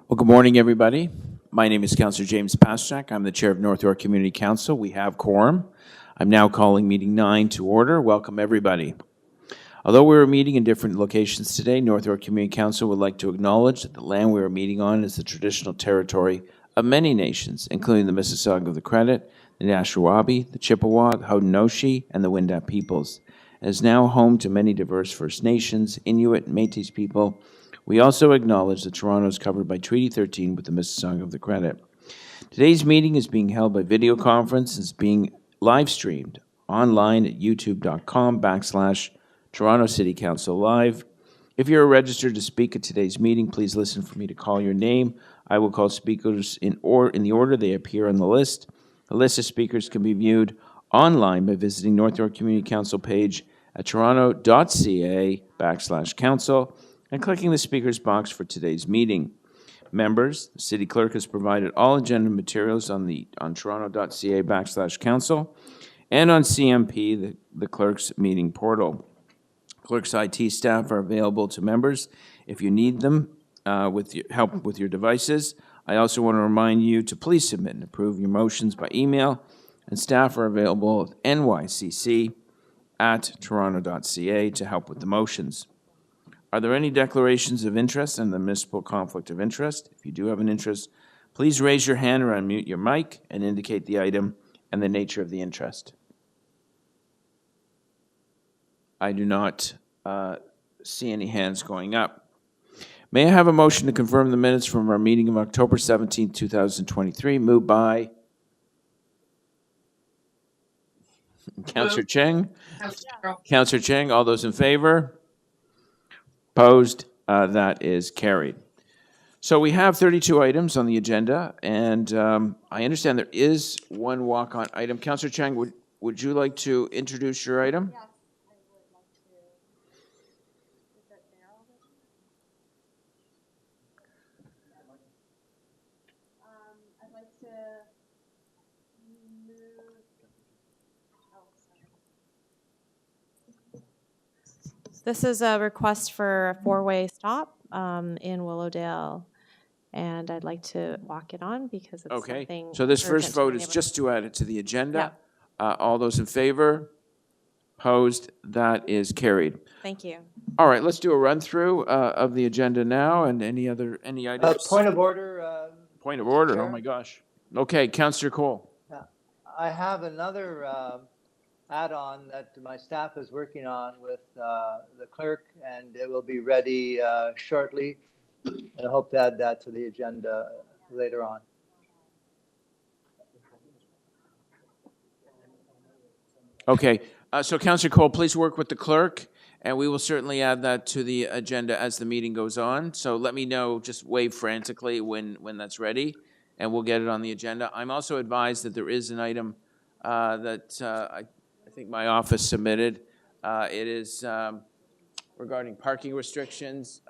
Well, good morning, everybody. My name is Councillor James Pasternak. I'm the Chair of North York Community Council. We have quorum. I'm now calling meeting 9 to order. Welcome, everybody. Although we are meeting in different locations today, North York Community Council would like to acknowledge that the land we are meeting on is the traditional territory of many nations, including the Mississauga of the Credit, the Anishinaabe, the Chippewa, the Haudenosaunee, and the Wendat peoples. It is now home to many diverse First Nations, Inuit, and Métis people. We also acknowledge that Toronto is covered by Treaty 13 with the Mississauga of the Credit. Today's meeting is being held by video conference and is being live streamed online at youtube.com/Toronto City Council Live. If you're registered to speak at today's meeting, please listen for me to call your name. I will call speakers in the order they appear on the list. The list of speakers can be viewed online by visiting North York Community Council page at toronto.ca/council and clicking the speakers box for today's meeting. Members, the City Clerk has provided all agenda materials on toronto.ca/council and on CMP, the Clerk's meeting portal. Clerk's IT staff are available to members if you need them with help with your devices. I also want to remind you to please submit and approve your motions by email, and staff are available at nycc@toronto.ca to help with the motions. Are there any declarations of interest in the municipal conflict of interest? If you do have an interest, please raise your hand or unmute your mic and indicate the item and the nature of the interest. I do not see any hands going up. May I have a motion to confirm the minutes from our meeting of October 17, 2023, moved by Councillor Cheng? Councillor Cheng, all those in favor? Opposed? That is carried. So we have 32 items on the agenda, and I understand there is one walk-on item. Councillor Cheng, would you like to introduce your item? Yes, I would like to. Is that there already? I'd like to move. Oh, sorry. This is a request for a four-way stop in Willowdale, and I'd like to walk it on because it's Okay. something. So this first urgent to the vote is neighborhood. just to add it to the agenda. All those in favor? Opposed? That is carried. Thank you. All right, let's do a run-through of the agenda now, and any items? Point of order. Point of order, Chair? oh my gosh. Okay, Councillor Cole. I have another add-on that my staff is working on with the clerk, and it will be ready shortly. I hope to add that to the agenda later on. Okay, so Councillor Cole, please work with the clerk, and we will certainly add that to the agenda as the meeting goes on. So let me know, just wave frantically when that's ready, and we'll get it on the agenda. I'm also advised that there is an item that I think my office submitted. It is regarding parking restrictions,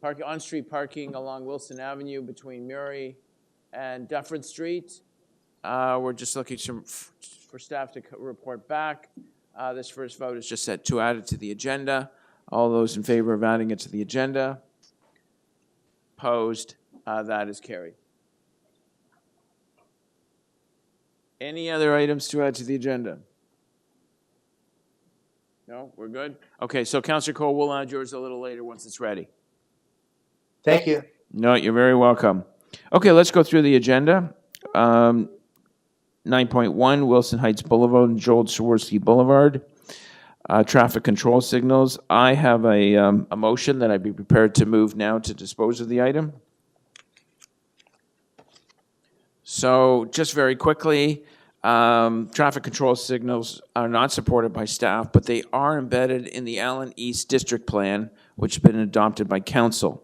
on-street parking along Wilson Avenue between Murray and Dufferin Street. We're just looking for staff to report back. This first vote is just set to add it to the agenda. All those in favor of adding it to the agenda? Opposed? That is carried. Any other items to add to the agenda? No, we're good? Okay, so Councillor Cole, we'll add yours a little later once it's ready. Thank you. No, you're very welcome. Okay, let's go through the agenda. 9.1, Wilson Heights Boulevard and Joel Swirsky Boulevard. Traffic control signals. I have a motion that I'd be prepared to move now to dispose of the item. So just very quickly, traffic control signals are not supported by staff, but they are embedded in the Allen East District Plan, which has been adopted by council.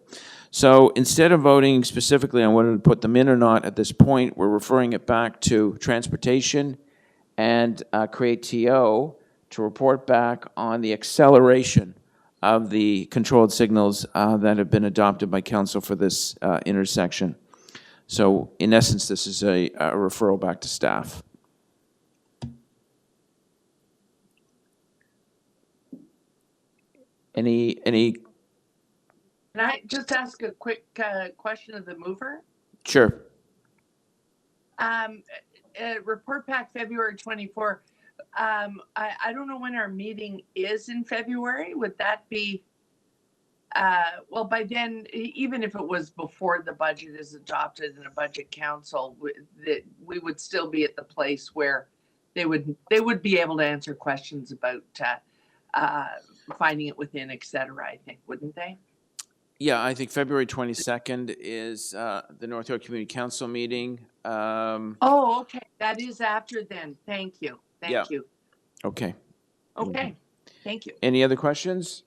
So instead of voting specifically on whether to put them in or not at this point, we're referring it back to transportation and create TO to report back on the acceleration of the controlled signals that have been adopted by council for this intersection. So in essence, this is a referral back to staff. Any Can I just ask a quick question of the mover? Sure. Report back February 24. I don't know when our meeting is in February. Would that be, well, by then, even if it was before the budget is adopted in a budget council, that we would still be at the place where they would be able to answer questions about finding it within, et cetera, I think, wouldn't they? Yeah, I think February 22nd is the North York Community Council meeting. Oh, okay. That is after then. Thank you. Yeah. Thank you. Okay. Okay. Thank you. Any other questions?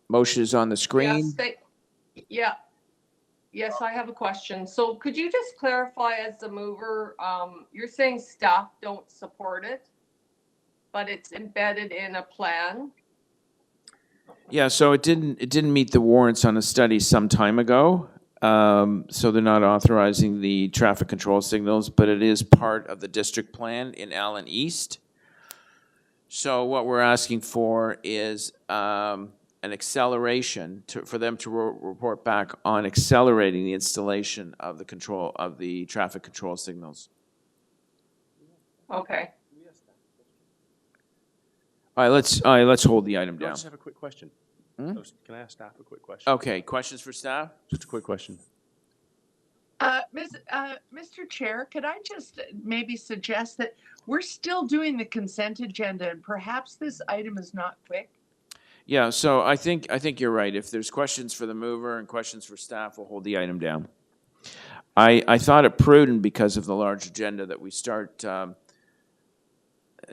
Motion is on the screen. Yes, I have a question. So could you just clarify as the mover, you're saying staff don't support it, but it's embedded in a plan? Yeah, so it didn't meet the warrants on a study some time ago. So they're not authorizing the traffic control signals, but it is part of the district plan in Allen East. So what we're asking for is an acceleration for them to report back on accelerating the installation of the traffic control signals. Okay. All right, let's hold the item I down. just have a quick question. Hmm? Can I ask staff a quick question? Okay, questions for staff? Just a quick question. Mr. Chair, could I just maybe suggest that we're still doing the consent agenda and perhaps this item is not quick? Yeah, so I think you're right. If there's questions for the mover and questions for staff, we'll hold the item down. I thought it prudent because of the large agenda that we start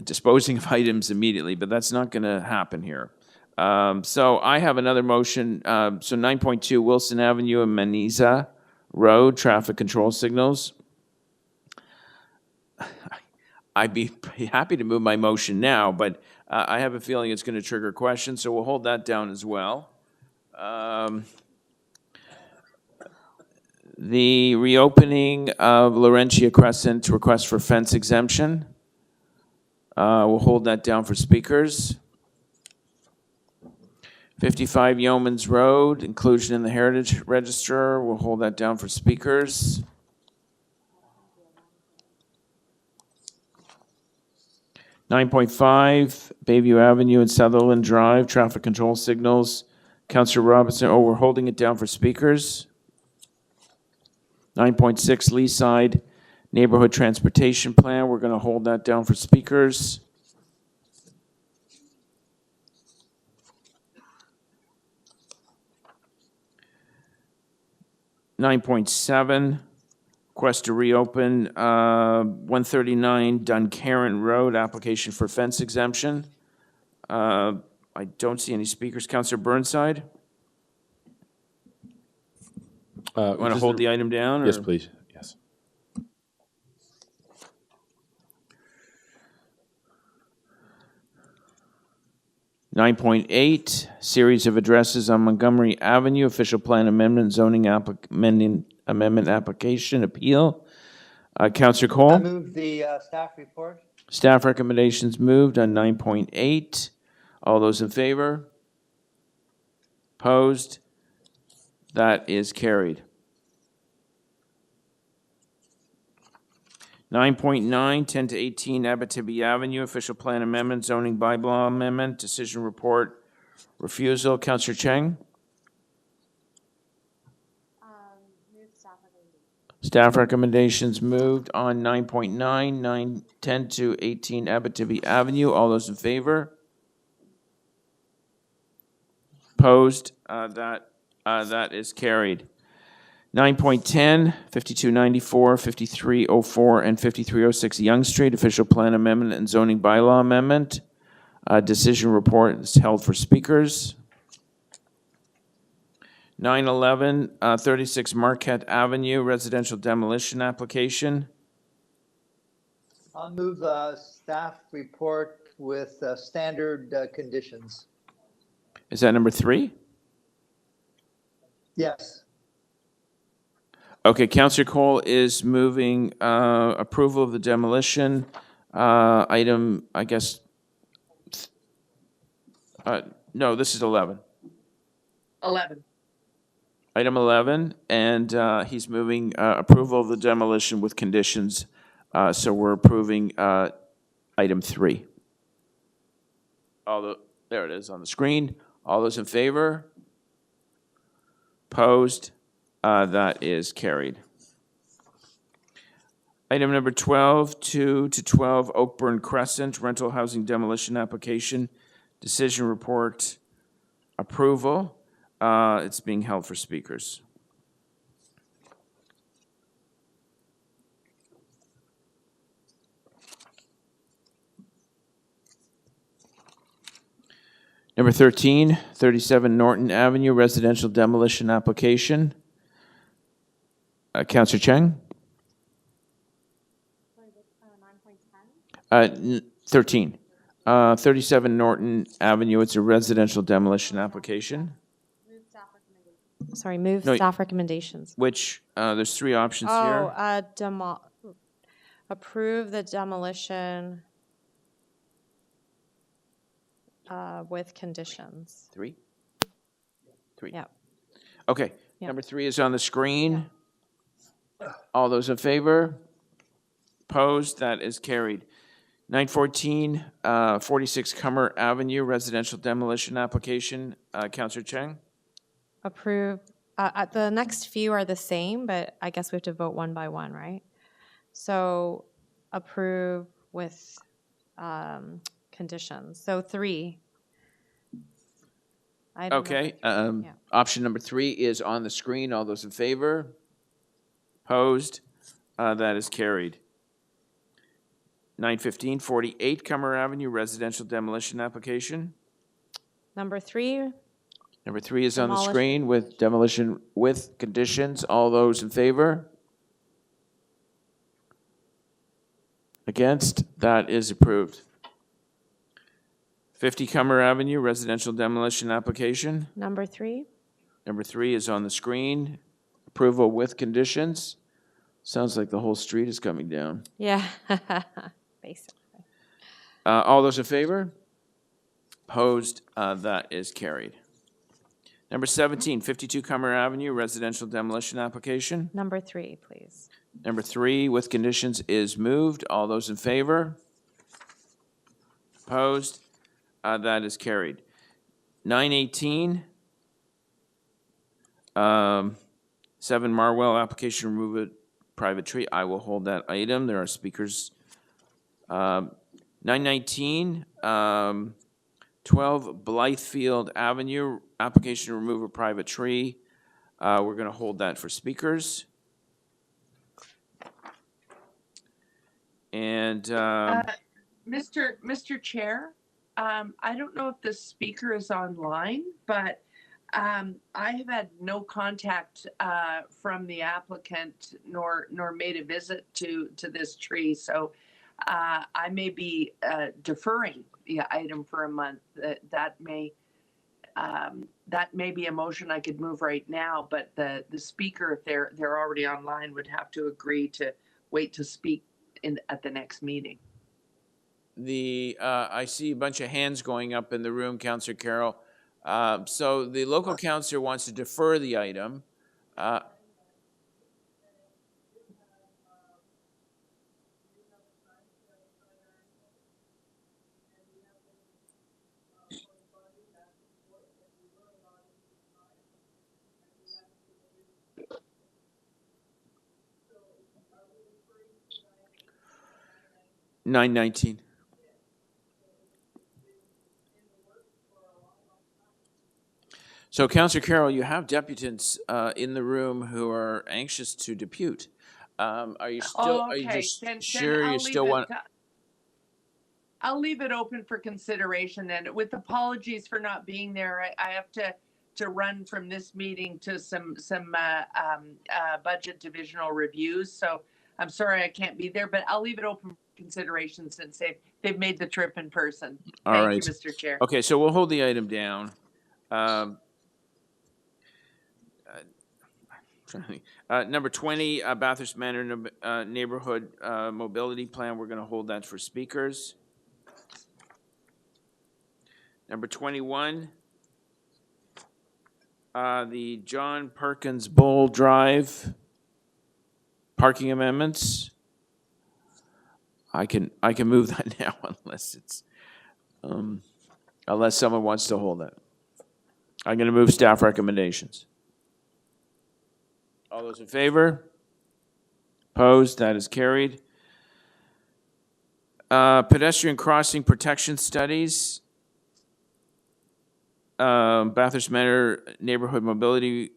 disposing of items immediately, but that's not going to happen here. So I have another motion. So 9.2 Wilson Avenue and Maniza Road traffic control signals. I'd be happy to move my motion now, but I have a feeling it's going to trigger questions, so we'll hold that down as well. The reopening of Laurentia Crescent request for fence exemption. We'll hold that down for speakers. 55 Yeomans Road, inclusion in the Heritage Register. We'll hold that down for speakers. (9.5) Bayview Avenue and Sutherland Drive, traffic control signals. Councillor Robinson, we're holding it down for speakers. 9.6 Leaside Neighbourhood Transportation Plan, we're going to hold that down for speakers. (9.7) Request to reopen 139 Duncairn Road, application for fence exemption. I don't see any speakers. Councillor Burnside? Want to hold the item down? Yes, or- please. Yes. (9.8) Series of addresses on Montgomery Avenue, official plan amendment, zoning amendment application, appeal. Councillor I Cole? move the staff report. Staff recommendations moved on 9.8. All those in favor? Opposed? That is carried. 9.9, 10 to 18 Abitibi Avenue, official plan amendment, zoning bylaw amendment, decision report, refusal. Councillor Cheng? Staff recommendations moved on 9.9, 10 to 18 Abitibi Avenue. All those in favor? Opposed? That is carried. 9.10, 5294, 5304, and 5306 Yonge Street, official plan amendment and zoning bylaw amendment. Decision report is held for speakers. 911, 36 Marquette Avenue, residential demolition application. I'll move staff report with standard conditions. Is that number 3? Yes. Okay, Councillor Cole is moving approval of the demolition item, I guess. No, this is 11. 11. Item 11, and he's moving approval of the demolition with conditions. So we're approving item 3. There it is on the screen. All those in favor? Opposed? That is carried. Item number 12, 2 to 12, Oakburn Crescent, rental housing demolition application, decision report approval. It's being held for speakers. Number 13, 37 Norton Avenue, residential demolition application. Councillor Cheng? 13. 37 Norton Avenue, it's a residential demolition application. Sorry, move No, staff recommendations. Which, there's 3 options Oh, here. approve the demolition with conditions. 3? 3. Yep. Okay, Yeah. number 3 is on the screen. All those in favor? Opposed? That is carried. 914, 46 Cummer Avenue, residential demolition application. Councillor Cheng? Approve. The next few are the same, but I guess we have to vote one by one, right? So approve with conditions. So 3. Item Okay, number- option number 3 is on the screen. All those in favor? Opposed? That is carried. 915, 48 Cummer Avenue, residential demolition application. Number 3. Number 3 is on the Demolish- screen with demolition with conditions. All those in favor? Against? That is approved. 50 Cummer Avenue, residential demolition application. Number 3. Number 3 is on the screen. Approval with conditions. Sounds like the whole street is coming down. Yeah, basically. All those in favor? Opposed? That is carried. Number 17, 52 Cummer Avenue, residential demolition application. Number 3, please. Number 3 with conditions is moved. All those in favor? Opposed? That is carried. 918, 7 Marwill, application remove a private tree. I will hold that item. There are speakers. 919, 12 Blithfield Avenue, application to remove a private tree. We're going to hold that for speakers. And Mr. Chair, I don't know if the speaker is online, but I have had no contact from the applicant nor made a visit to this tree. So I may be deferring the item for a month. That may be a motion I could move right now, but the speaker, if they're already online, would have to agree to wait to speak at the next meeting. I see a bunch of hands going up in the room, Councillor Carroll. So the local councillor wants to defer the item. $9.19. So, Councillor Carroll, you have deputants in the room who are anxious to depute. Are you still? Are you just sure you still want? I'll leave it open for consideration. And with apologies for not being there, I have to run from this meeting to some budget divisional reviews. So I'm sorry I can't be there, but I'll leave it open for consideration since they've made the trip in person. All right, Thank you, Mr. Chair. Okay, so we'll hold the item down. Number 20, Bathurst Manor Neighbourhood Mobility Plan. We're going to hold that for speakers. Number 21, The John Perkins Bull Drive parking amendments. I can move that now unless someone wants to hold it. I'm going to move staff recommendations. All those in favor? Opposed? That is carried. Pedestrian crossing protection studies. Bathurst Manor Neighborhood Mobility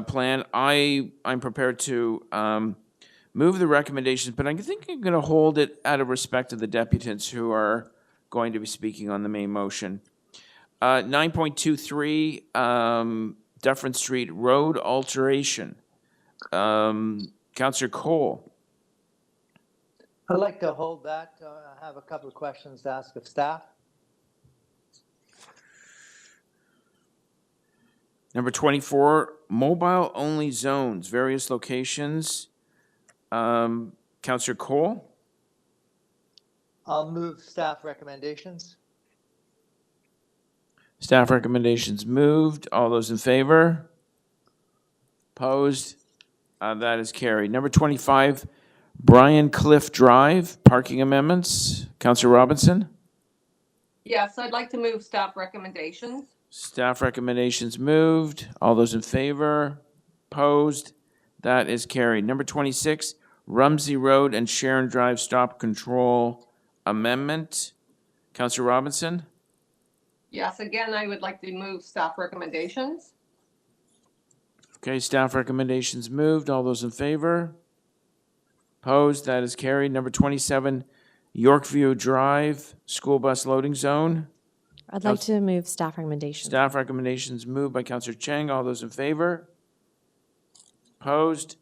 Plan. I'm prepared to move the recommendations, but I think I'm going to hold it out of respect to the deputants who are going to be speaking on the main motion. 9.23, Dufferin Street Road alteration. Councillor Cole. I'd like to hold that. I have a couple of questions to ask of staff. Number 24, mobile-only zones, various locations. Councillor Cole? I'll move staff recommendations. Staff recommendations moved. All those in favor? Opposed? That is carried. Number 25, Brian Cliff Drive, parking amendments. Councillor Robinson? Yes, I'd like to move staff recommendations. Staff recommendations moved. All those in favor? Opposed? That is carried. Number 26, Rumsey Road and Sharron Drive stop control amendment. Councillor Robinson? Yes, again, I would like to move staff recommendations. Okay, staff recommendations moved. All those in favor? Opposed? That is carried. Number 27, Yorkview Drive, school bus loading zone. I'd like to move staff recommendations. Staff recommendations moved by Councillor Cheng. All those in favor? Opposed?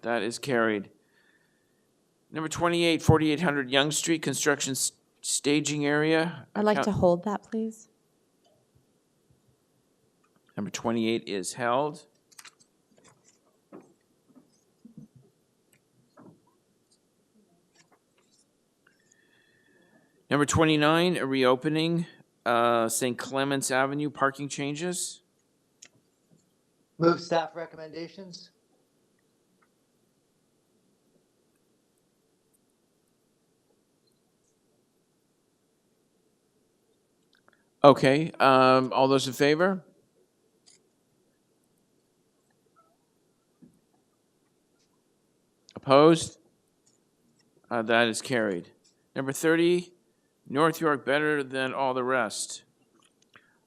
That is carried. Number 28, 4800 Yonge Street, construction staging area. I'd like to hold that, please. Number 28 is held. Number 29, a reopening, St. Clements Avenue parking changes. Move staff recommendations. Okay, all those in favor? Opposed? That is carried. Number 30, North York better than all the rest.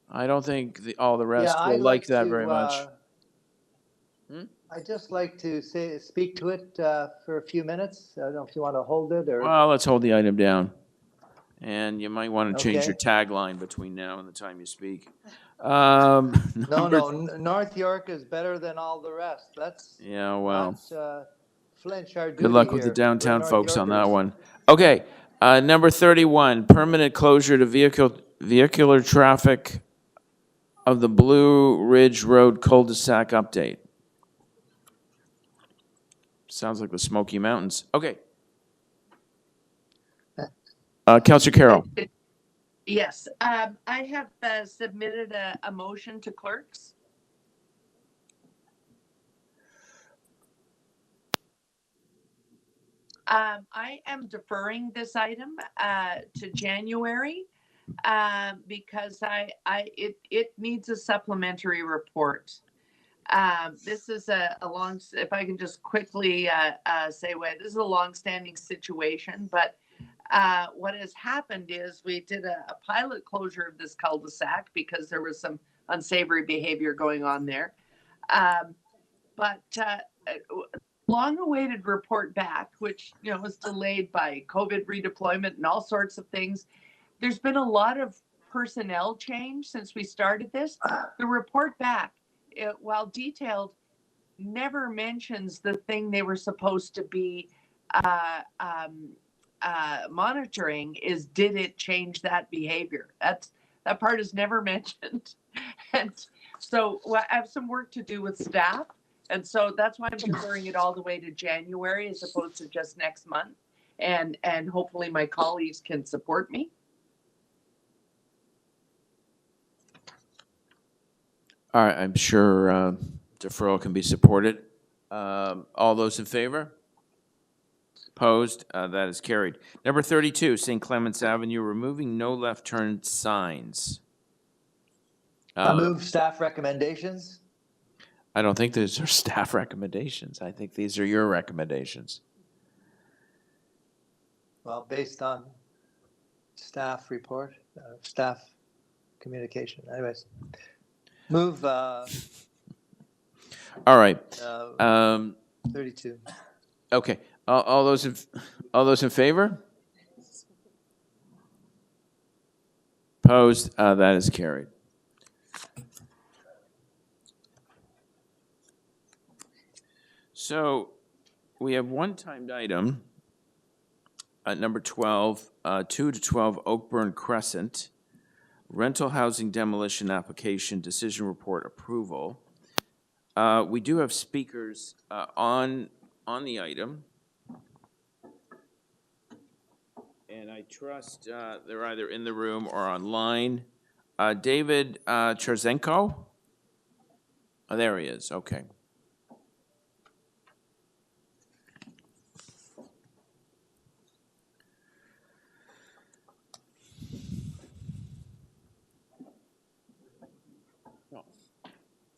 I don't think all the rest will I'd like that to, very much. I'd just like to speak to it for a few minutes. I don't know if you want to hold it or. Well, let's hold the item down. And you might want to change Okay. your tagline between now and the time you speak. No, North York is better than all the rest. Let's Yeah, well, not flinch our duty good luck with the here. downtown We're folks on that North one. Okay, number 31, permanent closure to vehicular traffic of the Blue Ridge Road cul-de-sac update. Sounds like the Smoky Mountains. Okay. Councillor Carroll. Yes, I have submitted a motion to clerks. I am deferring this item to January because it needs a supplementary report. This is a long, if I can just quickly say what, this is a long-standing situation, but what has happened is we did a pilot closure of this cul-de-sac because there was some unsavory behavior going on there. But long-awaited report back, which was delayed by COVID redeployment and all sorts of things. There's been a lot of personnel change since we started this. The report back, while detailed, never mentions the thing they were supposed to be monitoring is, did it change that behavior? That part is never mentioned. And so I have some work to do with staff. And so that's why I'm deferring it all the way to January as opposed to just next month. And hopefully my colleagues can support me. All right, I'm sure deferral can be supported. All those in favor? Opposed? That is carried. Number 32, St. Clements Avenue, removing no left turn signs. I move staff recommendations. I don't think these are staff recommendations. I think these are your recommendations. Well, based on staff report, staff communication. Anyways, move All right. 32. Okay. All those in favor? Opposed? That is carried. So we have one timed item, number 12, 2 to 12 Oakburn Crescent, rental housing demolition application, decision report approval. We do have speakers on the item. And I trust they're either in the room or online. David Cherzenko? Oh, there he is. Okay.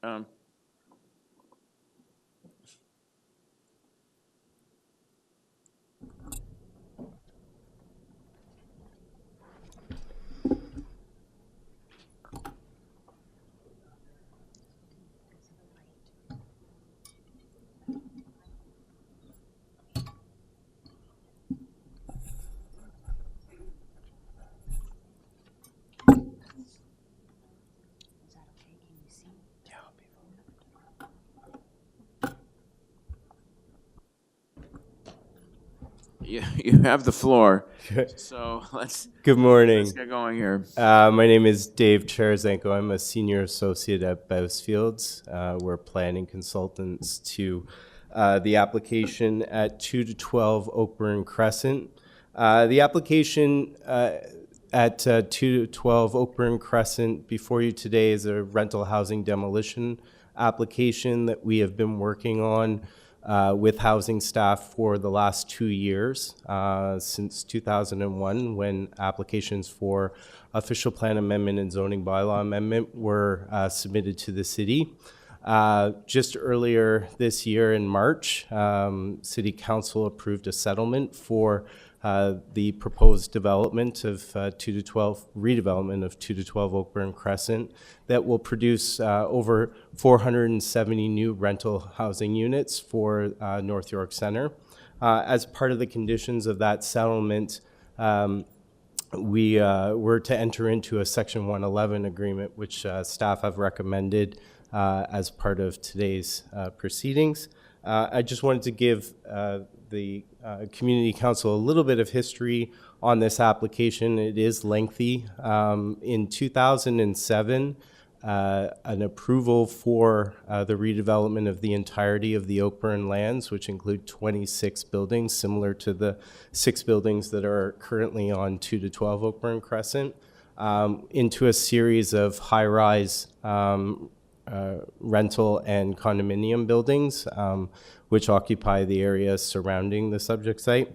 Um, You have the floor. So Good morning. let's get going here. My name is Dave Cherzenko. I'm a senior associate at Blithfield. We're planning consultants to the application at 2 to 12 Oakburn Crescent. The application at 2 to 12 Oakburn Crescent before you today is a rental housing demolition application that we have been working on with housing staff for the last 2 years, since 2001, when applications for official plan amendment and zoning bylaw amendment were submitted to the city. Just earlier this year in March, City Council approved a settlement for the proposed development of 2 to 12, redevelopment of 2 to 12 Oakburn Crescent that will produce over 470 new rental housing units for North York Centre. As part of the conditions of that settlement, we were to enter into a Section 111 agreement, which staff have recommended as part of today's proceedings. I just wanted to give the Community Council a little bit of history on this application. It is lengthy. In 2007, an approval for the redevelopment of the entirety of the Oakburn lands, which include 26 buildings, similar to the 6 buildings that are currently on 2 to 12 Oakburn Crescent, into a series of high-rise rental and condominium buildings, which occupy the area surrounding the subject site.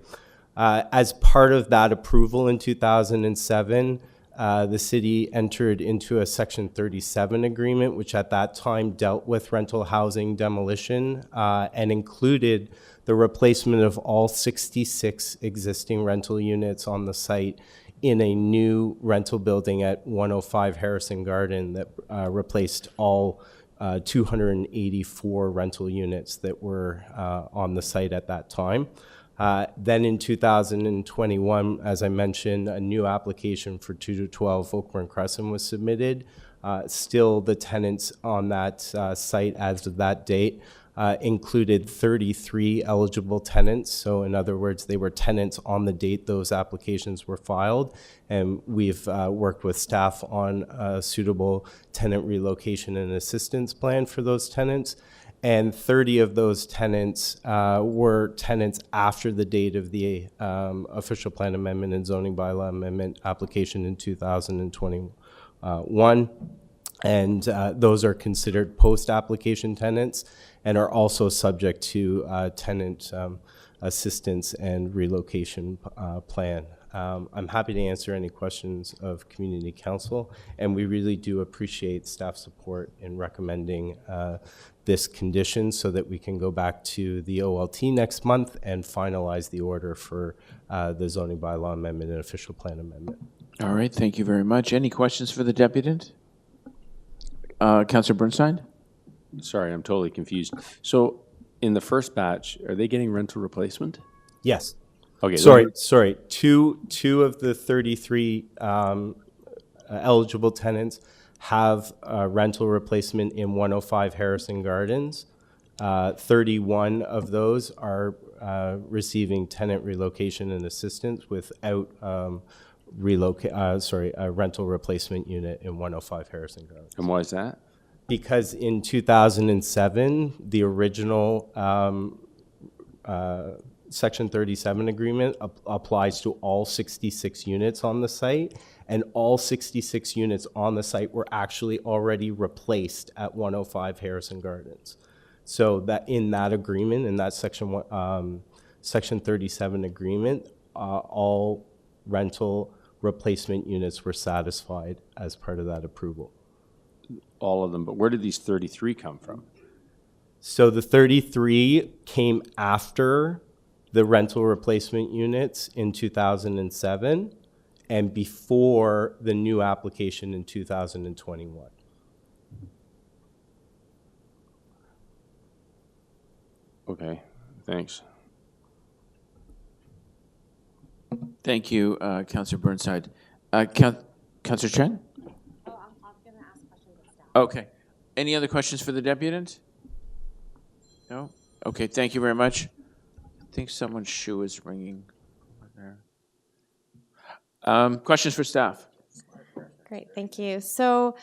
As part of that approval in 2007, the city entered into a Section 37 agreement, which at that time dealt with rental housing demolition and included the replacement of all 66 existing rental units on the site in a new rental building at 105 Harrison Garden that replaced all 284 rental units that were on the site at that time. Then in 2021, as I mentioned, a new application for 2 to 12 Oakburn Crescent was submitted. Still, the tenants on that site as of that date included 33 eligible tenants. So in other words, they were tenants on the date those applications were filed. And we've worked with staff on a suitable tenant relocation and assistance plan for those tenants. And 30 of those tenants were tenants after the date of the official plan amendment and zoning bylaw amendment application in 2021. And those are considered post-application tenants and are also subject to tenant assistance and relocation plan. I'm happy to answer any questions of Community Council, and we really do appreciate staff support in recommending this condition so that we can go back to the OLT next month and finalize the order for the zoning bylaw amendment and official plan amendment. All right, thank you very much. Any questions for the deputant? Councillor Bernstein? Sorry, I'm totally confused. So in the first batch, are they getting rental replacement? Yes. Okay. Sorry. Two of the 33 eligible tenants have rental replacement in 105 Harrison Gardens. 31 of those are receiving tenant relocation and assistance without a rental replacement unit in 105 Harrison Gardens. And why is that? Because in 2007, the original Section 37 agreement applies to all 66 units on the site, and all 66 units on the site were actually already replaced at 105 Harrison Gardens. So that in that agreement, in that Section 37 agreement, all rental replacement units were satisfied as part of that approval. All of them, but where did these 33 come from? So the 33 came after the rental replacement units in 2007 and before the new application in 2021. Okay, thanks. Thank you, Councillor Burnside. Councillor Chen? Oh, I'm going to ask questions of staff. Okay. Any other questions for the deputant? No? Okay, thank you very much. I think someone's shoe is ringing over there. Questions for staff? Great, thank you. So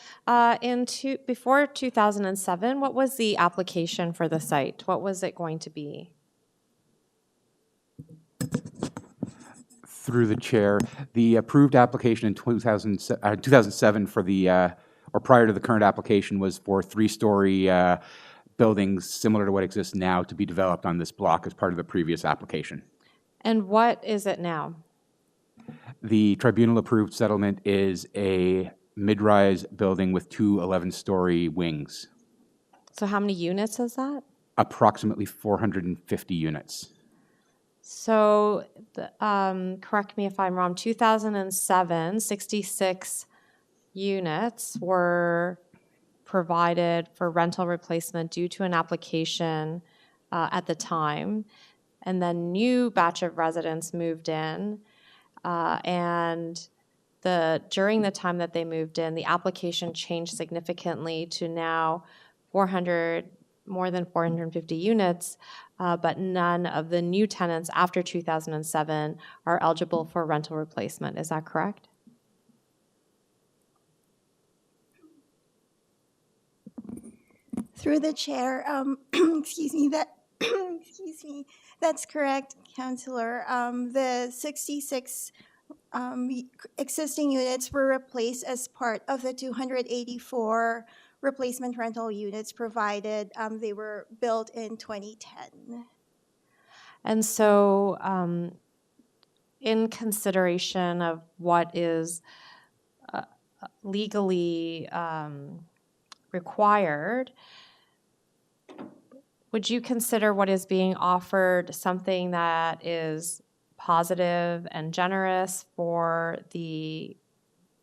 before 2007, what was the application for the site? What was it going to be? Through the chair, the approved application in 2007 for the, or prior to the current application, was for 3-story buildings similar to what exists now to be developed on this block as part of the previous application. And what is it now? The tribunal-approved settlement is a mid-rise building with 2 11-story wings, So how many units is that? approximately 450 units. So, correct me if I'm wrong, 2007, 66 units were provided for rental replacement due to an application at the time. And then new batch of residents moved in. And during the time that they moved in, the application changed significantly to now more than 450 units, but none of the new tenants after 2007 are eligible for rental replacement. Is that correct? Through the chair, excuse me, that's correct, Councillor. The 66 existing units were replaced as part of the 284 replacement rental units provided. They were built in 2010. And so, in consideration of what is legally required, would you consider what is being offered something that is positive and generous for the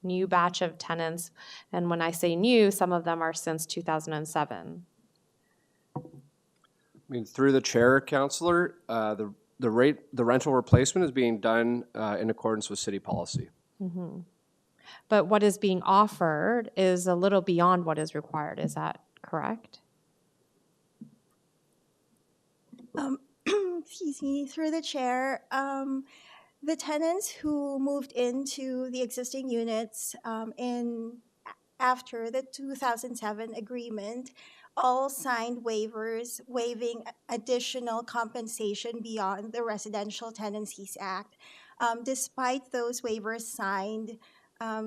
new batch of tenants? And when I say new, some of them are since 2007. I mean, through the chair, Councillor, the rental replacement is being done in accordance with city policy. Mm-hmm. But what is being offered is a little beyond what is required. Is that correct? Excuse me, through the chair, the tenants who moved into the existing units after the 2007 agreement all signed waivers waiving additional compensation beyond the Residential Tenancies Act. Despite those waivers signed,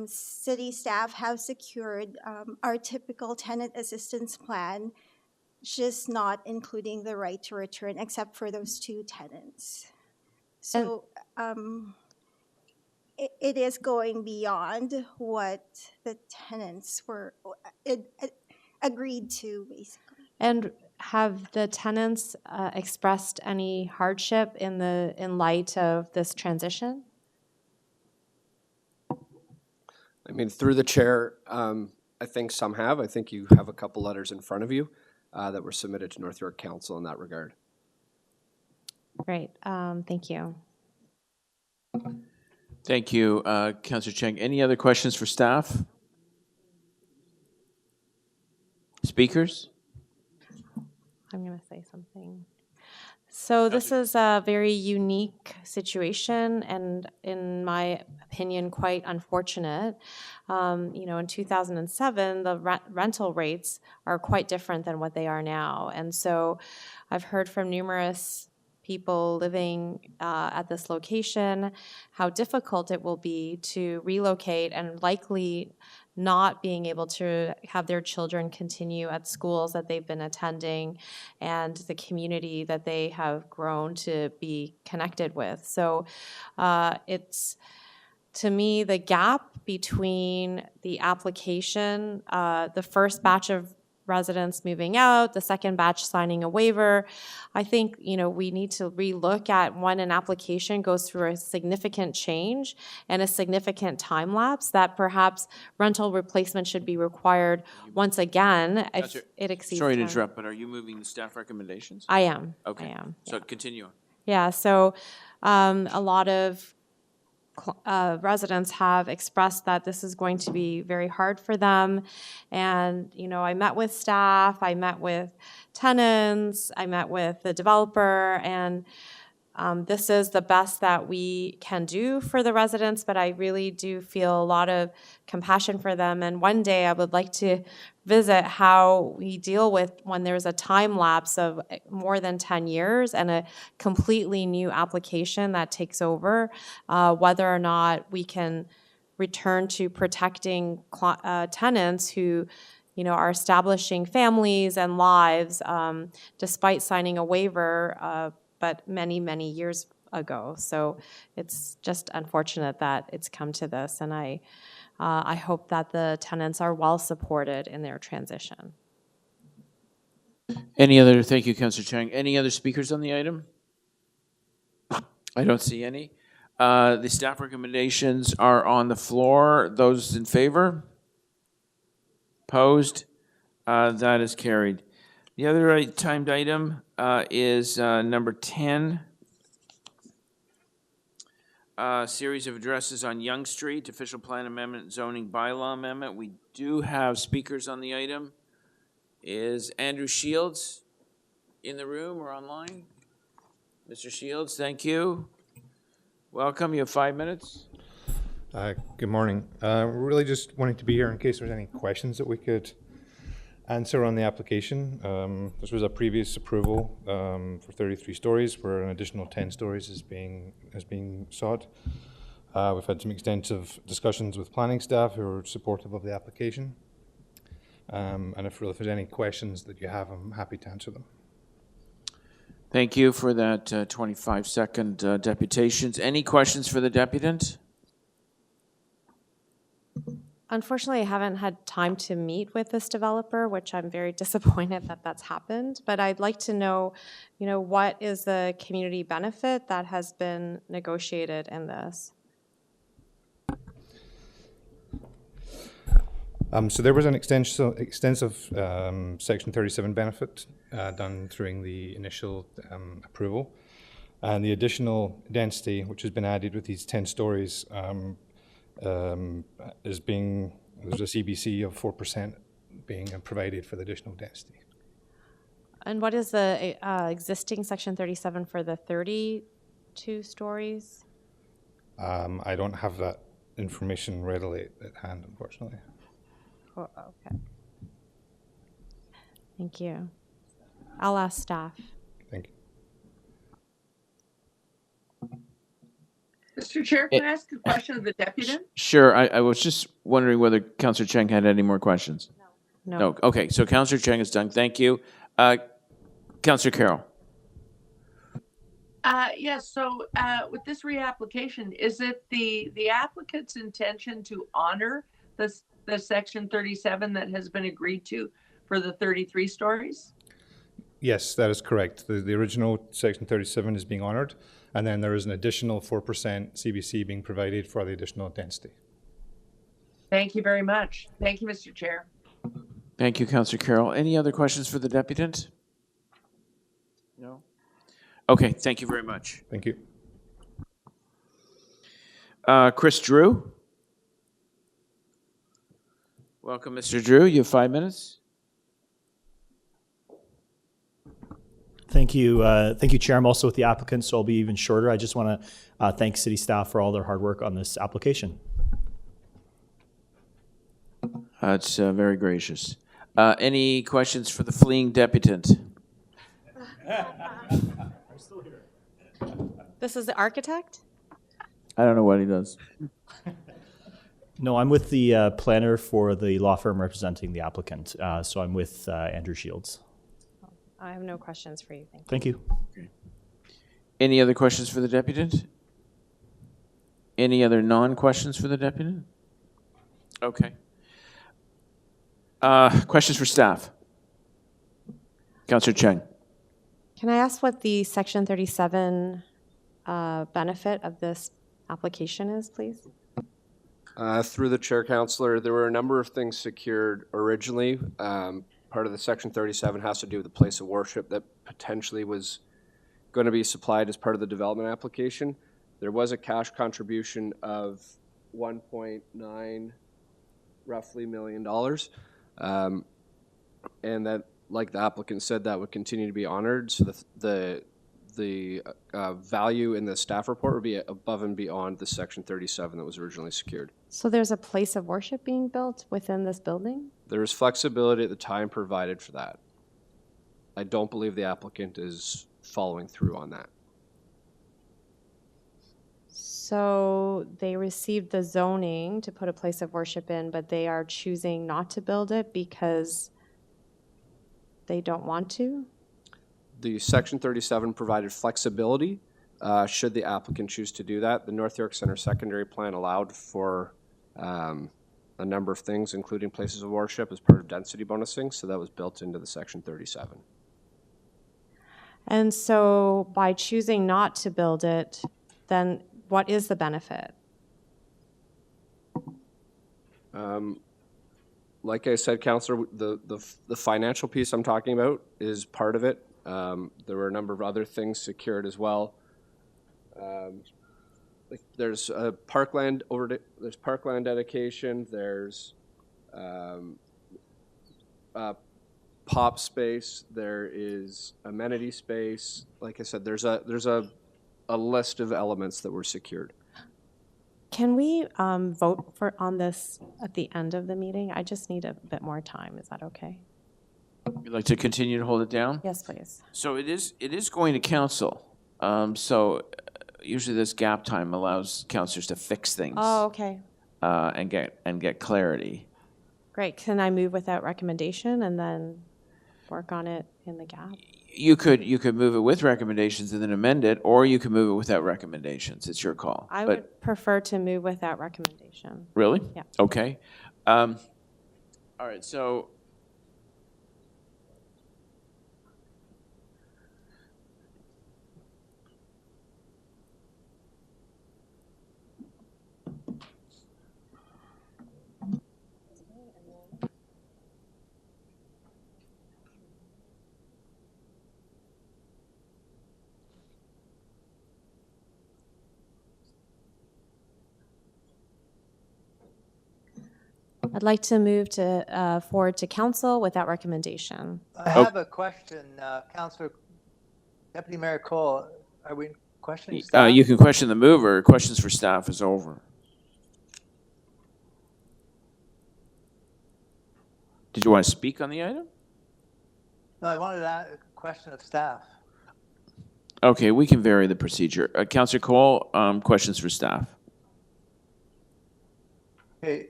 city staff have secured our typical tenant assistance plan, just not including the right to return, except for those 2 tenants. So it is going beyond what the tenants were agreed to, basically. And have the tenants expressed any hardship in light of this transition? I mean, through the chair, I think some have. I think you have a couple letters in front of you that were submitted to North York Council in that regard. Great, thank you. Thank you, Councillor Cheng. Any other questions for staff? Speakers? I'm going to say something. So this is a very unique situation and, in my opinion, quite unfortunate. In 2007, the rental rates are quite different than what they are now. And so I've heard from numerous people living at this location how difficult it will be to relocate and likely not being able to have their children continue at schools that they've been attending and the community that they have grown to be connected with. So it's, to me, the gap between the application, the first batch of residents moving out, the second batch signing a waiver. I think, we need to relook at when an application goes through a significant change and a significant time lapse, that perhaps rental replacement should be required once again if it exceeds Sorry to time. interrupt, but are you moving the staff recommendations? I am. Okay. I am. So continue on. Yeah, so a lot of residents have expressed that this is going to be very hard for them. And, I met with staff, I met with tenants, I met with the developer, and this is the best that we can do for the residents, but I really do feel a lot of compassion for them. And one day I would like to visit how we deal with when there's a time lapse of more than 10 years and a completely new application that takes over, whether or not we can return to protecting tenants who are establishing families and lives despite signing a waiver, but many, many years ago. So it's just unfortunate that it's come to this, and I hope that the tenants are well supported in their transition. Thank you, Councillor Chang. Any other speakers on the item? I don't see any. The staff recommendations are on the floor. Those in favor? Opposed? That is carried. The other timed item is number 10. Series of addresses on Yonge Street, official plan amendment, zoning bylaw amendment. We do have speakers on the item. Is Andrew Shields in the room or online? Mr. Shields, thank you. Welcome. You have 5 minutes. Good morning. Really just wanting to be here in case there's any questions that we could answer on the application. This was a previous approval for 33 stories, where an additional 10 stories is being sought. We've had some extensive discussions with planning staff who are supportive of the application. And if there's any questions that you have, I'm happy to answer them. Thank you for that 25-second deputations. Any questions for the deputant? Unfortunately, I haven't had time to meet with this developer, which I'm very disappointed that that's happened. But I'd like to know, what is the community benefit that has been negotiated in this? So there was an extensive Section 37 benefit done during the initial approval. And the additional density, which has been added with these 10 stories, there's a CBC of 4% being provided for the additional density. And what is the existing Section 37 for the 32 stories? I don't have that information readily at hand, unfortunately. Oh, okay. Thank you. I'll ask staff. Thank you. Mr. Mr. Chair, can I ask a question of the deputy? Sure, I was just wondering whether Councillor Cheng had any more questions. No. No, okay, so Councillor Cheng is done, thank you. Councillor Carroll. Yes, so with this reapplication, is it the applicant's intention to honor the section 37 that has been agreed to for the 33 stories? Yes, that is correct. The original Section 37 is being honored, and then there is an additional 4% CBC being provided for the additional density. Thank you very much. Thank you, Mr. Chair. Thank you, Councillor Carroll. Any other questions for the deputant? No? Okay, thank you very much. Thank you. Chris Drew? Welcome, Mr. Drew. You have 5 minutes. Thank you, Chair. I'm also with the applicant, so I'll be even shorter. I just want to thank city staff for all their hard work on this application. That's very gracious. Any questions for the fleeing deputant? This is the architect? I don't know what he does. No, I'm with the planner for the law firm representing the applicant, so I'm with Andrew Shields. I have no questions for you. Thank you. Thank you. Any other questions for the deputant? Any other non-questions for the deputant? Okay. Questions for staff? Councillor Cheng. Can I ask what the Section 37 benefit of this application is, please? Through the chair, councillor, there were a number of things secured originally. Part of the Section 37 has to do with the place of worship that potentially was going to be supplied as part of the development application. There was a cash contribution of $1.9 roughly $1 million. And that, like the applicant said, that would continue to be honored. So the value in the staff report would be above and beyond the Section 37 that was originally secured. So there's a place of worship being built within this building? There is flexibility at the time provided for that. I don't believe the applicant is following through on that. So they received the zoning to put a place of worship in, but they are choosing not to build it because they don't want to? The Section 37 provided flexibility should the applicant choose to do that. The North York Centre Secondary Plan allowed for a number of things, including places of worship, as part of density bonusing, so that was built into the Section 37. And so by choosing not to build it, then what is the benefit? Like I said, Councillor, the financial piece I'm talking about is part of it. There were a number of other things secured as well. Like there's a parkland there's parkland dedication. There's pop space. There is amenity space. Like I said, there's a list of elements that were secured. Can we vote on this at the end of the meeting? I just need a bit more time. Is that okay? You'd like to continue to hold it down? Yes, please. So it is going to council. Usually this gap time allows councillors to fix things. Oh, okay. And get clarity. Great. Can I move without recommendation and then work on it in the gap? You could move it with recommendations and then amend it, or you could move it without recommendations. It's your call. I would prefer to move without recommendation. Really? Yeah. Okay. All right. So. I'd like to move to forward to council without recommendation. I have a question, Councillor Deputy Mayor Cole. Are we questioning staff? You can question the mover. Questions for staff is over. Did you want to speak on the item? No, I wanted to ask a question of staff. Okay, we can vary the procedure. Councillor Cole, questions for staff? Okay,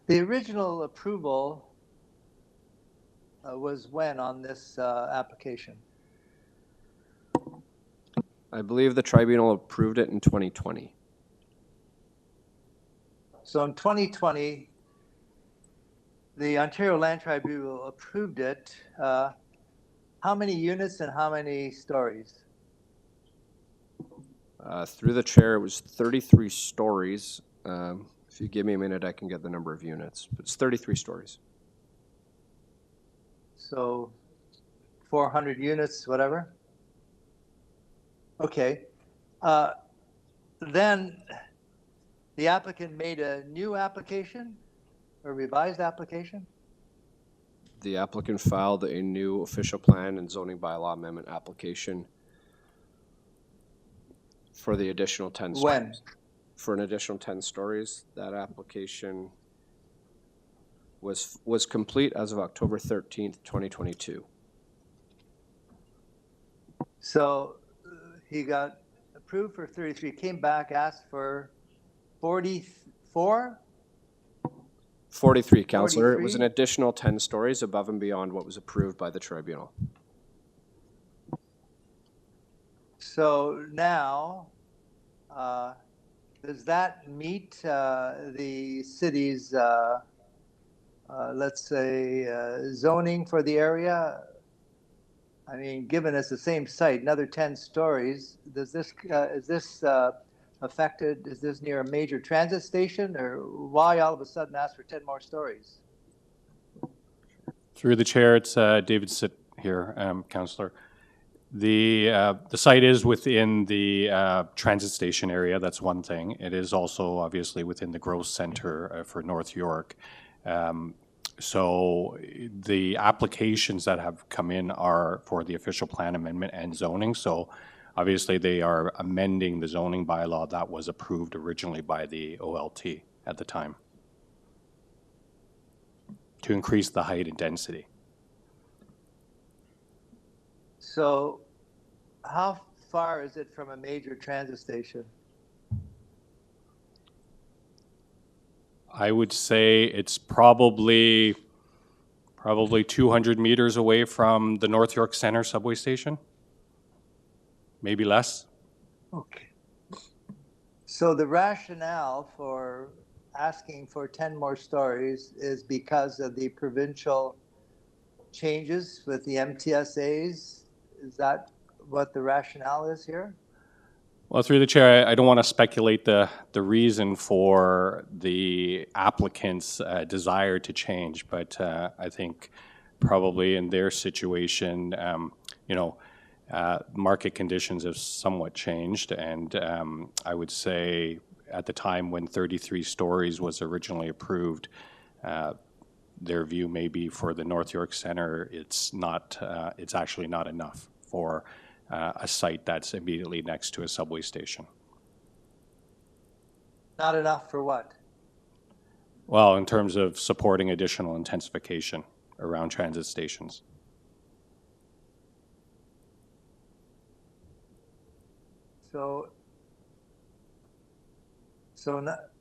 the original approval was when on this application? I believe the tribunal approved it in 2020. So in 2020, the Ontario Land Tribunal approved it. How many units and how many stories? Through the chair, it was 33 stories. If you give me a minute, I can get the number of units. It's 33 stories. So 400 units, whatever? Okay. Then the applicant made a new application, a revised application? The applicant filed a new official plan and zoning bylaw amendment application for the additional 10 stories. When? For an additional 10 stories. That application was complete as of October 13th, 2022. So he got approved for 33, came back, asked for 44? 43, Councillor. It was 43? an additional 10 stories above and beyond what was approved by the tribunal. So now, does that meet the city's, let's say, zoning for the area? I mean, given it's the same site, another 10 stories, does this, is this affected, is this near a major transit station, or why all of a sudden ask for 10 more stories? Through the chair, it's David Sitt here, Councillor. The site is within the transit station area, that's one thing. It is also obviously within the growth center for North York. So the applications that have come in are for the official plan amendment and zoning. So obviously they are amending the zoning bylaw that was approved originally by the OLT at the time to increase the height and density. So how far is it from a major transit station? I would say it's probably 200 meters away from the North York Centre subway station, maybe less. Okay. So the rationale for asking for 10 more stories is because of the provincial changes with the MTSAs? Is that what the rationale is here? Well, through the chair, I don't want to speculate the reason for the applicant's desire to change, but I think probably in their situation, market conditions have somewhat changed, and I would say at the time when 33 stories was originally approved, their view may be for the North York Centre, it's actually not enough for a site that's immediately next to a subway station. Not enough for what? Well, in terms of supporting additional intensification around transit stations. So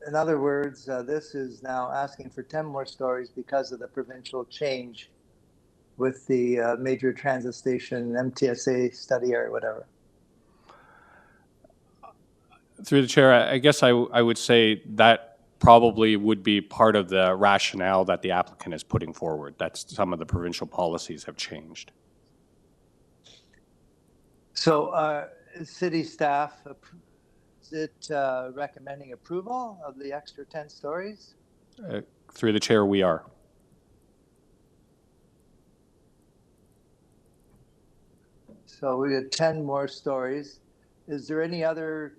in other words, this is now asking for 10 more stories because of the provincial change with the major transit station, MTSA study or whatever. Through the chair, I guess I would say that probably would be part of the rationale that the applicant is putting forward. That's some of the provincial policies have changed. So city staff, is it recommending approval of the extra 10 stories? Through the chair, we are. So we had 10 more stories. Is there any other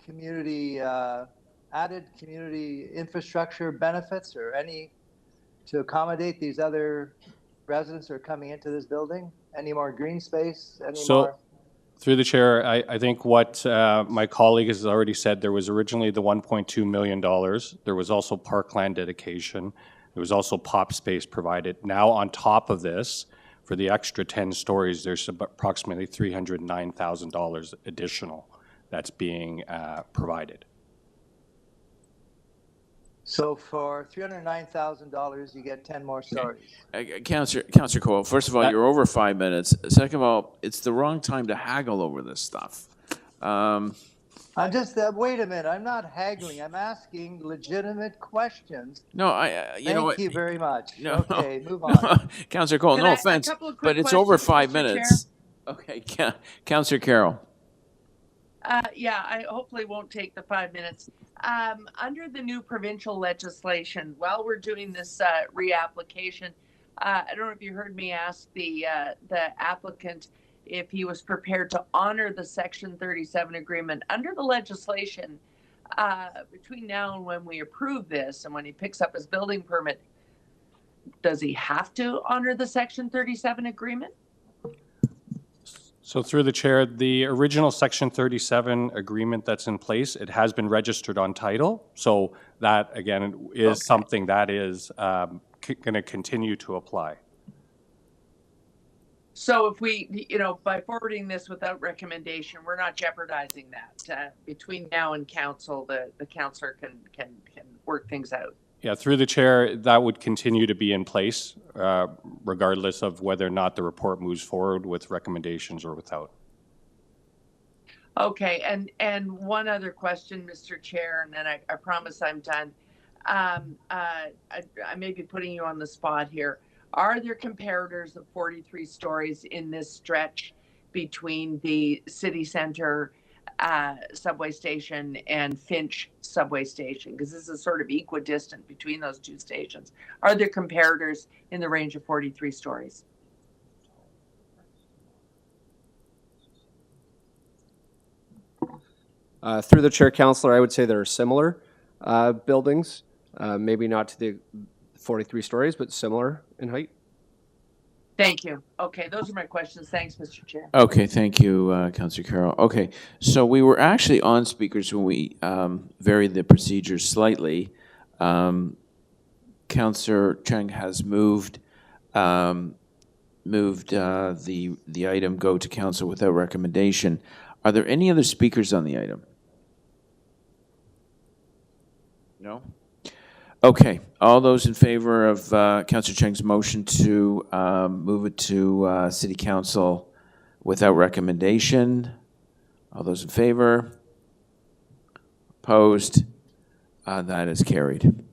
community, added community infrastructure benefits or any to accommodate these other residents who are coming into this building? Any more green space? Any more? Through the chair, I think what my colleague has already said, there was originally the $1.2 million. There was also parkland dedication. There was also pop space provided. Now on top of this, For the extra 10 stories, there's approximately $309,000 additional that's being provided. So for $309,000, you get 10 more stories. Councillor Cole, first of all, you're over 5 minutes. Second of all, it's the wrong time to haggle over this stuff. I'm just, wait a minute, I'm not haggling, I'm asking legitimate questions. No, you know what? Thank you very much. No, Okay, move on. Councillor Cole, Can no I- a offense, couple of quick but it's over questions, 5 Mr. Chair? minutes. Okay, Councillor Carroll. Yeah, I hopefully won't take the 5 minutes. Under the new provincial legislation, while we're doing this reapplication, I don't know if you heard me ask the applicant if he was prepared to honor the Section 37 agreement. Under the legislation, between now and when we approve this and when he picks up his building permit, does he have to honor the Section 37 agreement? So through the chair, the original Section 37 agreement that's in place, it has been registered on title. So that, again, is something that is going to continue to apply. So if we, by forwarding this without recommendation, we're not jeopardizing that. Between now and council, the councillor can work things out. Yeah, through the chair, that would continue to be in place, regardless of whether or not the report moves forward with recommendations or without. Okay, and one other question, Mr. Chair, and then I promise I'm done. I may be putting you on the spot here. Are there comparators of 43 stories in this stretch between the city center subway station and Finch subway station? Because this is sort of equidistant between those two stations. Are there comparators in the range of 43 stories? Through the chair, councillor, I would say there are similar buildings, maybe not to the 43 stories, but similar in height. Thank you. Okay, those are my questions. Thanks, Mr. Chair. Okay, thank you, Councillor Carroll. Okay, so we were actually on speakers when we varied the procedures slightly. Councillor Cheng has moved the item go to council without recommendation. Are there any other speakers on the item? No? Okay, all those in favor of Councillor Cheng's motion to move it to City Council without recommendation? All those in favor? Opposed? That is carried.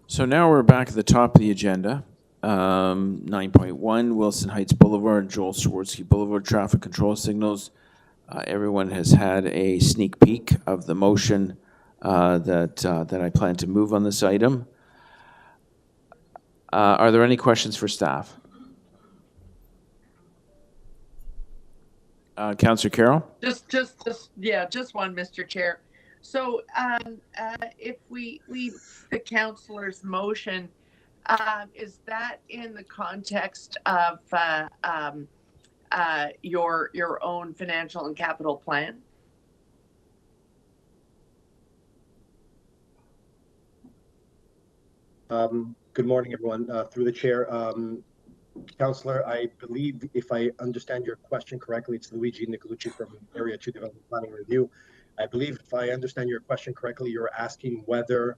So now we're back at the top of the agenda. 9.1, Wilson Heights Boulevard, Joel Swirsky Boulevard traffic control signals. Everyone has had a sneak peek of the motion that I plan to move on this item. Are there any questions for staff? Councillor Carroll? Just one, Mr. Chair. So if we leave the councillor's motion, is that in the context of your own financial and capital plan? Good morning, everyone. Through the chair, Councillor, I believe if I understand your question correctly, it's Luigi Nicolucci from Area 2 Development Planning Review. I believe if I understand your question correctly, you're asking whether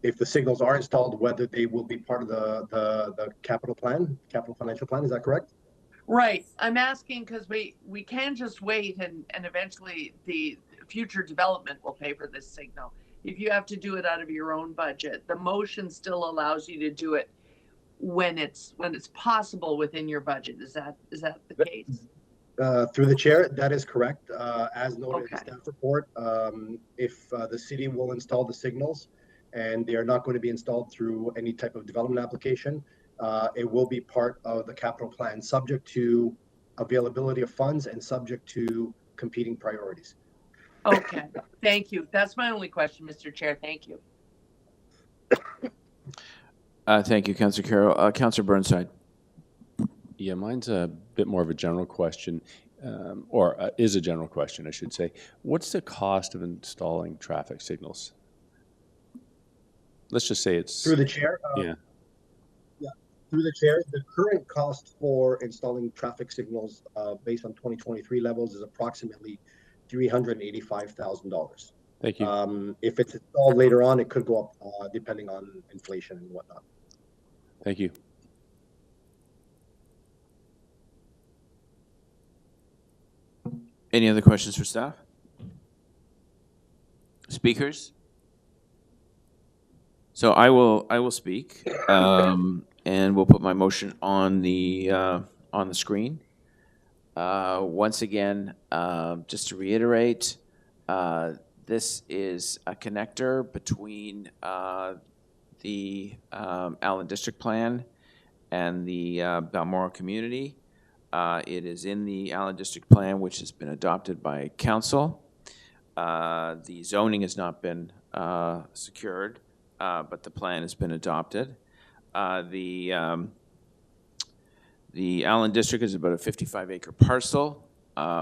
if the signals are installed, whether they will be part of the capital financial plan. Is that correct? Right. I'm asking because we can just wait and eventually the future development will pay for this signal. If you have to do it out of your own budget, the motion still allows you to do it when it's possible within your budget. Is that the case? Through the chair, that is correct. As noted in the staff report, if the city will install the signals and they are not going to be installed through any type of development application, it will be part of the capital plan, subject to availability of funds and subject to competing priorities. Okay, thank you. That's my only question, Mr. Chair. Thank you. Thank you, Councillor Carroll. Councillor Burnside. Yeah, mine's a bit more of a general question, or is a general question, I should say. What's the cost of installing traffic signals? let's just say it's, Through the chair, yeah. yeah, through the chair, the current cost for installing traffic signals based on 2023 levels is approximately $385,000. Thank you. If it's installed later on, it could go up depending on inflation and whatnot. Thank you. Any other questions for staff? Speakers? So I will speak, and we'll put my motion on the screen. Once again, just to reiterate, this is a connector between the Allen District Plan and the Balmoral community. It is in the Allen District Plan, which has been adopted by council. The zoning has not been secured, but the plan has been adopted. The Allen District is about a 55-acre parcel,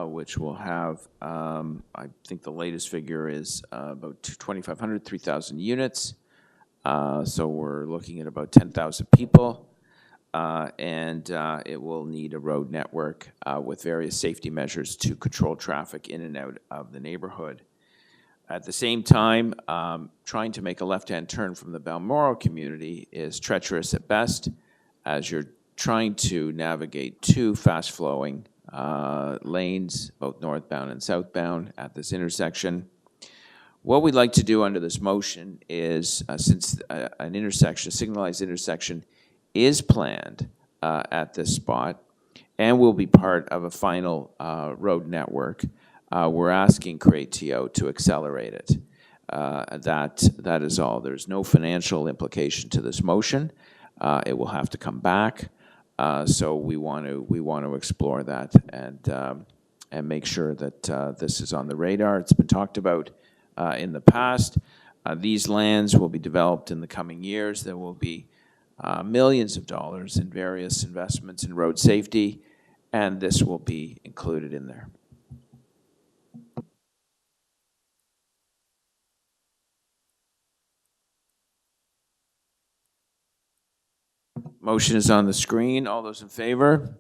which will have, I think the latest figure is about 2,500, 3,000 units. So we're looking at about 10,000 people. And it will need a road network with various safety measures to control traffic in and out of the neighborhood. At the same time, trying to make a left-hand turn from the Balmoral community is treacherous at best, as you're trying to navigate two fast-flowing lanes, both northbound and southbound, at this intersection. What we'd like to do under this motion is, since an intersection, a signalized intersection, is planned at this spot and will be part of a final road network, we're asking Creatio to accelerate it. That is all. There's no financial implication to this motion. It will have to come back. So we want to explore that and make sure that this is on the radar. It's been talked about in the past. These lands will be developed in the coming years. There will be millions of dollars in various investments in road safety, and this will be included in there. Motion is on the screen. All those in favor?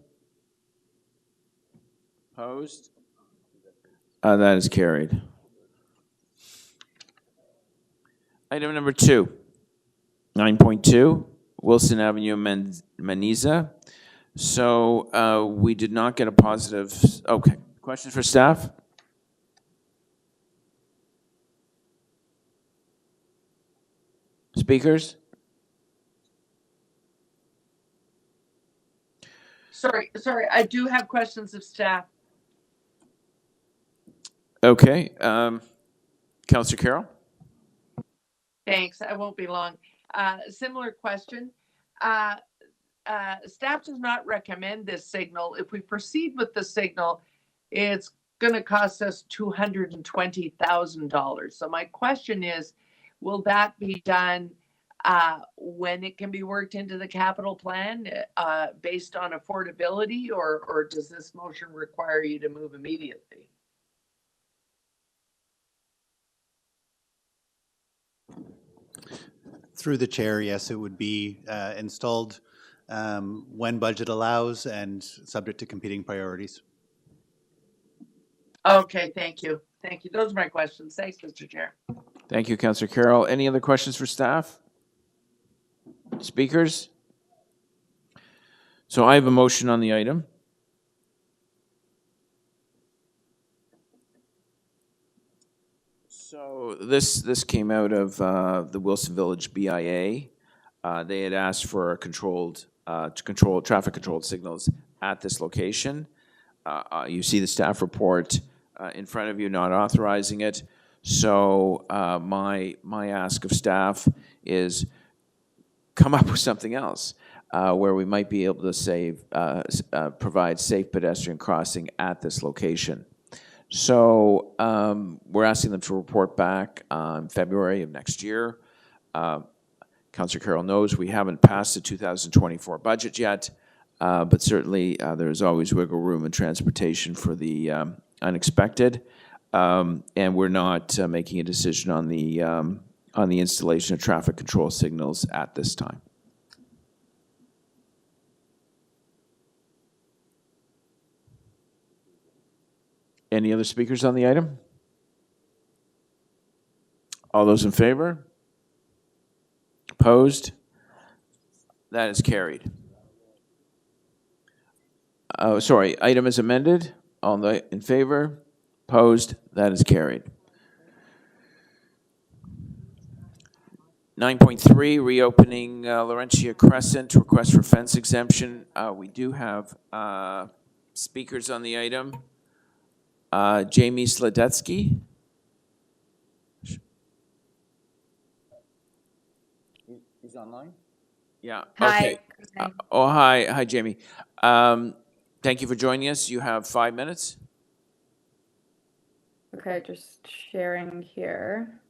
Opposed? That is carried. Item number 2, 9.2. Wilson Avenue, Maniza. So we did not get a positive. Okay. Questions for staff? Speakers? Sorry, I do have questions of staff. Okay. Councillor Carroll? Thanks, I won't be long. Similar question. Staff does not recommend this signal. If we proceed with the signal, it's going to cost us $220,000. So my question is, will that be done when it can be worked into the capital plan based on affordability, or does this motion require you to move immediately? Through the chair, yes, it would be installed when budget allows and subject to competing priorities. Okay, thank you. Thank you. Those are my questions. Thanks, Mr. Chair. Thank you, Councillor Carroll. Any other questions for staff? Speakers? So I have a motion on the item. So this came out of the Wilson Village BIA. They had asked for a traffic controlled signals at this location. You see the staff report in front of you, not authorizing it. So my ask of staff is come up with something else where we might be able to provide safe pedestrian crossing at this location. So we're asking them to report back in February of next year. Councillor Carroll knows we haven't passed the 2024 budget yet, but certainly there's always wiggle room in transportation for the unexpected. And we're not making a decision on the on the installation of traffic control signals at this time. Any other speakers on the item? All those in favor? Opposed? That is carried. Sorry, item is amended. All in favor? Opposed? That is carried. 9.3, reopening Laurentia Crescent, request for fence exemption. We do have speakers on the item. Jamie Sladetsky. He's online? Yeah, okay. Hi, Jamie. Thank you for joining us. You have 5 minutes. Okay, just sharing here.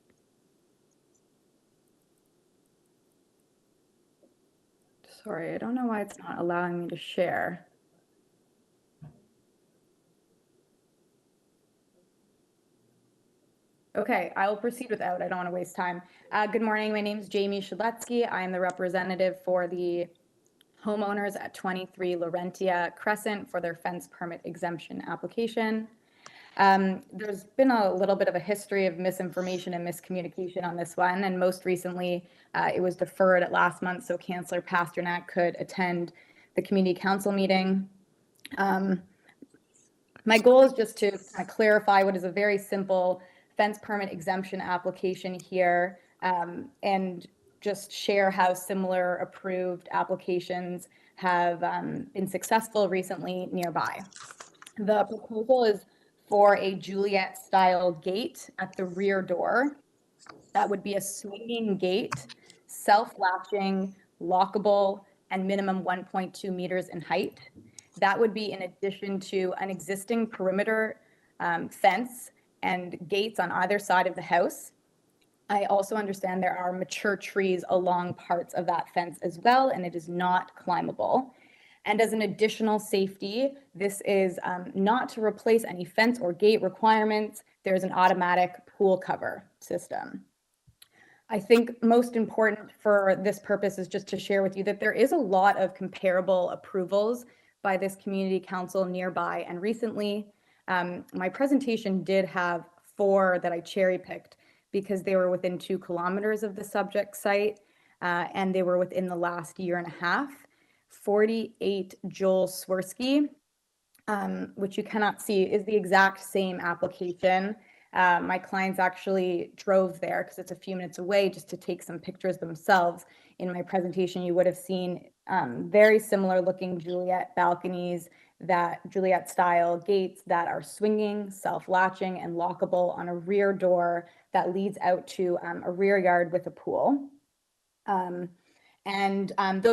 Sorry, I don't know why it's not allowing me to share. Okay, I will proceed without. I don't want to waste time. Good morning. My name is Jamie Shadletsky. I am the representative for the homeowners at 23 Laurentia Crescent for their fence permit exemption application. There's been a little bit of a history of misinformation and miscommunication on this one, and most recently it was deferred at last month so Councillor Pasternak could attend the community council meeting. My goal is just to kind of clarify what is a very simple fence permit exemption application here, and just share how similar approved applications have been successful recently nearby. The proposal is for a Juliet-style gate at the rear door. That would be a swinging gate, self-latching, lockable, and minimum 1.2 meters in height. That would be in addition to an existing perimeter fence and gates on either side of the house. I also understand there are mature trees along parts of that fence as well, and it is not climbable. And as an additional safety, this is not to replace any fence or gate requirements. There's an automatic pool cover system. I think most important for this purpose is just to share with you that there is a lot of comparable approvals by this community council nearby and recently. My presentation did have 4 that I cherry picked because they were within 2 kilometers of the subject site and they were within the last year and a half. 48 Joel Swirsky, which you cannot see, is the exact same application. My clients actually drove there because it's a few minutes away just to take some pictures themselves. In my presentation, you would have seen very similar looking Juliet balconies, that Juliet style gates that are swinging, self-latching, and lockable on a rear door that leads out to a rear yard with a pool. Those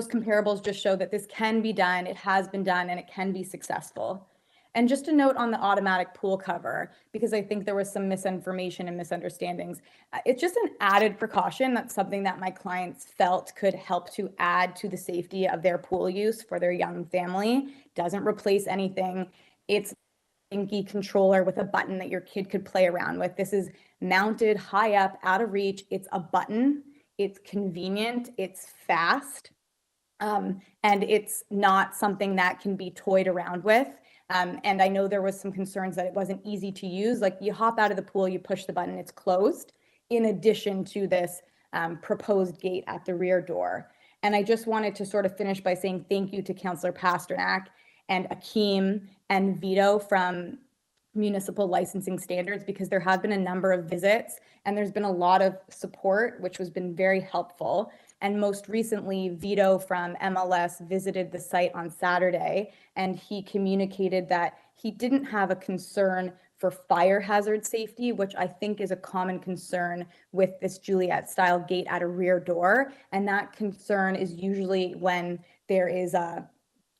comparables just show that this can be done, it has been done, and it can be successful. And just a note on the automatic pool cover, because I think there was some misinformation and misunderstandings. It's just an added precaution. That's something that my clients felt could help to add to the safety of their pool use for their young family. Doesn't replace anything. It's a dinky controller with a button that your kid could play around with. This is mounted high up, out of reach. It's a button. It's convenient. It's fast. And it's not something that can be toyed around with. And I know there was some concerns that it wasn't easy to use. Like you hop out of the pool, you push the button, it's closed, in addition to this proposed gate at the rear door. And I just wanted to sort of finish by saying thank you to Councillor Pasternak and Akeem and Vito from Municipal Licensing Standards, because there have been a number of visits and there's been a lot of support, which has been very helpful. And most recently, Vito from MLS visited the site on Saturday, and he communicated that he didn't have a concern for fire hazard safety, which I think is a common concern with this Juliet-style gate at a rear door. And that concern is usually when there is a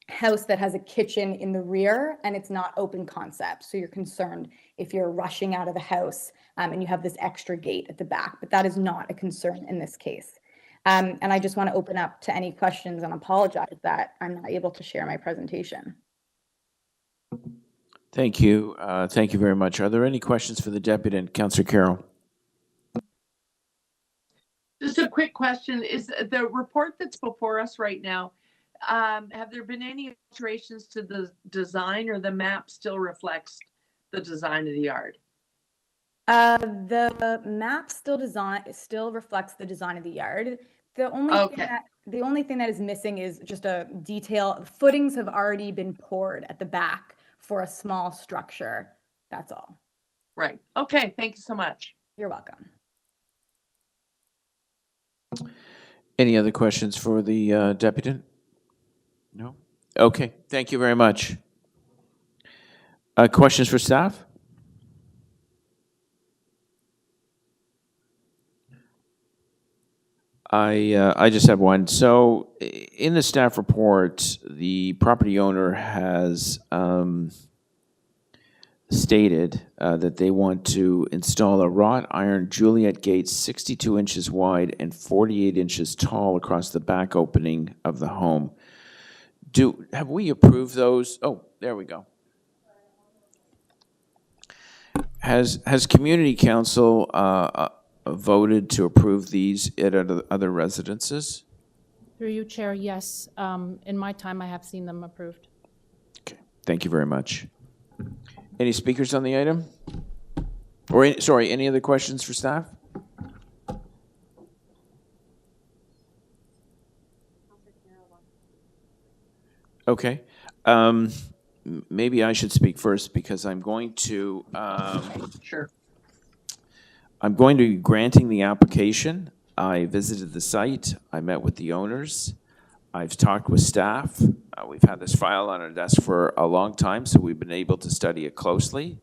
house that has a kitchen in the rear and it's not open concept. So you're concerned if you're rushing out of the house and you have this extra gate at the back, but that is not a concern in this case. And I just want to open up to any questions and apologize that I'm not able to share my presentation. Thank you. Thank you very much. Are there any questions for the Deputy? Councillor Carroll. Just a quick question, is the report that's before us right now, have there been any alterations to the design, or the map still reflects the design of the yard? The map still reflects the design of the yard. The only thing that is missing is just a detail. Footings have already been poured at the back for a small structure. That's all. Right. Okay. Thank you so much. You're welcome. Any other questions for the deputy? No? Okay, thank you very much. Questions for staff? I just have one. So in the staff report, the property owner has stated that they want to install a wrought iron Juliet gate 62 inches wide and 48 inches tall across the back opening of the home. Have we approved those? Oh, there we go. Has community council voted to approve these at other residences? Through you, Chair, yes. In my time, I have seen them approved. Okay, thank you very much. Any speakers on the item? Or, any other questions for staff? Okay. Maybe I should speak first because I'm going to... Sure. I'm going to be granting the application. I visited the site. I met with the owners. I've talked with staff. We've had this file on our desk for a long time, so we've been able to study it closely.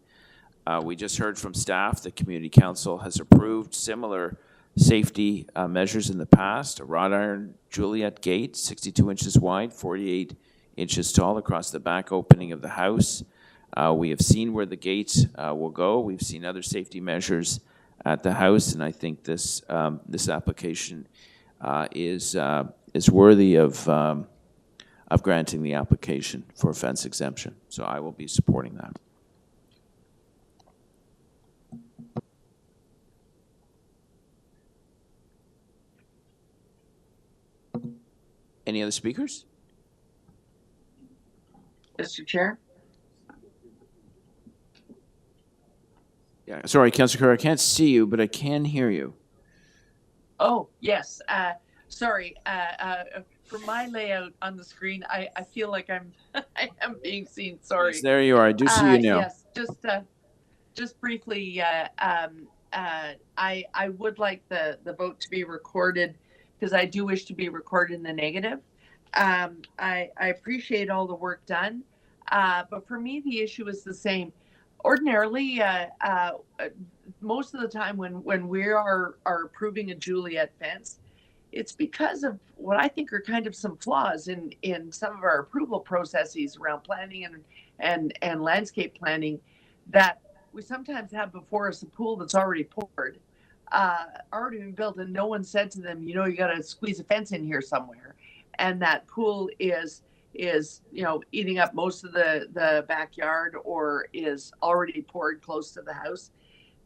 We just heard from staff that Community Council has approved similar safety measures in the past. A wrought iron Juliet gate, 62 inches wide, 48 inches tall across the back opening of the house. We have seen where the gate will go. We've seen other safety measures at the house, and I think this this application is worthy of granting the application for a fence exemption. So I will be supporting that. Any other speakers? Mr. Chair? Yeah, sorry, Councillor Kerr, I can't see you, but I can hear you. Oh, yes. Sorry. For my layout on the screen, I feel like I am being seen. Sorry. Yes, there you are. I do see you now. Yes, just briefly, I would like the vote to be recorded because I do wish to be recorded in the negative. I appreciate all the work done, but for me, the issue is the same. Ordinarily, most of the time when we are approving a Juliet fence, it's because of what I think are kind of some flaws in some of our approval processes around planning and landscape planning that we sometimes have before us a pool that's already poured, already been built, and no one said to them, you got to squeeze a fence in here somewhere. And that pool is eating up most of the backyard or is already poured close to the house.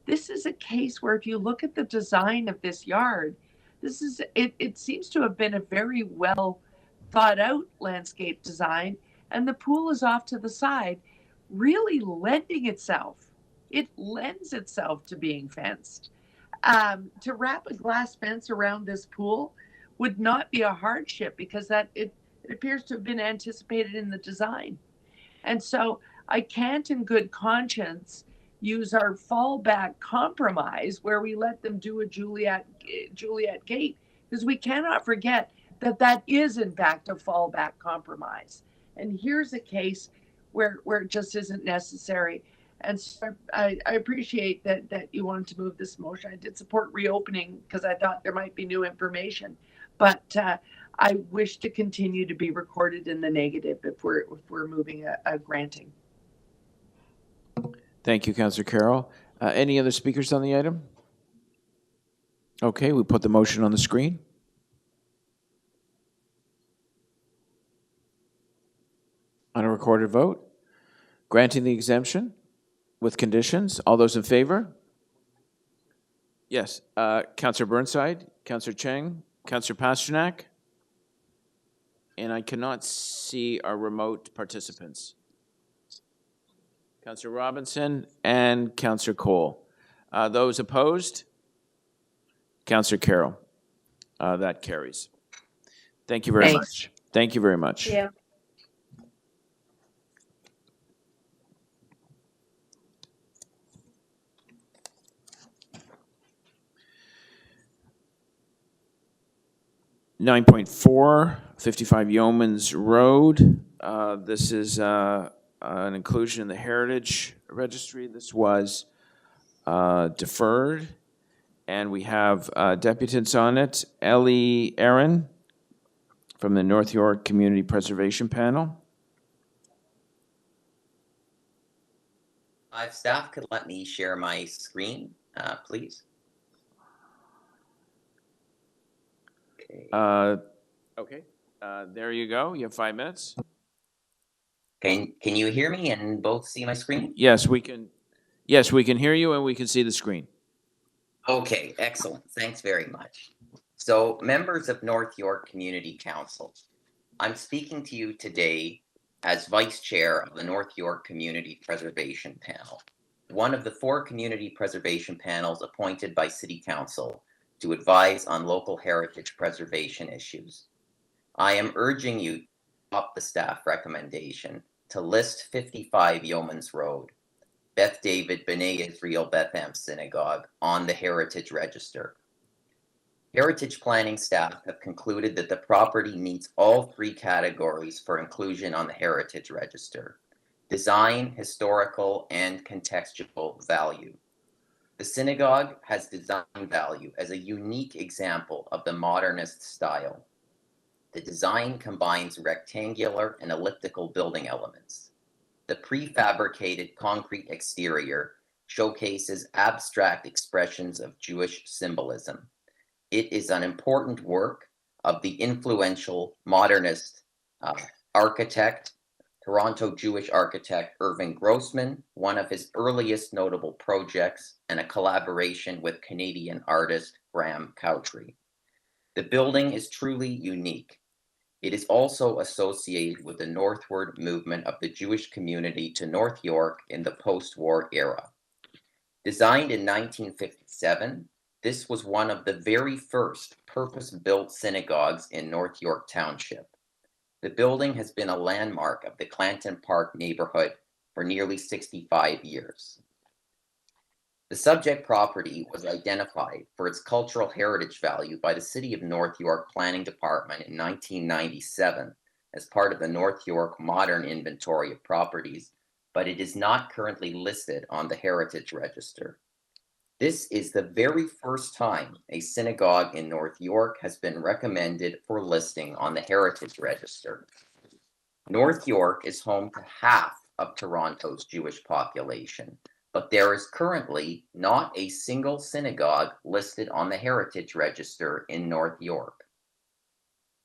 This is a case where if you look at the design of this yard, it seems to have been a very well thought out landscape design, and the pool is off to the side, really lending itself. It lends itself to being fenced. To wrap a glass fence around this pool would not be a hardship because it appears to have been anticipated in the design. And so I can't in good conscience use our fallback compromise where we let them do a Juliet gate, because we cannot forget that is in fact a fallback compromise. And here's a case where it just isn't necessary. And so I appreciate that you wanted to move this motion. I did support reopening because I thought there might be new information, but I wish to continue to be recorded in the negative if we're moving a granting. Thank you, Councillor Carroll. Any other speakers on the item? Okay, we put the motion on the screen. On a recorded vote, granting the exemption with conditions. All those in favor? Yes. Councillor Burnside, Councillor Cheng, Councillor Pasternak, and I cannot see our remote participants. Councillor Robinson and Councillor Cole. Those opposed? Councillor Carroll. That carries. Thank you very Thanks. much. Thank you very much. Yeah. Nine point four, 55 Yeomans Road. This is an inclusion in the Heritage Registry. This was deferred, and we have deputants on it. Ellie Aaron from the North York Community Preservation Panel. If staff could let me share my screen, please. Okay. There you go. You have 5 minutes. Can you hear me and both see my screen? Yes, we can. Yes, we can hear you and we can see the screen. Okay, excellent. Thanks very much. So, members of North York Community Council, I'm speaking to you today as Vice Chair of the North York Community Preservation Panel, one of the 4 community preservation panels appointed by City Council to advise on local heritage preservation issues. I am urging you to adopt the staff recommendation to list 55 Yeomans Road, Beth David B'nai Israel Bethlehem Synagogue on the Heritage Register. Heritage planning staff have concluded that the property meets all 3 categories for inclusion on the Heritage Register: design, historical, and contextual value. The synagogue has design value as a unique example of the modernist style. The design combines rectangular and elliptical building elements. The prefabricated concrete exterior showcases abstract expressions of Jewish symbolism. It is an important work of the influential modernist architect, Toronto Jewish architect Irving Grossman, one of his earliest notable projects, and a collaboration with Canadian artist Graham Cowtree. The building is truly unique. It is also associated with the northward movement of the Jewish community to North York in the post-war era. Designed in 1957, this was one of the very first purpose-built synagogues in North York Township. The building has been a landmark of the Clanton Park neighborhood for nearly 65 years. The subject property was identified for its cultural heritage value by the City of North York Planning Department in 1997 as part of the North York Modern Inventory of Properties, but it is not currently listed on the Heritage Register. This is the very first time a synagogue in North York has been recommended for listing on the Heritage Register. North York is home to half of Toronto's Jewish population, but there is currently not a single synagogue listed on the Heritage Register in North York.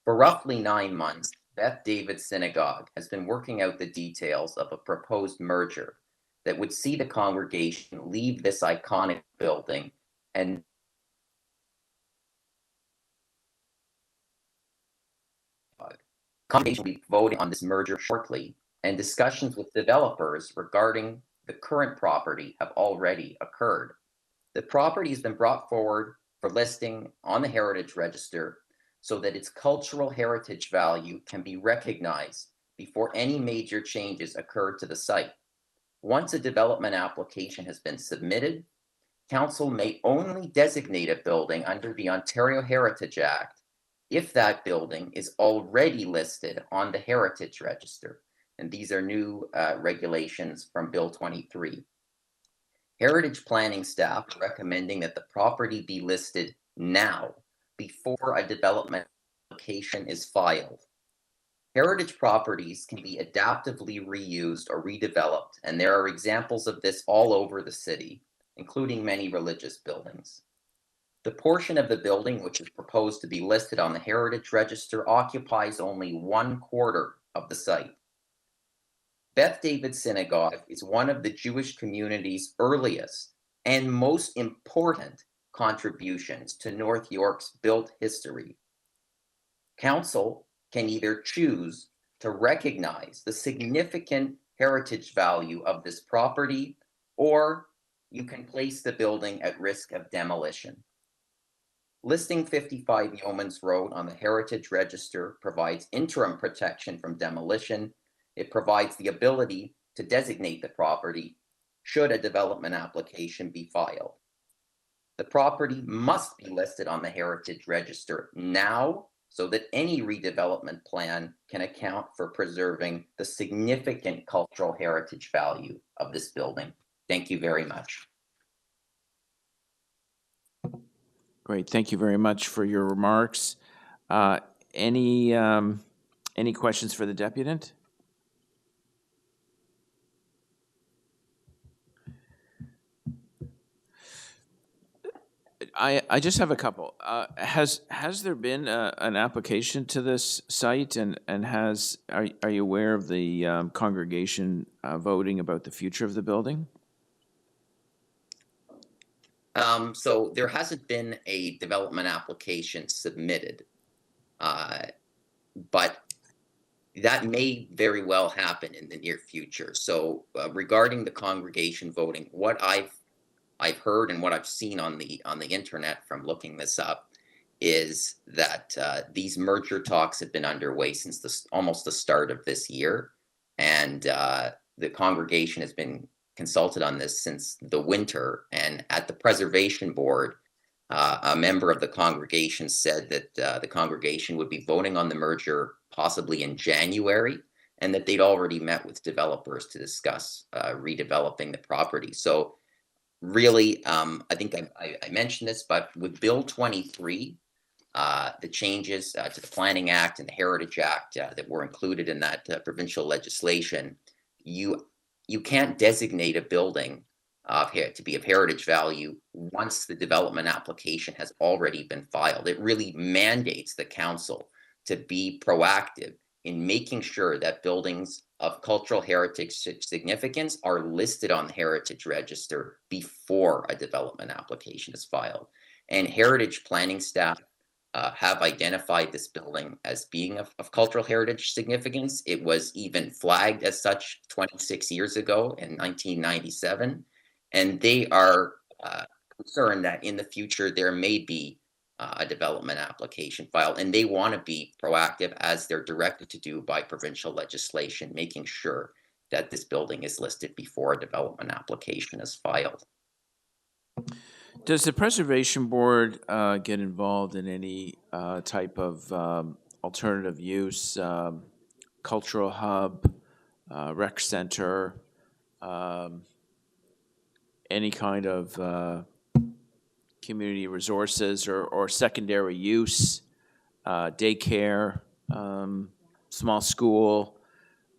For roughly 9 months, Beth David Synagogue has been working out the details of a proposed merger that would see the congregation leave this iconic building and congregation will be voting on this merger shortly, and discussions with developers regarding the current property have already occurred. The property has been brought forward for listing on the Heritage Register so that its cultural heritage value can be recognized before any major changes occur to the site. Once a development application has been submitted, Council may only designate a building under the Ontario Heritage Act if that building is already listed on the Heritage Register. And these are new regulations from Bill 23. Heritage planning staff are recommending that the property be listed now before a development application is filed. Heritage properties can be adaptively reused or redeveloped, and there are examples of this all over the city, including many religious buildings. The portion of the building which is proposed to be listed on the Heritage Register occupies only 1/4 of the site. Beth David Synagogue is one of the Jewish community's earliest and most important contributions to North York's built history. Council can either choose to recognize the significant heritage value of this property, or you can place the building at risk of demolition. Listing 55 Yeomans Road on the Heritage Register provides interim protection from demolition. It provides the ability to designate the property should a development application be filed. The property must be listed on the Heritage Register now so that any redevelopment plan can account for preserving the significant cultural heritage value of this building. Thank you very much. Great, thank you very much for your remarks. Any questions for the deputant? I just have a couple. Has there been an application to this site, and are you aware of the congregation voting about the future of the building? So there hasn't been a development application submitted, but that may very well happen in the near future. So regarding the congregation voting, what I've heard and what I've seen on the internet from looking this up is that these merger talks have been underway since almost the start of this year, and the congregation has been consulted on this since the winter. And at the preservation board, a member of the congregation said that the congregation would be voting on the merger possibly in January, and that they'd already met with developers to discuss redeveloping the property. So really, I think I mentioned this, but with Bill 23, the changes to the Planning Act and the Heritage Act that were included in that provincial legislation, you can't designate a building to be of heritage value once the development application has already been filed. It really mandates the council to be proactive in making sure that buildings of cultural heritage significance are listed on the Heritage Register before a development application is filed. And heritage planning staff have identified this building as being of cultural heritage significance. It was even flagged as such 26 years ago in 1997. And they are concerned that in the future there may be a development application filed, and they want to be proactive as they're directed to do by provincial legislation, making sure that this building is listed before a development application is filed. Does the preservation board get involved in any type of alternative use, cultural hub, rec center, any kind of community resources or secondary use, daycare, small school?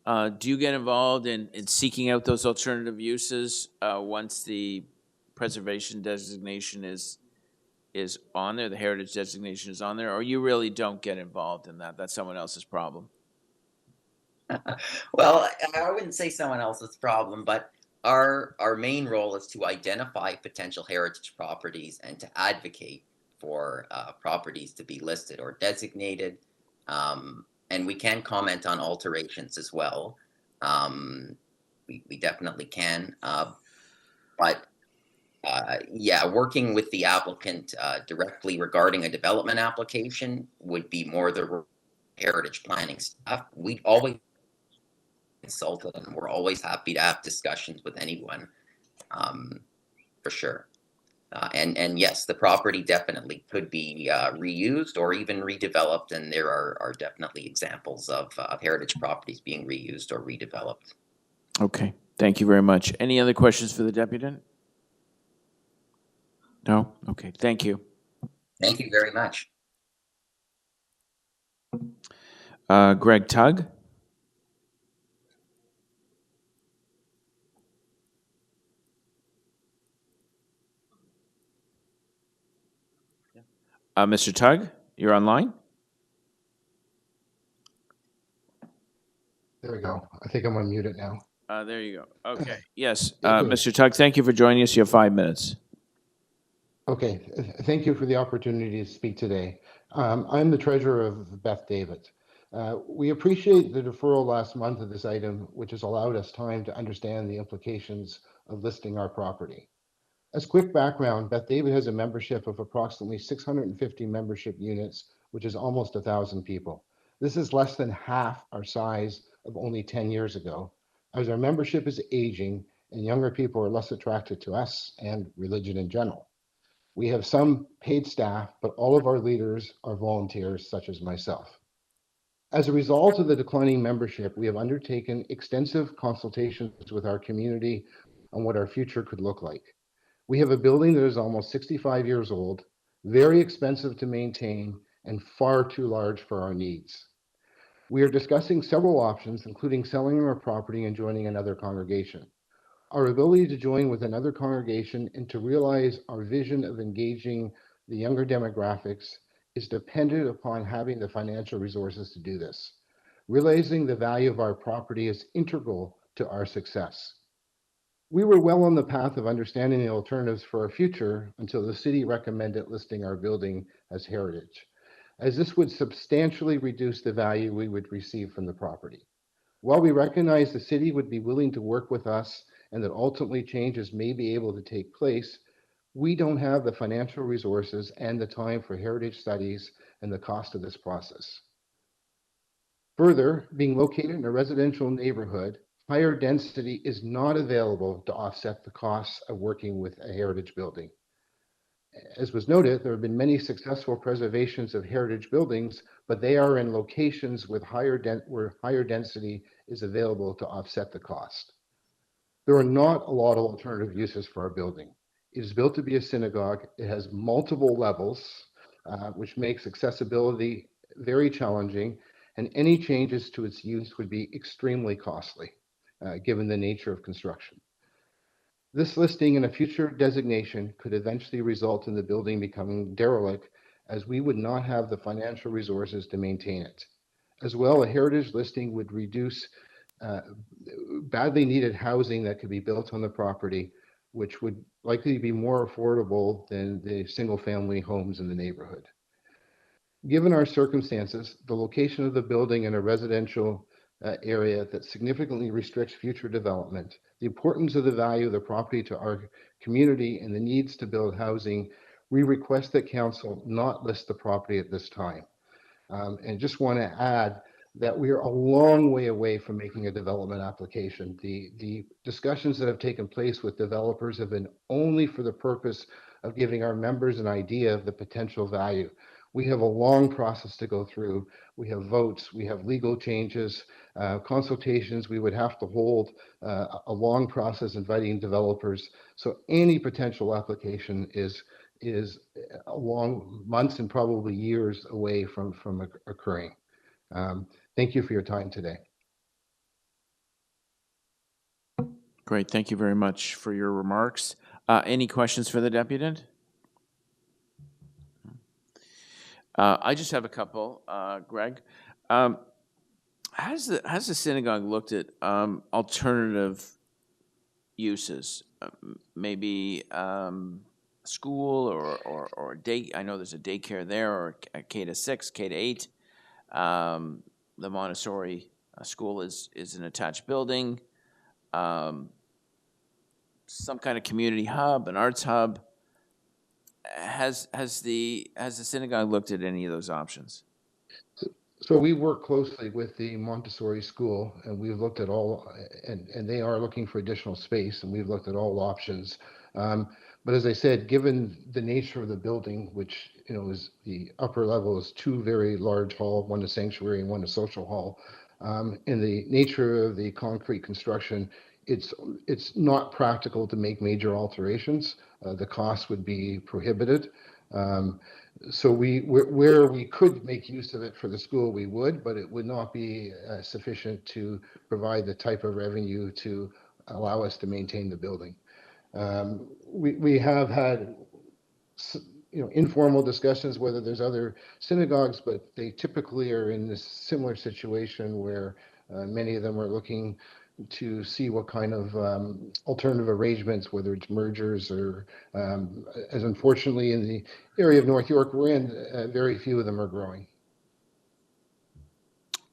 Do you get involved in seeking out those alternative uses once the preservation designation is on there, the heritage designation is on there, or you really don't get involved in that? That's someone else's problem. Well, I wouldn't say someone else's problem, but our main role is to identify potential heritage properties and to advocate for properties to be listed or designated. And we can comment on alterations as well. We definitely can. But yeah, working with the applicant directly regarding a development application would be more the heritage planning staff. We'd always consulted, and we're always happy to have discussions with anyone, for sure. And yes, the property definitely could be reused or even redeveloped, and there are definitely examples of heritage properties being reused or redeveloped. Okay, thank you very much. Any other questions for the deputant? No? Okay, thank you. Thank you very much. Greg Tugg? Mr. Tugg, you're online? There we go. I think I'm unmuted now. There you go. Okay, yes. Mr. Tugg, thank you for joining us. You have 5 minutes. Okay, thank you for the opportunity to speak today. I'm the treasurer of Beth David. We appreciate the deferral last month of this item, which has allowed us time to understand the implications of listing our property. As quick background, Beth David has a membership of approximately 650 membership units, which is almost 1,000 people. This is less than half our size of only 10 years ago, as our membership is aging and younger people are less attracted to us and religion in general. We have some paid staff, but all of our leaders are volunteers, such as myself. As a result of the declining membership, we have undertaken extensive consultations with our community on what our future could look like. We have a building that is almost 65 years old, very expensive to maintain, and far too large for our needs. We are discussing several options, including selling our property and joining another congregation. Our ability to join with another congregation and to realize our vision of engaging the younger demographics is dependent upon having the financial resources to do this. Realizing the value of our property is integral to our success. We were well on the path of understanding the alternatives for our future until the city recommended listing our building as heritage, as this would substantially reduce the value we would receive from the property. While we recognize the city would be willing to work with us and that ultimately changes may be able to take place, we don't have the financial resources and the time for heritage studies and the cost of this process. Further, being located in a residential neighborhood, higher density is not available to offset the costs of working with a heritage building. As was noted, there have been many successful preservations of heritage buildings, but they are in locations with where higher density is available to offset the cost. There are not a lot of alternative uses for our building. It is built to be a synagogue. It has multiple levels, which makes accessibility very challenging, and any changes to its use would be extremely costly, given the nature of construction. This listing and a future designation could eventually result in the building becoming derelict, as we would not have the financial resources to maintain it. As well, a heritage listing would reduce badly needed housing that could be built on the property, which would likely be more affordable than the single-family homes in the neighborhood. Given our circumstances, the location of the building in a residential area that significantly restricts future development, the importance of the value of the property to our community, and the needs to build housing, we request that council not list the property at this time. And just want to add that we are a long way away from making a development application. The discussions that have taken place with developers have been only for the purpose of giving our members an idea of the potential value. We have a long process to go through. We have votes, we have legal changes, consultations. We would have to hold a long process inviting developers. So any potential application is a long months and probably years away from occurring. Thank you for your time today. Great, thank you very much for your remarks. Any questions for the deputant? I just have a couple, Greg. Has the synagogue looked at alternative uses? Maybe school or day. I know there's a daycare there, or a K-6, K-8. The Montessori school is an attached building. Some kind of community hub, an arts hub. Has the synagogue looked at any of those options? So we work closely with the Montessori school, and we've looked at all, and they are looking for additional space, and we've looked at all options. But as I said, given the nature of the building, which is the upper level is two very large hall, one a sanctuary and one a social hall, and the nature of the concrete construction, it's not practical to make major alterations. The cost would be prohibited. So where we could make use of it for the school, we would, but it would not be sufficient to provide the type of revenue to allow us to maintain the building. We have had informal discussions whether there's other synagogues, but they typically are in this similar situation where many of them are looking to see what kind of alternative arrangements, whether it's mergers or, as unfortunately in the area of North York we're in, very few of them are growing.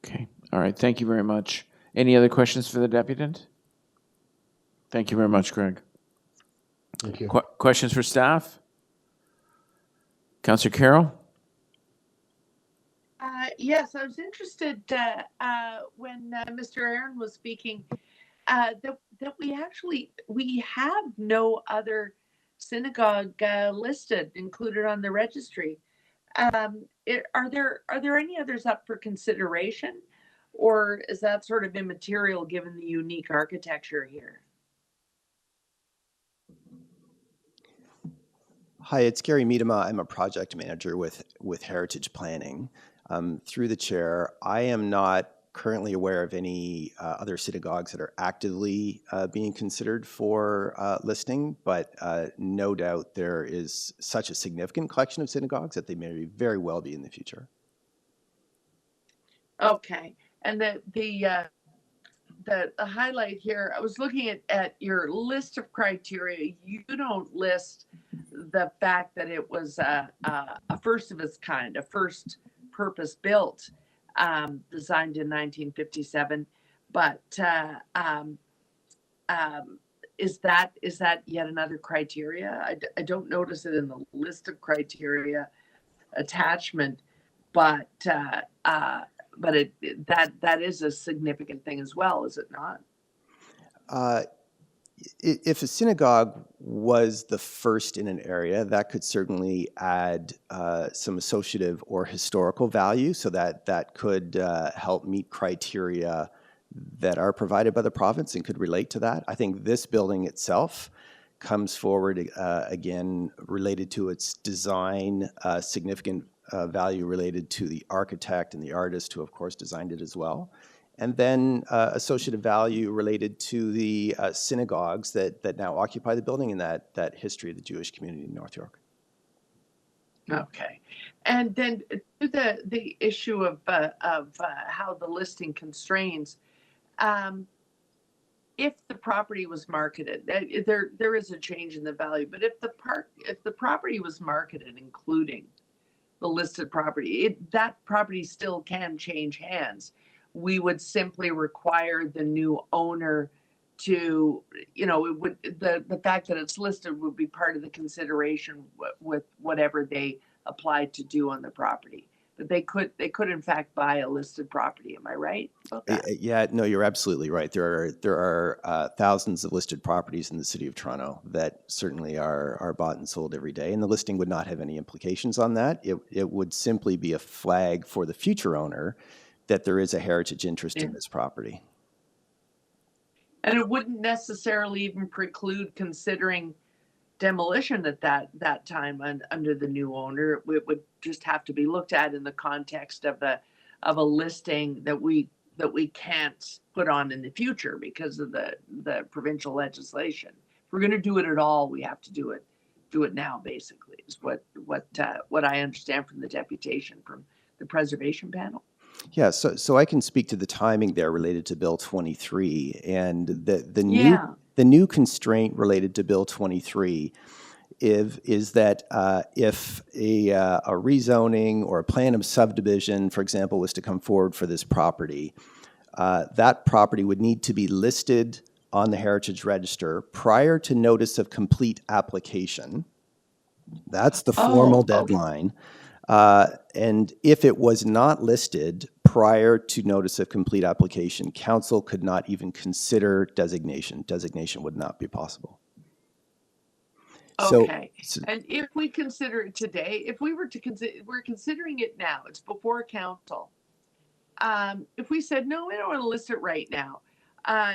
Okay. All right. Thank you very much. Any other questions for the deputant? Thank you very much, Greg. Thank you. Questions for staff? Councillor Carroll? Yes, I was interested when Mr. Aaron was speaking that we have no other synagogue included on the registry. Are there any others up for consideration, or is that sort of immaterial given the unique architecture here? Hi, it's Gary Miedema. I'm a project manager with Heritage Planning. Through the chair, I am not currently aware of any other synagogues that are actively being considered for listing, but no doubt there is such a significant collection of synagogues that they may very well be in the future. Okay, and the highlight here, I was looking at your list of criteria. You don't list the fact that it was a first of its kind, a first purpose built, designed in 1957. But is that yet another criteria? I don't notice it in the list of criteria attachment, but that is a significant thing as well, is it not? If a synagogue was the first in an area, that could certainly add some associative or historical value, so that could help meet criteria that are provided by the province and could relate to that. I think this building itself comes forward again related to its design, significant value related to the architect and the artist who of course designed it as well. And then associative value related to the synagogues that now occupy the building and that history of the Jewish community in North York. Okay, and then to the issue of how the listing constrains, if the property was marketed, there is a change in the value. But if the property was marketed, including the listed property, that property still can change hands. We would simply require the new owner to, the fact that it's listed would be part of the consideration with whatever they applied to do on the property. But they could in fact buy a listed property. Am I right about that? Yeah, no, you're absolutely right. There are thousands of listed properties in the city of Toronto that certainly are bought and sold every day, and the listing would not have any implications on that. It would simply be a flag for the future owner that there is a heritage interest in this property. And it wouldn't necessarily even preclude considering demolition at that time under the new owner. It would just have to be looked at in the context of a listing that we can't put on in the future because of the provincial legislation. If we're going to do it at all, we have to do it now, basically, is what I understand from the deputation from the preservation panel. Yeah, so I can speak to the timing there related to Bill 23, and the new constraint related to Bill 23 is that if a rezoning or a plan of subdivision, for example, was to come forward for this property, that property would need to be listed on the Heritage Register prior to notice of complete application. That's the formal deadline. And if it was not listed prior to notice of complete application, council could not even consider designation. Designation would not be possible. Okay. And if we consider it today, if we were to consider, we're considering it now, it's before council. If we said, no, we don't want to list it right now,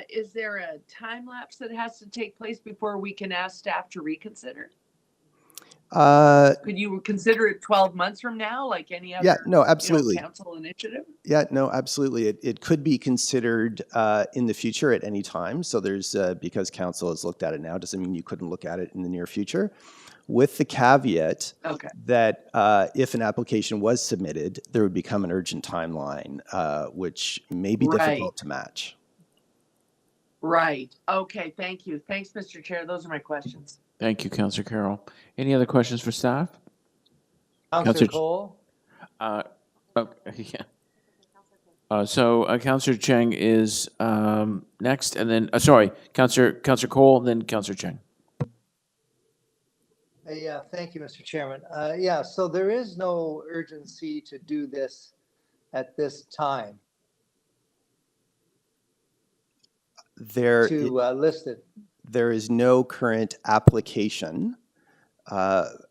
is there a time lapse that has to take place before we can ask staff to reconsider? Could you consider it 12 months from now, like any other absolutely. council initiative? Yeah, no, absolutely. It could be considered in the future at any time. So there's, because council has looked at it now, doesn't mean you couldn't look at it in the near future. With the caveat that if an application was submitted, there would become an urgent timeline, which may be difficult to match. Right. Okay, thank you. Thanks, Mr. Chair. Those are my questions. Thank you, Councillor Carroll. Any other questions for staff? Councillor Cole? Okay, yeah. Councillor Cheng is next, and then, sorry, Councillor Cole, then Councillor Cheng. Yeah, thank you, Mr. Chairman. Yeah, so there is no urgency to do this at this time. List it. There is no current application.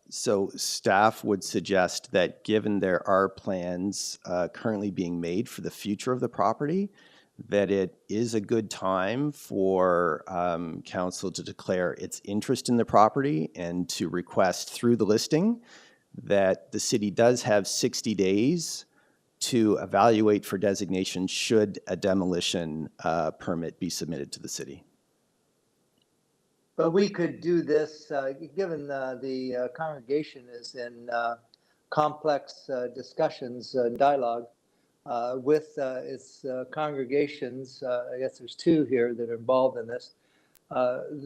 So staff would suggest that given there are plans currently being made for the future of the property, that it is a good time for council to declare its interest in the property and to request through the listing that the city does have 60 days to evaluate for designation should a demolition permit be submitted to the city. But we could do this, given the congregation is in complex discussions and dialogue with its congregations. I guess there's two here that are involved in this.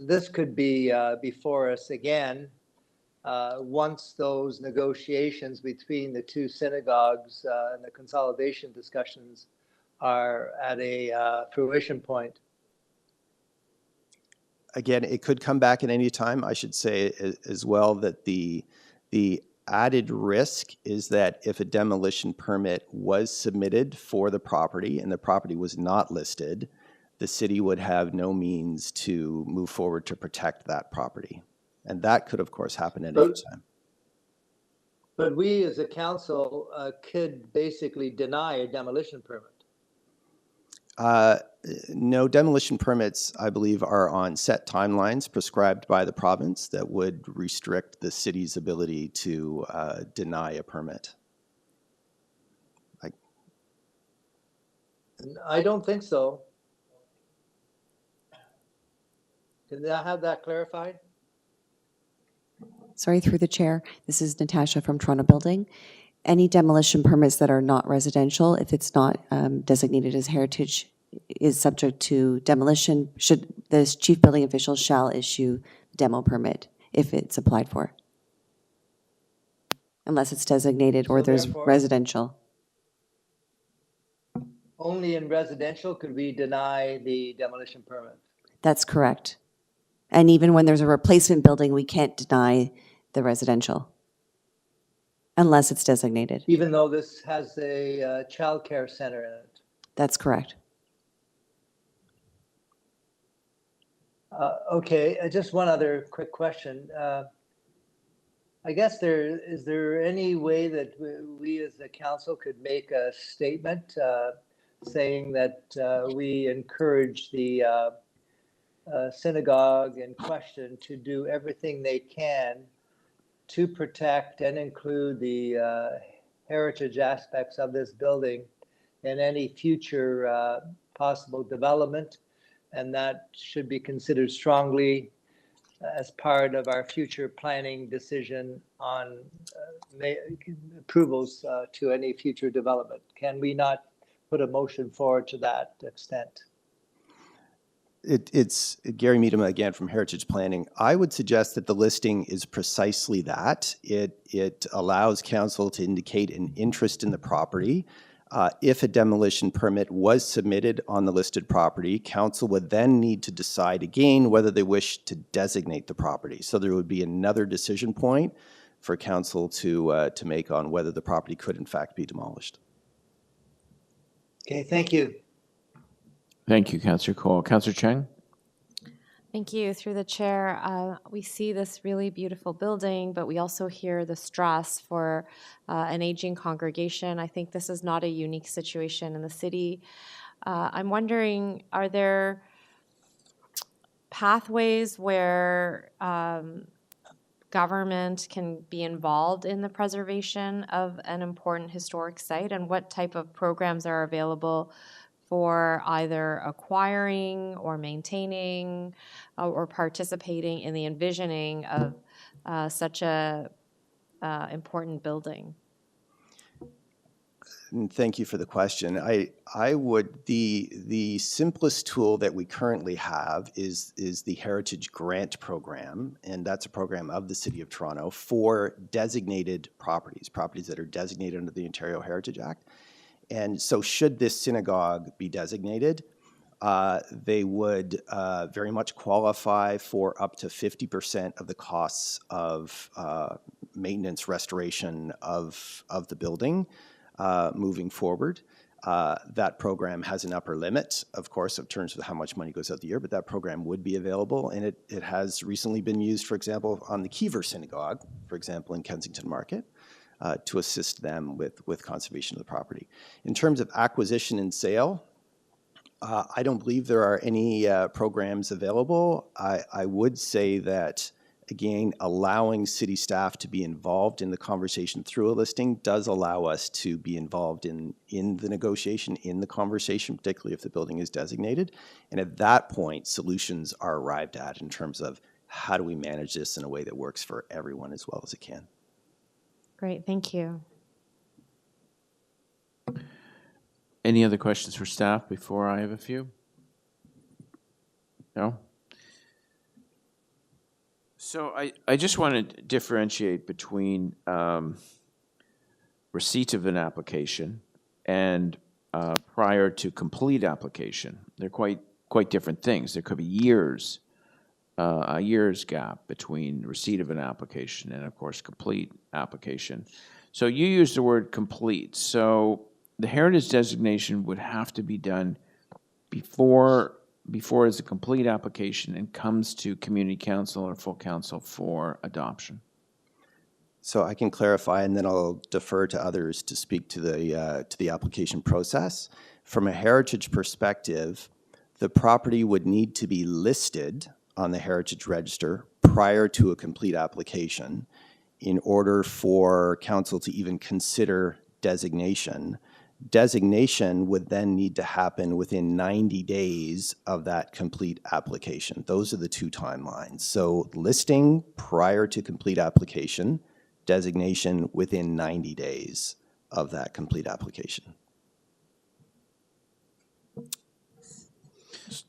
This could be before us again once those negotiations between the two synagogues and the consolidation discussions are at a fruition point. Again, it could come back at any time. I should say as well that the added risk is that if a demolition permit was submitted for the property and the property was not listed, the city would have no means to move forward to protect that property. And that could, of course, happen at any time. But we as a council could basically deny a demolition permit. No, demolition permits, I believe, are on set timelines prescribed by the province that would restrict the city's ability to deny a permit. I don't think so. Can I have that clarified? Sorry, through the chair. This is Natasha from Toronto Building. Any demolition permits that are not residential, if it's not designated as heritage, is subject to demolition. The chief building official shall issue demo permit if it's applied for, unless it's designated or there's residential. Only in residential could we deny the demolition permit. That's correct. And even when there's a replacement building, we can't deny the residential unless it's designated. Even though this has a child care center in it. That's correct. Okay, just one other quick question. I guess is there any way that we as a council could make a statement saying that we encourage the synagogue in question to do everything they can to protect and include the heritage aspects of this building in any future possible development, and that should be considered strongly as part of our future planning decision on approvals to any future development. Can we not put a motion forward to that extent? It's Gary Meadham again from Heritage Planning. I would suggest that the listing is precisely that. It allows council to indicate an interest in the property. If a demolition permit was submitted on the listed property, council would then need to decide again whether they wish to designate the property. So there would be another decision point for council to make on whether the property could in fact be demolished. Okay, thank you. Thank you, Councillor Cole. Councillor Cheng? Thank you. Through the chair, we see this really beautiful building, but we also hear the stress for an aging congregation. I think this is not a unique situation in the city. I'm wondering, are there pathways where government can be involved in the preservation of an important historic site, and what type of programs are available for either acquiring or maintaining or participating in the envisioning of such a important building? And thank you for the question. The simplest tool that we currently have is the Heritage Grant Program, and that's a program of the City of Toronto for designated properties that are designated under the Ontario Heritage Act. And so should this synagogue be designated, they would very much qualify for up to 50% of the costs of maintenance restoration of the building moving forward. That program has an upper limit, of course, in terms of how much money goes out the year, but that program would be available, and it has recently been used, for example, on the Kiever Synagogue, for example, in Kensington Market, to assist them with conservation of the property. In terms of acquisition and sale, I don't believe there are any programs available. I would say that, again, allowing city staff to be involved in the conversation through a listing does allow us to be involved in the negotiation, in the conversation, particularly if the building is designated. And at that point, solutions are arrived at in terms of how do we manage this in a way that works for everyone as well as it can. Great, thank you. Any other questions for staff before I have a few? No? So I just want to differentiate between receipt of an application and prior to complete application. They're quite different things. There could be a year's gap between receipt of an application and, of course, complete application. So you use the word complete. So the heritage designation would have to be done before it's a complete application and comes to community council or full council for adoption. So I can clarify, and then I'll defer to others to speak to the application process. From a heritage perspective, the property would need to be listed on the Heritage Register prior to a complete application in order for council to even consider designation. Designation would then need to happen within 90 days of that complete application. Those are the two timelines. So listing prior to complete application, designation within 90 days of that complete application.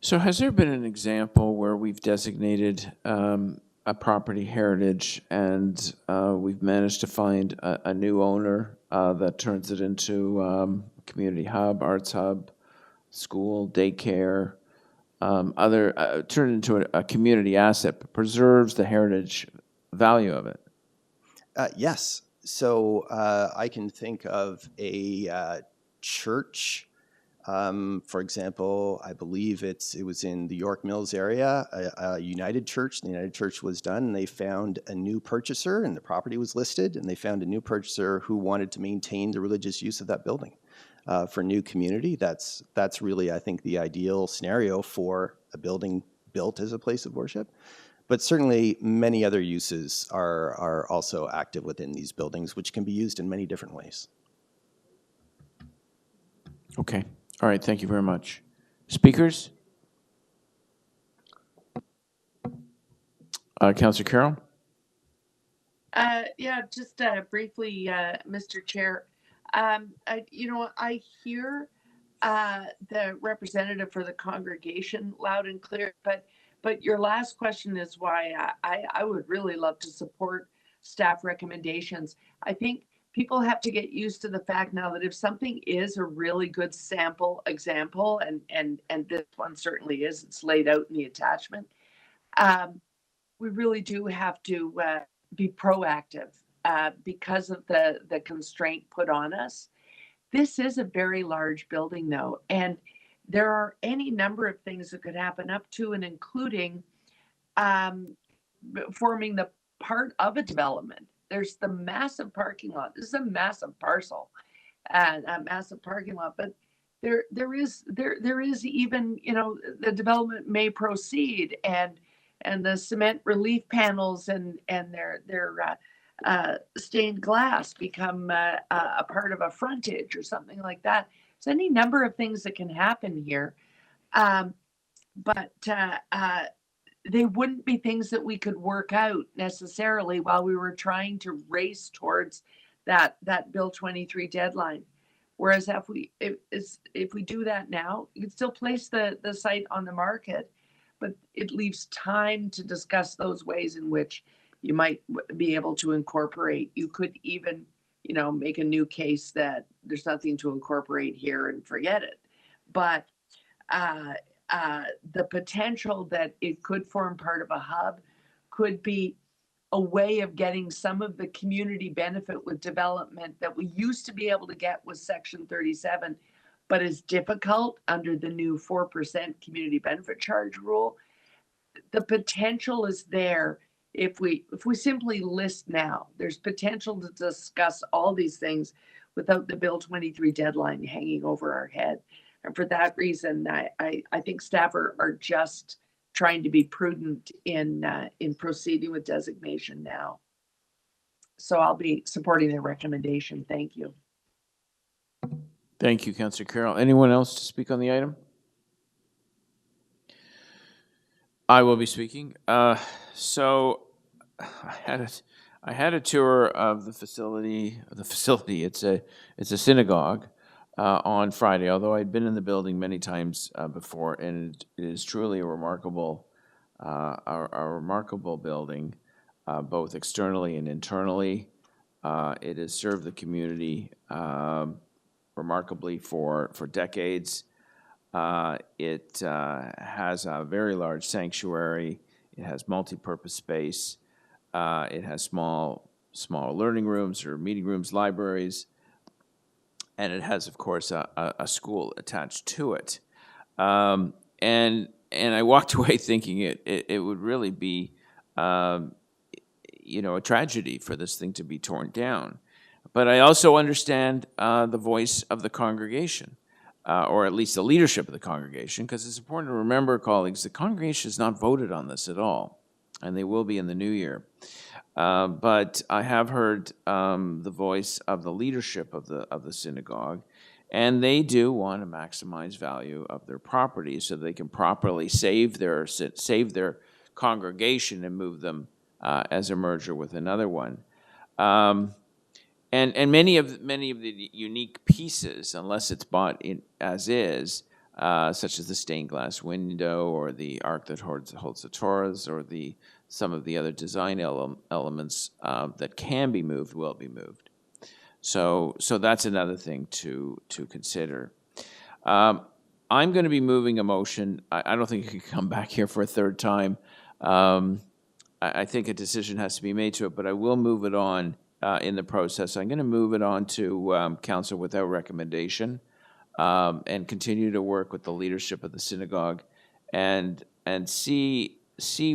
So has there been an example where we've designated a property heritage and we've managed to find a new owner that turns it into community hub, arts hub, school, daycare, turn it into a community asset, but preserves the heritage value of it? Yes. So I can think of a church. For example, I believe it was in the York Mills area, a United Church. The United Church was done, and they found a new purchaser, and the property was listed, and they found a new purchaser who wanted to maintain the religious use of that building for new community. That's really, I think, the ideal scenario for a building built as a place of worship. But certainly, many other uses are also active within these buildings, which can be used in many different ways. Okay. All right, thank you very much. Speakers? Councillor Carroll? Yeah, just briefly, Mr. Chair. I hear the representative for the congregation loud and clear, but your last question is why I would really love to support staff recommendations. I think people have to get used to the fact now that if something is a really good sample example, and this one certainly is, it's laid out in the attachment, we really do have to be proactive because of the constraint put on us. This is a very large building though, and there are any number of things that could happen up to and including forming the part of a development. There's the massive parking lot. This is a massive parcel and a massive parking lot, but there is even, the development may proceed and the cement relief panels and their stained glass become a part of a frontage or something like that. So any number of things that can happen here, but they wouldn't be things that we could work out necessarily while we were trying to race towards that Bill 23 deadline. Whereas if we do that now, you can still place the site on the market, but it leaves time to discuss those ways in which you might be able to incorporate. You could even, make a new case that there's nothing to incorporate here and forget it. But the potential that it could form part of a hub could be a way of getting some of the community benefit with development that we used to be able to get with Section 37, but is difficult under the new 4% community benefit charge rule. The potential is there if we simply list now. There's potential to discuss all these things without the Bill 23 deadline hanging over our head. And for that reason, I think staff are just trying to be prudent in proceeding with designation now. So I'll be supporting the recommendation. Thank you. Thank you, Councillor Carroll. Anyone else to speak on the item? I will be speaking. So I had a tour of the facility. It's a synagogue on Friday. Although I'd been in the building many times before, and it is truly a remarkable building, both externally and internally. It has served the community remarkably for decades. It has a very large sanctuary. It has multi-purpose space. It has small learning rooms or meeting rooms, libraries, and it has, of course, a school attached to it. And I walked away thinking it would really be, a tragedy for this thing to be torn down. But I also understand the voice of the congregation, or at least the leadership of the congregation, because it's important to remember, colleagues, the congregation has not voted on this at all, and they will be in the new year. But I have heard the voice of the leadership of the synagogue, and they do want to maximize value of their property so they can properly save their congregation and move them as a merger with another one. And many of the unique pieces, unless it's bought in as is, such as the stained glass window or the ark that holds the Torahs, or some of the other design elements that can be moved will be moved. So that's another thing to consider. I'm going to be moving a motion. I don't think you can come back here for a third time. I think a decision has to be made to it, but I will move it on in the process. I'm going to move it on to council without recommendation, and continue to work with the leadership of the synagogue and see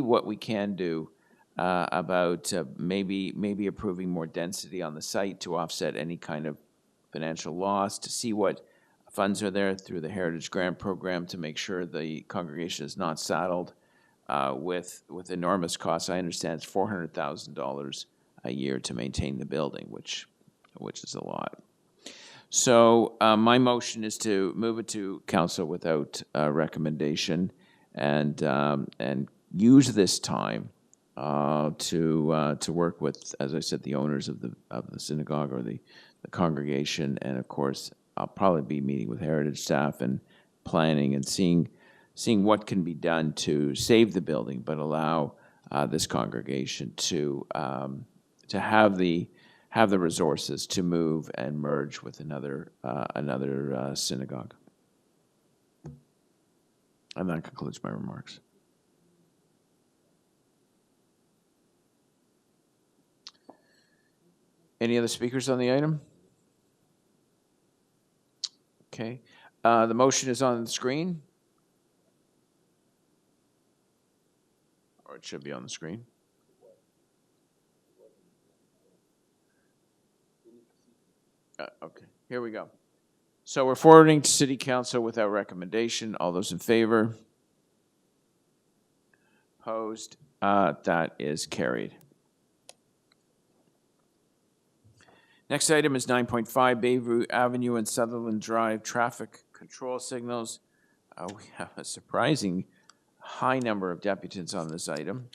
what we can do about maybe approving more density on the site to offset any kind of financial loss, to see what funds are there through the Heritage Grant Program to make sure the congregation is not saddled with enormous costs. I understand it's $400,000 a year to maintain the building, which is a lot. So my motion is to move it to council without recommendation, and use this time to work with, as I said, the owners of the synagogue or the congregation, and of course I'll probably be meeting with Heritage staff and planning and seeing what can be done to save the building, but allow this congregation to have the resources to move and merge with another synagogue. And that concludes my remarks. Any other speakers on the item? Okay. The motion is on the screen. Or it should be on the screen. Okay, here we go. So we're forwarding to City Council without recommendation. All those in favor? Opposed? That is carried. Next item is 9.5, Bayview Avenue and Sutherland Drive traffic control signals. We have a surprising high number of deputants on this item.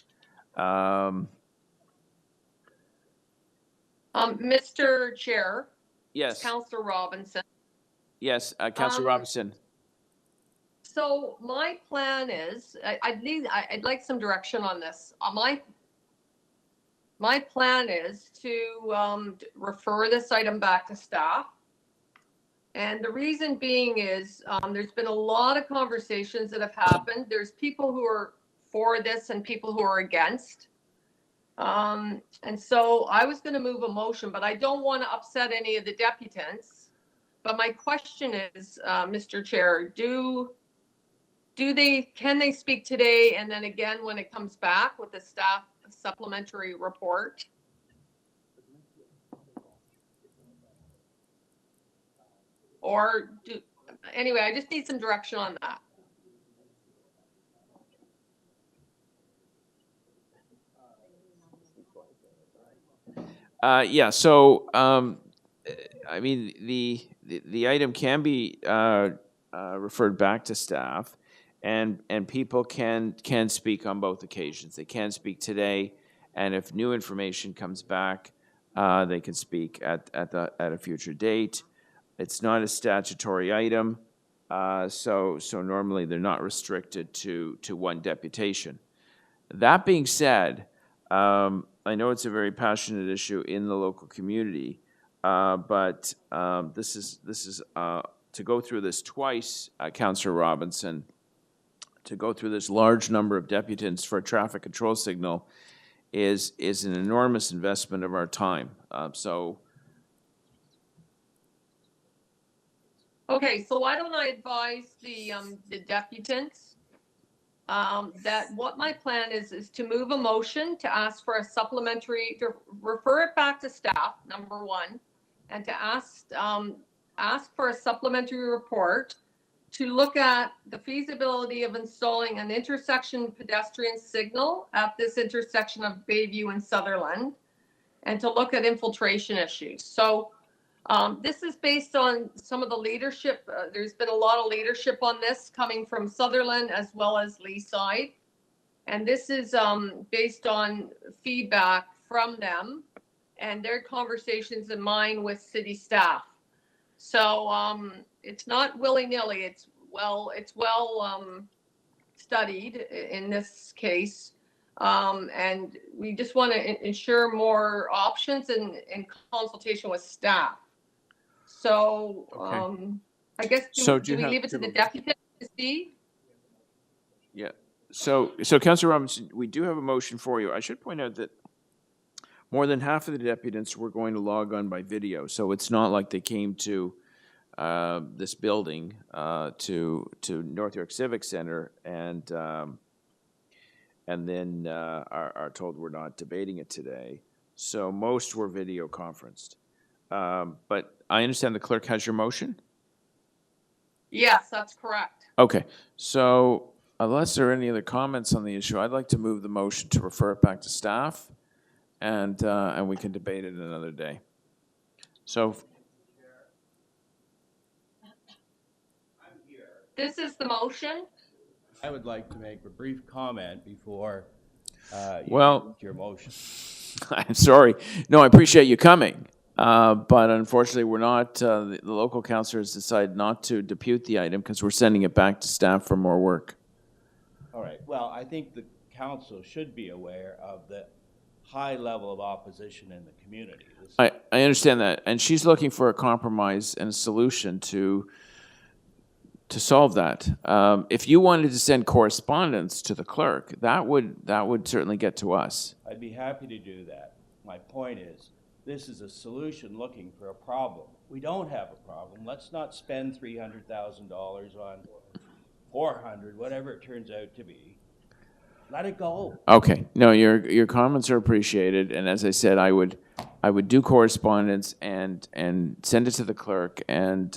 Mr. Chair. Yes. Councillor Robinson. Yes, Councillor Robinson. So my plan is, I'd like some direction on this. My plan is to refer this item back to staff. And the reason being is there's been a lot of conversations that have happened. There's people who are for this and people who are against. And so I was going to move a motion, but I don't want to upset any of the deputants. But my question is, Mr. Chair, can they speak today and then again when it comes back with the staff supplementary report? Or anyway, I just need some direction on that. Yeah, so, I mean, the item can be referred back to staff, and people can speak on both occasions. They can speak today, and if new information comes back, they can speak at a future date. It's not a statutory item, so normally they're not restricted to one deputation. That being said, I know it's a very passionate issue in the local community, but this is to go through this twice, Councillor Robinson, to go through this large number of deputants for a traffic control signal is an enormous investment of our time. Okay, so why don't I advise the deputants that what my plan is to move a motion to ask for a supplementary, to refer it back to staff, number one, and to ask for a supplementary report to look at the feasibility of installing an intersection pedestrian signal at this intersection of Bayview and Sutherland, and to look at infiltration issues. So this is based on some of the leadership. There's been a lot of leadership on this coming from Sutherland as well as Leaside. And this is based on feedback from them and their conversations in mine with city staff. So it's not willy-nilly. It's well studied in this case. And we just want to ensure more options in consultation with staff. So I guess do we leave it to the deputy to see? Yeah. So Councillor Robinson, we do have a motion for you. I should point out that more than half of the deputants were going to log on by video, so it's not like they came to this building to North York Civic Center and then are told we're not debating it today. So most were video conferenced. But I understand the clerk has your motion? Yes, that's correct. Okay, so unless there are any other comments on the issue, I'd like to move the motion to refer it back to staff, and we can debate it another day. So, this is the motion. I would like to make a brief comment before you well, move your motion. I'm sorry. No, I appreciate you coming. But unfortunately, we're not, the local councillors decided not to depute the item because we're sending it back to staff for more work. All right. Well, I think the council should be aware of the high level of opposition in the community. I understand that. And she's looking for a compromise and a solution to solve that. If you wanted to send correspondence to the clerk, that would certainly get to us. I'd be happy to do that. My point is, this is a solution looking for a problem. We don't have a problem. Let's not spend $300,000 on 400, whatever it turns out to be. Let it go. Okay. No, your comments are appreciated, and as I said, I would do correspondence and send it to the clerk, and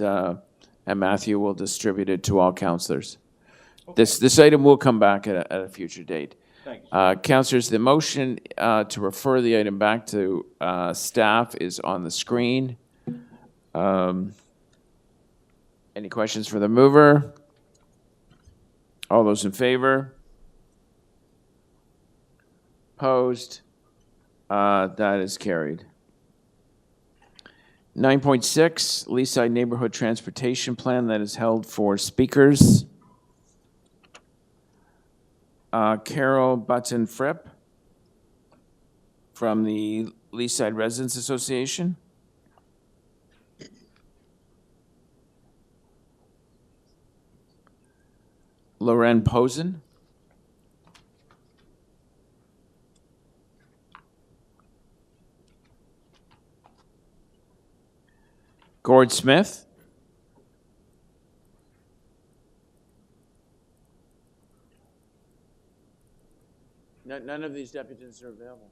Matthew will distribute it to all councillors. Okay. This item will come back at a future date. Councillors, the motion to refer the item back to staff is on the screen. Any questions for the mover? All those in favor? Opposed? That is carried. 9.6, Leaside Neighborhood Transportation Plan that is held for speakers. Carol Button-Fripp from the Leaside Residents Association. Loren Posen. Gord Smith. None of these deputies are available.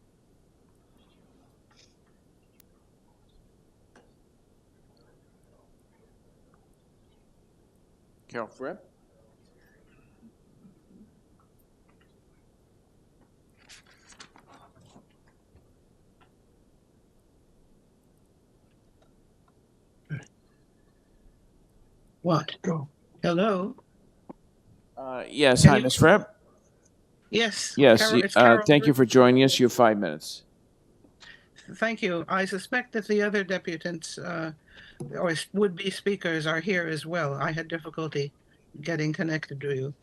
Carol Fripp. What? Go. Hello? Yes, Can hi, you- Ms. Fripp. Yes. Yes, It's Carol thank you Fripp. for joining us. You have 5 minutes. Thank you. I suspect that the other deputants or would-be speakers are here as well. I had difficulty getting connected to you.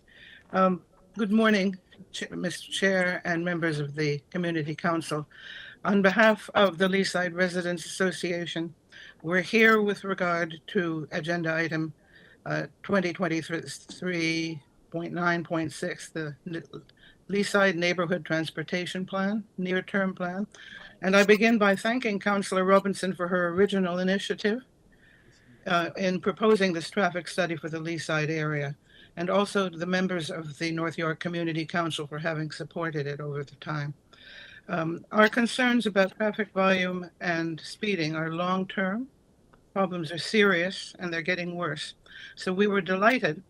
Good morning, Mr. Chair and members of the Community Council. On behalf of the Leaside Residents Association, we're here with regard to agenda item 2023.9.6, the Leaside Neighborhood Transportation Plan, near-term plan. And I begin by thanking Councillor Robinson for her original initiative in proposing this traffic study for the Leaside area, and also the members of the North York Community Council for having supported it over the time. Our concerns about traffic volume and speeding are long-term. Problems are serious and they're getting worse. So we were delighted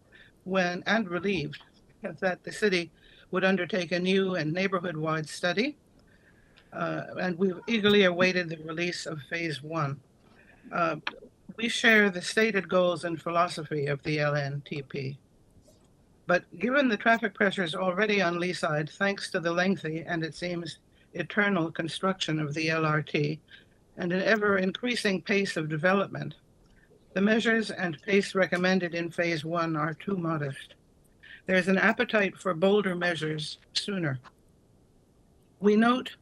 and relieved that the city would undertake a new and neighborhood-wide study. And we've eagerly awaited the release of phase 1. We share the stated goals and philosophy of the LNTP. But given the traffic pressures already on Leaside, thanks to the lengthy and it seems eternal construction of the LRT and an ever-increasing pace of development, the measures and pace recommended in phase 1 are too modest. There's an appetite for bolder measures sooner. We note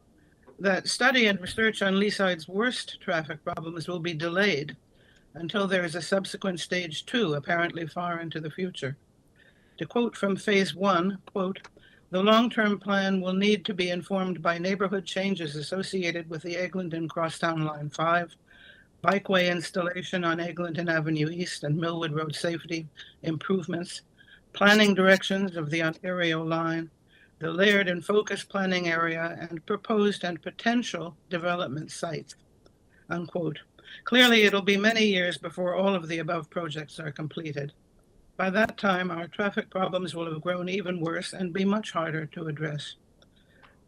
that study and research on Leaside's worst traffic problems will be delayed until there is a subsequent stage 2, apparently far into the future. To quote from phase 1, quote, "The long-term plan will need to be informed by neighborhood changes associated with the Eglinton Crosstown Line 5, bikeway installation on Eglinton Avenue East and Millwood Road safety improvements, planning directions of the Ontario line, the layered and focused planning area, and proposed and potential development sites," unquote. Clearly, it'll be many years before all of the above projects are completed. By that time, our traffic problems will have grown even worse and be much harder to address.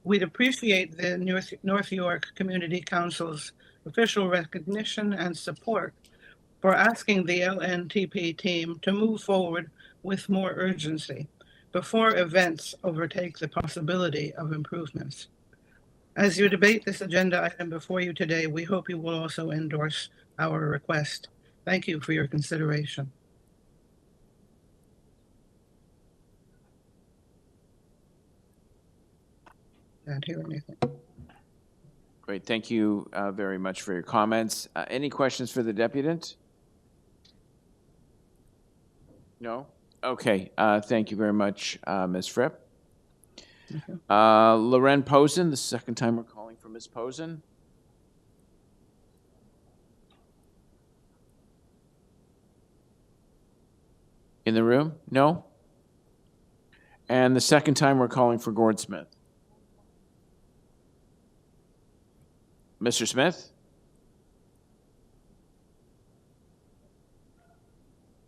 We'd appreciate the North York Community Council's official recognition and support for asking the LNTP team to move forward with more urgency before events overtake the possibility of improvements. As you debate this agenda item before you today, we hope you will also endorse our request. Thank you for your consideration. Can't hear anything. Great, thank you very much for your comments. Any questions for the deputant? No? Okay, thank you very much, Ms. Fripp. Loren Posen, the second time we're calling for Ms. Posen. In the room? No? And the second time we're calling for Gord Smith. Mr. Smith?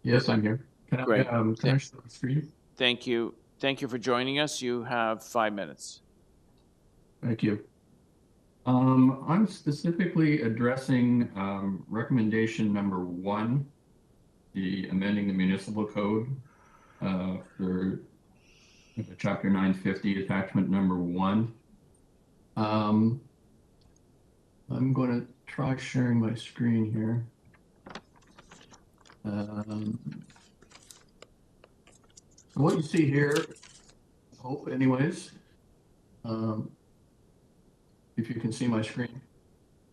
Yes, I'm here. Can Great. I finish the screen? Thank you. Thank you for joining us. You have 5 minutes. Thank you. I'm specifically addressing recommendation number 1, the amending the municipal code for chapter 950, attachment number 1. I'm going to try sharing my screen here. So what you see here, hope anyways, if you can see my screen.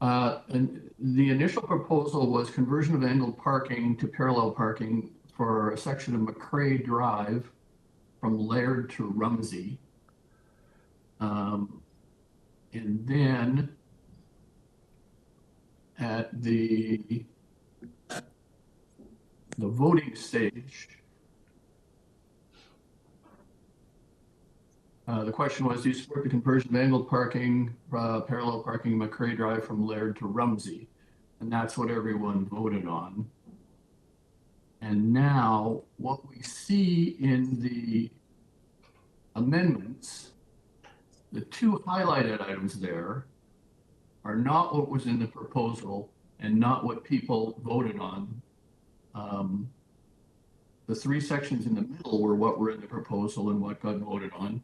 And the initial proposal was conversion of angled parking to parallel parking for a section of McCrae Drive from Laird to Rumsey. And then at the voting stage, the question was, do you support the conversion of angled parking, parallel parking McCrae Drive from Laird to Rumsey? And that's what everyone voted on. And now what we see in the amendments, the two highlighted items there are not what was in the proposal and not what people voted on. The three sections in the middle were what were in the proposal and what got voted on.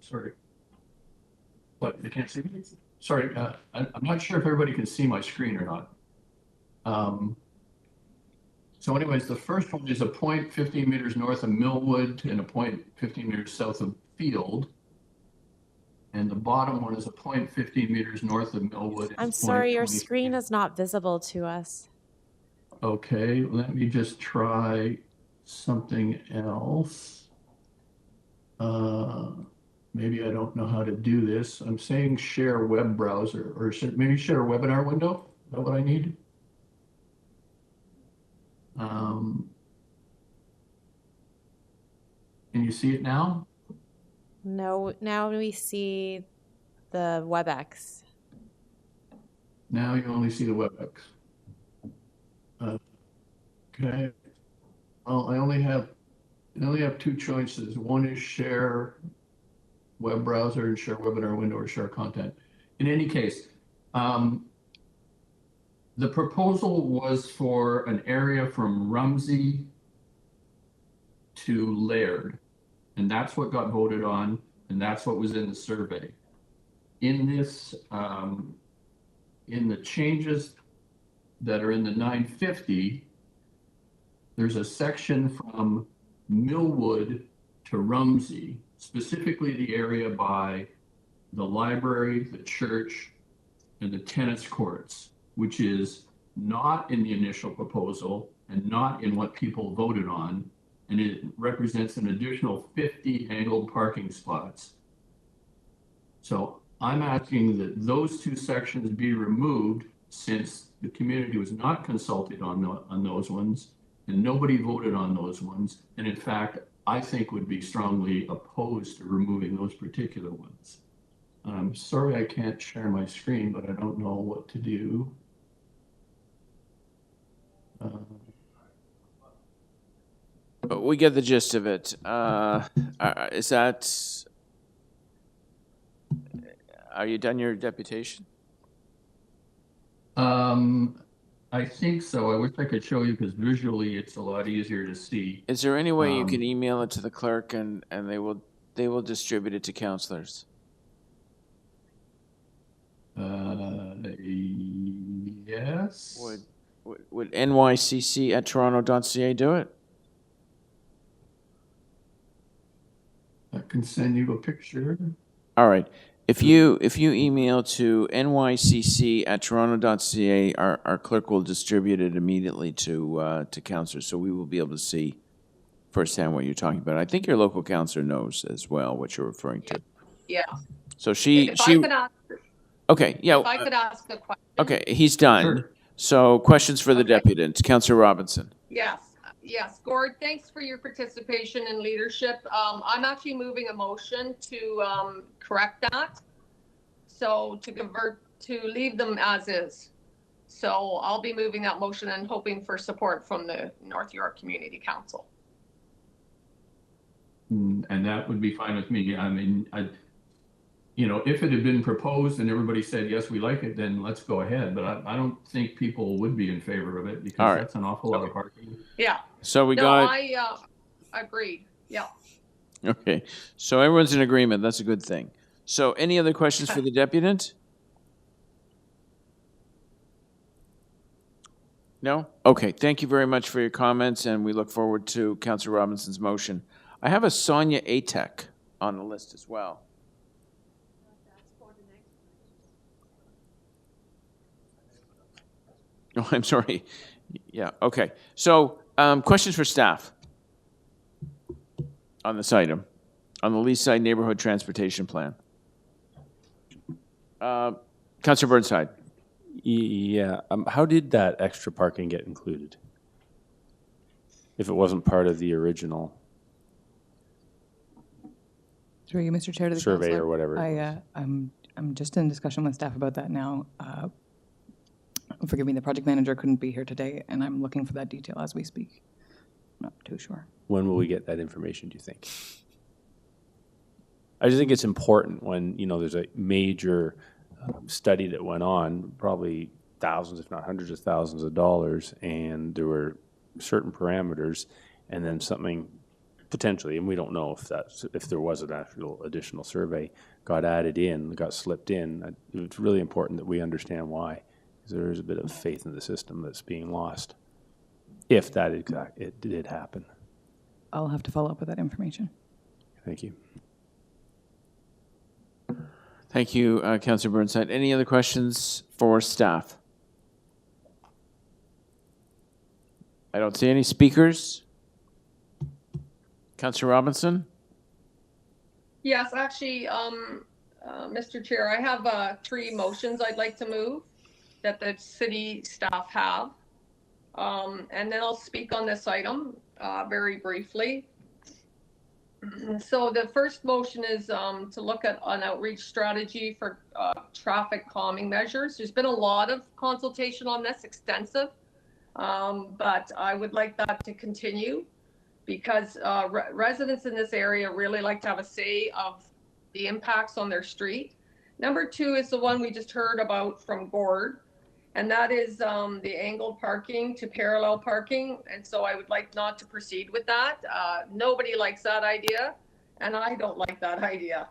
Sorry. What, they can't see me? Sorry, I'm not sure if everybody can see my screen or not. So anyways, the first one is a point 15 meters north of Millwood and a point 15 meters south of Field. And the bottom one is a point 15 meters north of Millwood. I'm sorry, your screen is not visible to us. Okay, let me just try something else. Maybe I don't know how to do this. I'm saying share web browser, or maybe share a webinar window. Is that what I need? Can you see it now? No, now we see the WebEx. Now you only see the WebEx. Okay. Well, I only have two choices. One is share web browser and share webinar window or share content. In any case, the proposal was for an area from Rumsey to Laird, and that's what got voted on, and that's what was in the survey. In this, in the changes that are in the 950, there's a section from Millwood to Rumsey, specifically the area by the library, the church, and the tennis courts, which is not in the initial proposal and not in what people voted on. And it represents an additional 50 angled parking spots. So I'm asking that those two sections be removed since the community was not consulted on those ones and nobody voted on those ones. And in fact, I think would be strongly opposed to removing those particular ones. I'm sorry I can't share my screen, but I don't know what to do. But we get the gist of it. Is that, are you done your deputation? I think so. I wish I could show you because visually it's a lot easier to see. Is there any way you can email it to the clerk and they will distribute it to councillors? Yes. Would nycc@toronto.ca do it? I can send you a picture. All right. If you email to nycc@toronto.ca, our clerk will distribute it immediately to councillors, so we will be able to see firsthand what you're talking about. I think your local councillor knows as well what you're referring to. Yeah. So If I could ask, okay, yeah. if I could ask a question. Okay, he's done. Sure. So questions for the deputant, Councillor Robinson. Yes, Gord, thanks for your participation and leadership. I'm actually moving a motion to correct that. So to leave them as is. So I'll be moving that motion and hoping for support from the North York Community Council. And that would be fine with me. I mean, if it had been proposed and everybody said, yes, we like it, then let's go ahead. But I don't think people would be in favor of it because that's an awful lot of parking. Yeah. So I agreed. Yeah. Okay, so everyone's in agreement. That's a good thing. So any other questions for the deputant? No? Okay, thank you very much for your comments, and we look forward to Councillor Robinson's motion. I have a Sonia Atek on the list as well. Oh, I'm sorry. Yeah, okay. So, questions for staff on this item, on the Leaside Neighbourhood Transportation Plan. Councillor Burnside. Yeah, how did that extra parking get included? If it wasn't part of the original Through you, Mr. Chair, to the survey councillor. or whatever it was. I'm just in discussion with staff about that now. Forgive me, the project manager couldn't be here today, and I'm looking for that detail as we speak. Not too sure. When will we get that information, do you think? I just think it's important when, there's a major study that went on, probably thousands, if not hundreds of thousands of dollars, and there were certain parameters, and then something potentially, and we don't know if there was an actual additional survey, got added in, got slipped in. It's really important that we understand why, because there is a bit of faith in the system that's being lost, if that it did happen. I'll have to follow up with that information. Thank you. Thank you, Councillor Burnside. Any other questions for staff? I don't see any speakers. Councillor Robinson? Yes, actually, Mr. Chair, I have 3 motions I'd like to move that the city staff have. And then I'll speak on this item very briefly. So the first motion is to look at an outreach strategy for traffic calming measures. There's been a lot of consultation on this, extensive, but I would like that to continue because residents in this area really like to have a say of the impacts on their street. Number 2 is the one we just heard about from Gord, and that is the angled parking to parallel parking. And so I would like not to proceed with that. Nobody likes that idea, and I don't like that idea.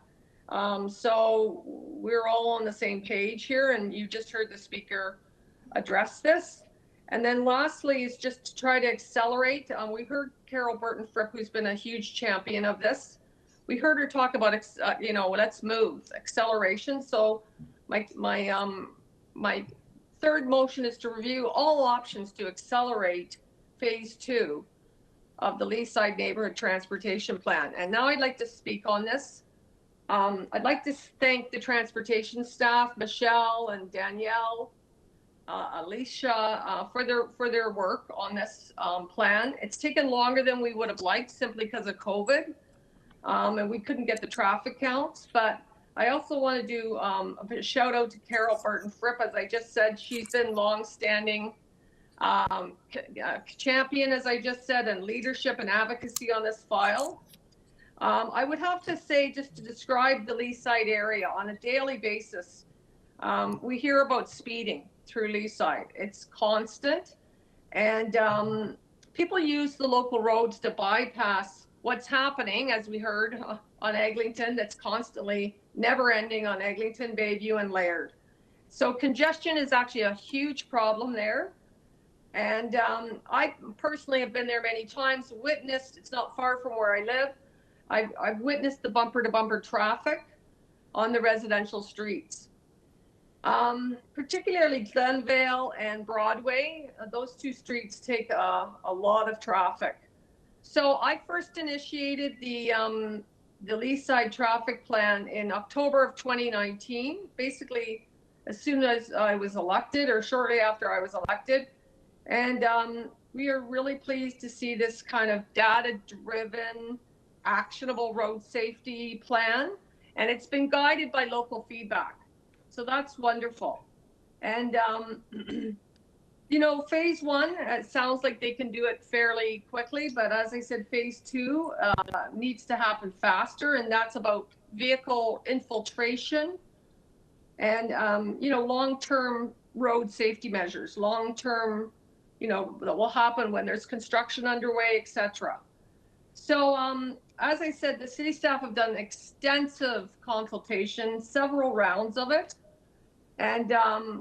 So we're all on the same page here, and you just heard the speaker address this. And then lastly is just to try to accelerate. We heard Carol Burton-Fripp, who's been a huge champion of this. We heard her talk about, let's move, acceleration. So my third motion is to review all options to accelerate phase 2 of the Leaside Neighbourhood Transportation Plan. And now I'd like to speak on this. I'd like to thank the transportation staff, Michelle and Danielle, Alicia, for their work on this plan. It's taken longer than we would have liked simply because of COVID, and we couldn't get the traffic counts. But I also want to do a shout out to Carol Burton-Fripp. As I just said, she's been long-standing champion, as I just said, and leadership and advocacy on this file. I would have to say, just to describe the Leaside area on a daily basis, we hear about speeding through Leaside. It's constant, and people use the local roads to bypass what's happening, as we heard on Eglinton, that's constantly never ending on Eglinton, Bayview, and Laird. So congestion is actually a huge problem there. And I personally have been there many times, witnessed, it's not far from where I live, I've witnessed the bumper-to-bumper traffic on the residential streets. Particularly Glenvale and Broadway, those 2 streets take a lot of traffic. So I first initiated the Leaside traffic plan in October of 2019, basically as soon as I was elected or shortly after I was elected. And we are really pleased to see this kind of data-driven, actionable road safety plan. And it's been guided by local feedback. So that's wonderful. And, phase 1, it sounds like they can do it fairly quickly, but as I said, phase 2 needs to happen faster, and that's about vehicle infiltration and, long-term road safety measures, long-term, that will happen when there's construction underway, etc. So, as I said, the city staff have done extensive consultation, several rounds of it. And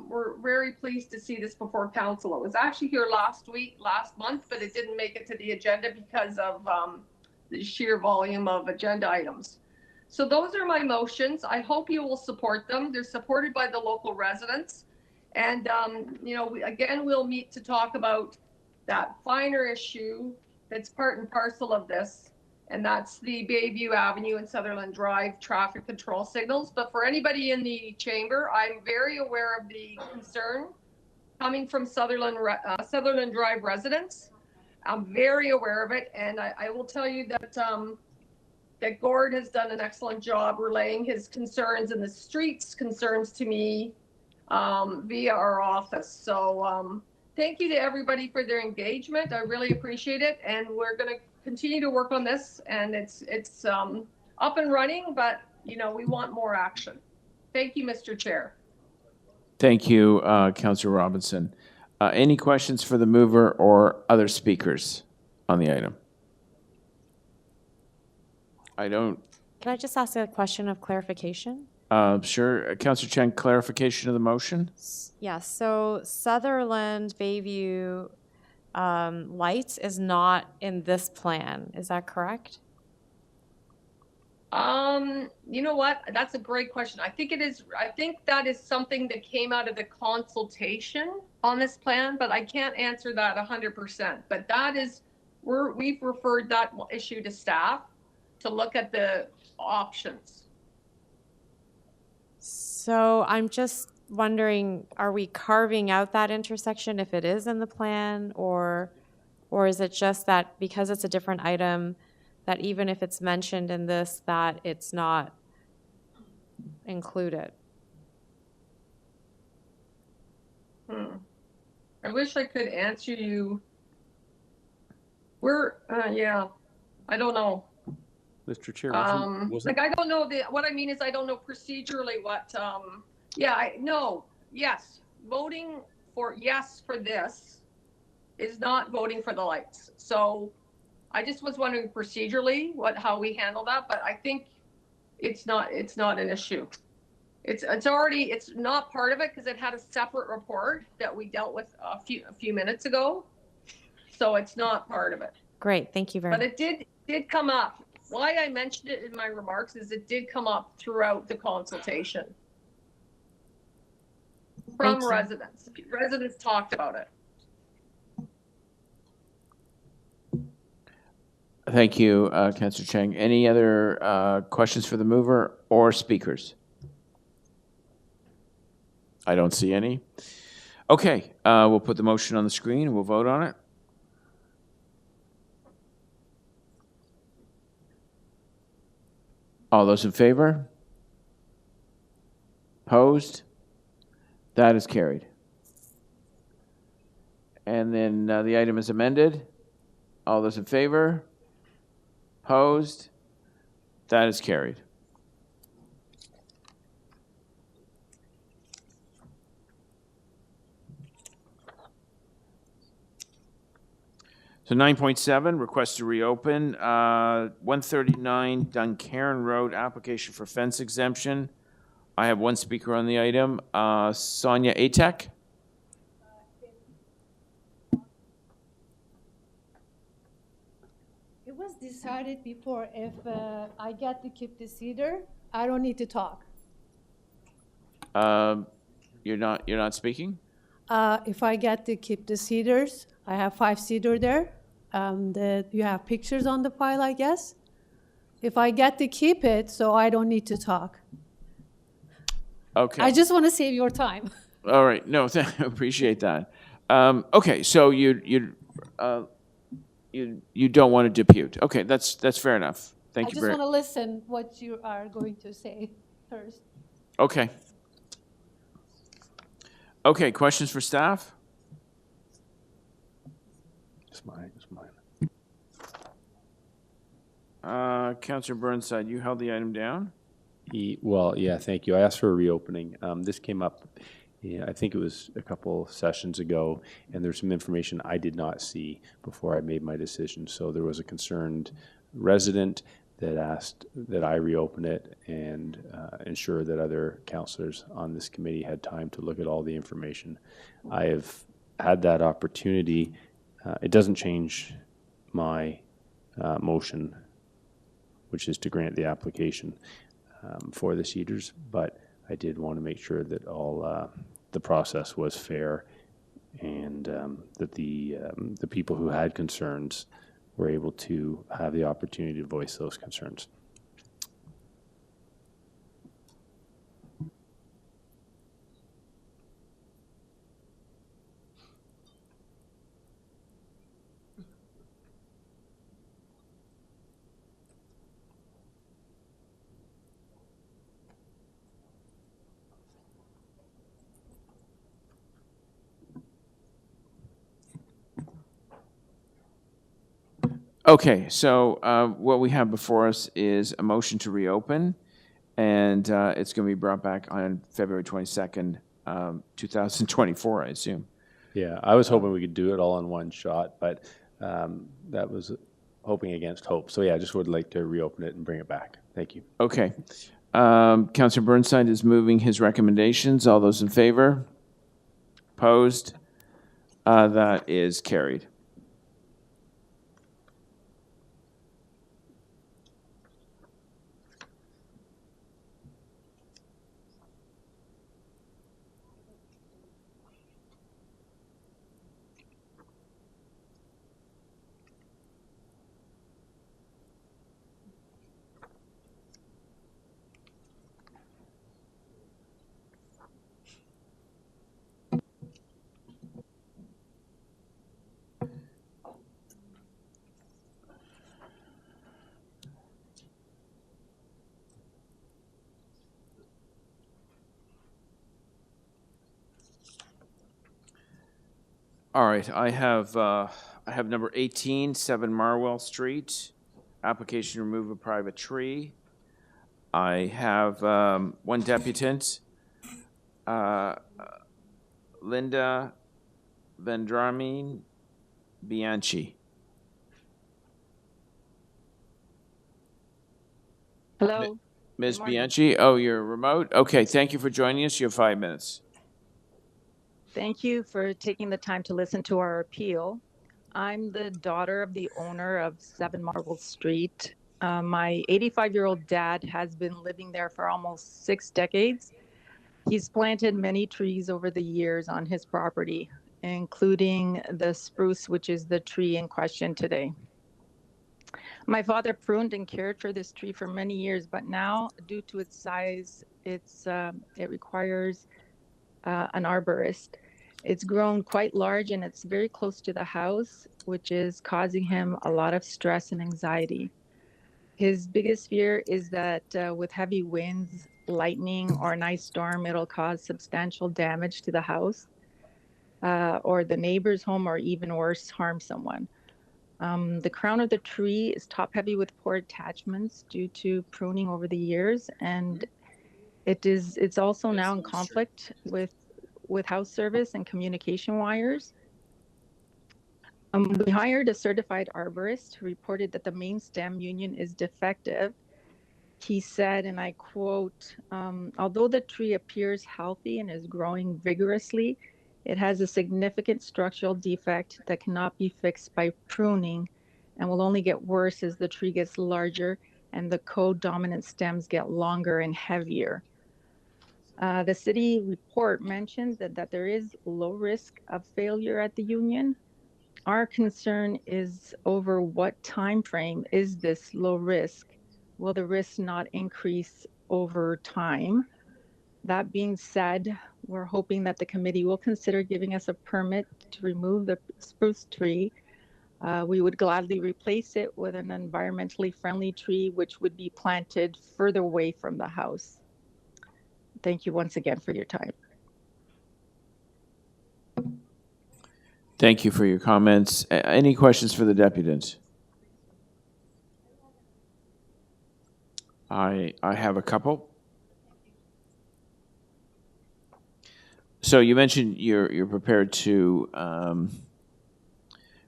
we're very pleased to see this before council. It was actually here last month, but it didn't make it to the agenda because of the sheer volume of agenda items. So those are my motions. I hope you will support them. They're supported by the local residents. And, we'll meet to talk about that finer issue that's part and parcel of this. And that's the Bayview Avenue and Sutherland Drive traffic control signals. But for anybody in the chamber, I'm very aware of the concern coming from Sutherland Drive residents. I'm very aware of it. And I will tell you that that Gord has done an excellent job relaying his concerns and the street's concerns to me via our office. So thank you to everybody for their engagement. I really appreciate it. And we're going to continue to work on this, and it's up and running, but we want more action. Thank you, Mr. Chair. Thank you, Councillor Robinson. Any questions for the mover or other speakers on the item? I don't. Can I just ask a question of clarification? Sure. Councillor Cheng, clarification of the motion? Yes. So Sutherland Bayview lights is not in this plan. Is that correct? You know what? That's a great question. I think it is. I think that is something that came out of the consultation on this plan, but I can't answer that 100%. But that is, we've referred that issue to staff to look at the options. So I'm just wondering, are we carving out that intersection if it is in the plan, or is it just that because it's a different item, that even if it's mentioned in this, that it's not included? I wish I could answer you. Yeah, I don't know. Mr. Chair, like I don't know what I mean is I don't know procedurally what. Yes, voting for yes for this is not voting for the lights. So I just was wondering procedurally how we handle that, but I think it's not an issue. It's not part of it because it had a separate report that we dealt with a few minutes ago. So it's not part of it. Great, thank you very much. But it did come up. Why I mentioned it in my remarks is it did come up throughout the consultation from residents. Residents talked about it. Thank you, Councillor Cheng. Any other questions for the mover or speakers? I don't see any. Okay, we'll put the motion on the screen and we'll vote on it. All those in favor? Opposed? That is carried. And then the item is amended. All those in favor? Opposed? That is carried. So 9.7, request to reopen 139 Duncairn Road, application for fence exemption. I have one speaker on the item, Sonia Atek. It was decided before if I get to keep the cedar, I don't need to talk. You're not speaking? If I get to keep the cedars, I have 5 cedar there. You have pictures on the file, I guess. If I get to keep it, so I don't need to talk. Okay. I just want to save your time. All right. No, appreciate that. Okay, so you don't want to depute. Okay, that's fair enough. Thank I you just want to listen what you are going to say first. Okay. Okay, questions for staff? It's mine. Councillor Burnside, you held the item down? Yeah, thank you. I asked for a reopening. This came up, I think it was a couple sessions ago, and there's some information I did not see before I made my decision. So there was a concerned resident that asked that I reopen it and ensure that other councillors on this committee had time to look at all the information. I have had that opportunity. It doesn't change my motion, which is to grant the application for the cedars, but I did want to make sure that all the process was fair and that the people who had concerns were able to have the opportunity to voice those concerns. Okay, so what we have before us is a motion to reopen, and it's going to be brought back on February 22nd, 2024, I assume. Yeah, I was hoping we could do it all in one shot, but that was hoping against hope. So yeah, I just would like to reopen it and bring it back. Thank you. Okay. Councillor Burnside is moving his recommendations. All those in favor? Opposed? That is carried. All right, I have number 18, 7 Marwill Street, application to remove a private tree. I have one deputant, Linda Vendramine Bianchi. Hello. Ms. Good morning. Bianchi, oh, you're remote? Okay, thank you for joining us. You have 5 minutes. Thank you for taking the time to listen to our appeal. I'm the daughter of the owner of 7 Marwill Street. My 85-year-old dad has been living there for almost 6 decades. He's planted many trees over the years on his property, including the spruce, which is the tree in question today. My father pruned and cared for this tree for many years, but now, due to its size, it requires an arborist. It's grown quite large and it's very close to the house, which is causing him a lot of stress and anxiety. His biggest fear is that with heavy winds, lightning, or an ice storm, it'll cause substantial damage to the house or the neighbor's home, or even worse, harm someone. The crown of the tree is top heavy with poor attachments due to pruning over the years, and it's also now in conflict with house service and communication wires. We hired a certified arborist who reported that the main stem union is defective. He said, and I quote, although the tree appears healthy and is growing vigorously, it has a significant structural defect that cannot be fixed by pruning and will only get worse as the tree gets larger and the co-dominant stems get longer and heavier. The city report mentioned that there is low risk of failure at the union. Our concern is over what time frame is this low risk? Will the risk not increase over time? That being said, we're hoping that the committee will consider giving us a permit to remove the spruce tree. We would gladly replace it with an environmentally friendly tree, which would be planted further away from the house. Thank you once again for your time. Thank you for your comments. Any questions for the deputant? I have a couple. So you mentioned you're prepared to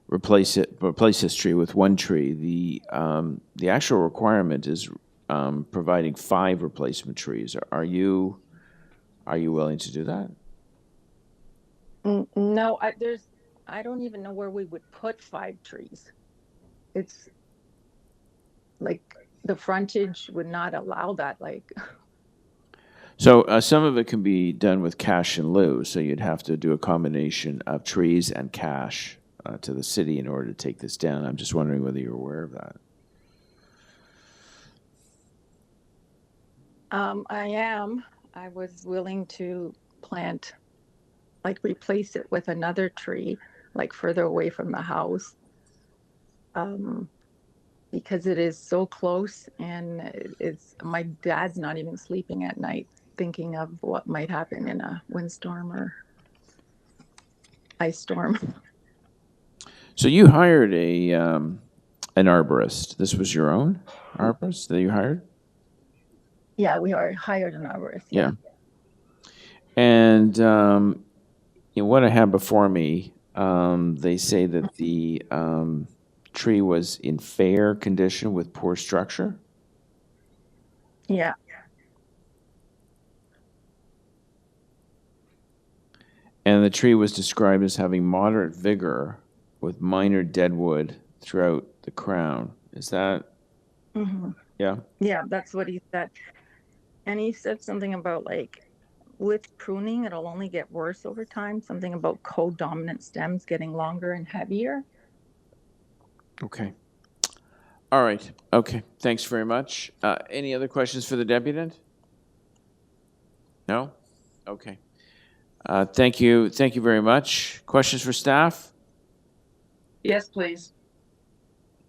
replace this tree with one tree. The actual requirement is providing 5 replacement trees. Are you willing to do that? No, I don't even know where we would put 5 trees. It's like the frontage would not allow that, like. So some of it can be done with cash in lieu, so you'd have to do a combination of trees and cash to the city in order to take this down. I'm just wondering whether you're aware of that. I am. I was willing to plant, like replace it with another tree, like further away from the house. Because it is so close, and my dad's not even sleeping at night thinking of what might happen in a windstorm or ice storm. So you hired an arborist. This was your own arborist that you hired? Yeah, we hired an arborist. Yeah. And what I have before me, they say that the tree was in fair condition with poor structure. Yeah. And the tree was described as having moderate vigor with minor deadwood throughout the crown. Is that? Mm-hmm. Yeah. Yeah, that's what he said. And he said something about like with pruning, it'll only get worse over time. Something about co-dominant stems getting longer and heavier. Okay. All right. Okay. Thanks very much. Any other questions for the deputant? No? Okay. Thank you. Thank you very much. Questions for staff? Yes, please.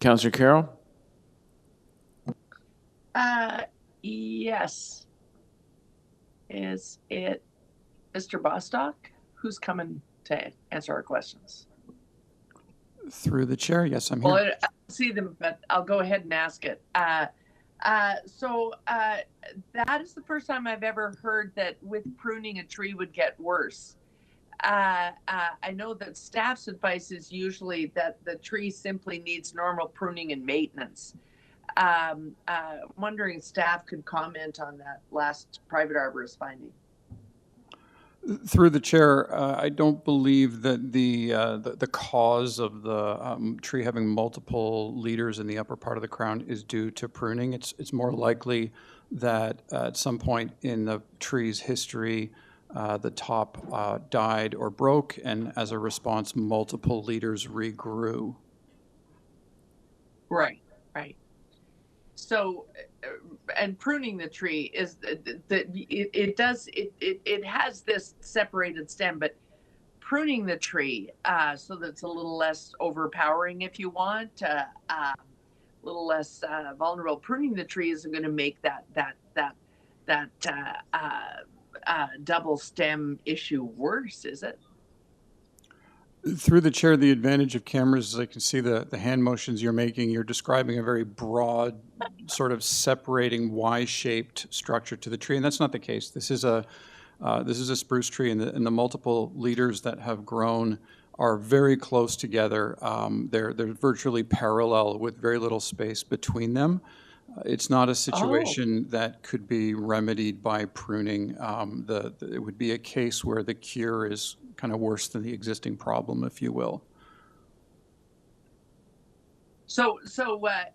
Councillor Carroll? Yes. Is it Mr. Bostock? Who's coming to answer our questions? Through the chair, yes, I'm here. Well, I don't see them, but I'll go ahead and ask it. So that is the first time I've ever heard that with pruning a tree would get worse. I know that staff's advice is usually that the tree simply needs normal pruning and maintenance. Wondering if staff could comment on that last private arborist finding. Through the chair, I don't believe that the cause of the tree having multiple leaders in the upper part of the crown is due to pruning. It's more likely that at some point in the tree's history, the top died or broke, and as a response, multiple leaders regrew. Right, right. So, and pruning the tree is it has this separated stem, but pruning the tree so that it's a little less overpowering, if you want, a little less vulnerable. Pruning the tree isn't going to make that double stem issue worse, is it? Through the chair, the advantage of cameras is I can see the hand motions you're making. You're describing a very broad, sort of separating Y-shaped structure to the tree, and that's not the case. This is a spruce tree, and the multiple leaders that have grown are very close together. They're virtually parallel with very little space between them. It's not a situation that could be remedied by pruning. It would be a case where the cure is kind of worse than the existing problem, if you will. So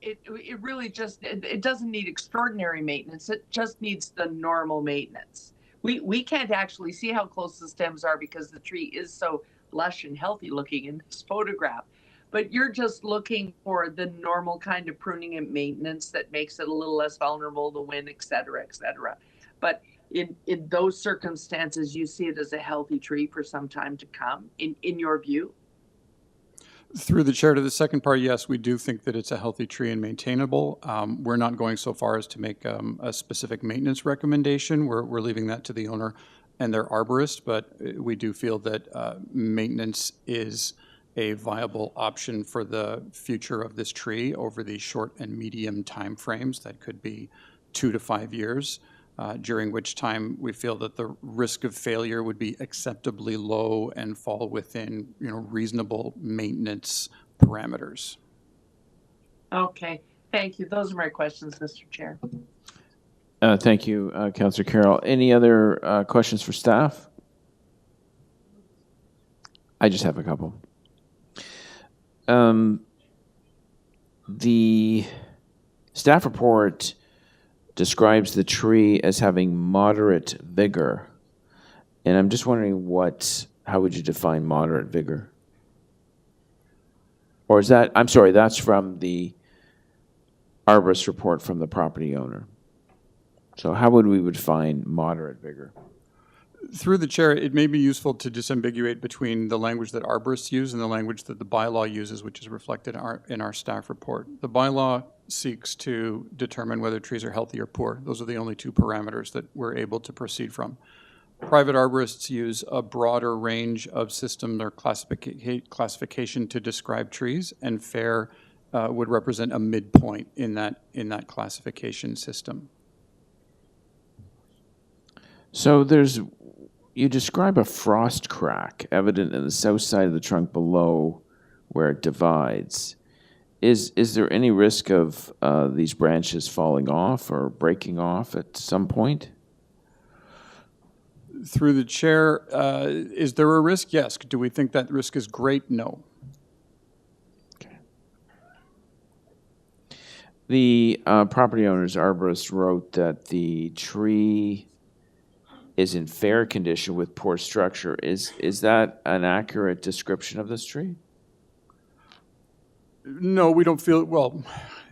it really just it doesn't need extraordinary maintenance. It just needs the normal maintenance. We can't actually see how close the stems are because the tree is so lush and healthy looking in this photograph. But you're just looking for the normal kind of pruning and maintenance that makes it a little less vulnerable to wind, et cetera, et cetera. But in those circumstances, you see it as a healthy tree for some time to come, in your view? Through the chair to the second part, yes, we do think that it's a healthy tree and maintainable. We're not going so far as to make a specific maintenance recommendation. We're leaving that to the owner and their arborist, but we do feel that maintenance is a viable option for the future of this tree over the short and medium time frames. That could be 2 to 5 years, during which time we feel that the risk of failure would be acceptably low and fall within reasonable maintenance parameters. Okay, thank you. Those are my questions, Mr. Chair. Thank you, Councillor Carroll. Any other questions for staff? I just have a couple. The staff report describes the tree as having moderate vigor. And I'm just wondering how would you define moderate vigor? Or is that, I'm sorry, that's from the arborist report from the property owner. So how would we define moderate vigor? Through the chair, it may be useful to disambiguate between the language that arborists use and the language that the bylaw uses, which is reflected in our staff report. The bylaw seeks to determine whether trees are healthy or poor. Those are the only two parameters that we're able to proceed from. Private arborists use a broader range of system or classification to describe trees, and FAIR would represent a midpoint in that classification system. So you describe a frost crack evident in the south side of the trunk below where it divides. Is there any risk of these branches falling off or breaking off at some point? Through the chair, is there a risk? Yes. Do we think that risk is great? No. Okay. The property owner's arborist wrote that the tree is in fair condition with poor structure. Is that an accurate description of this tree? No, we don't feel, well,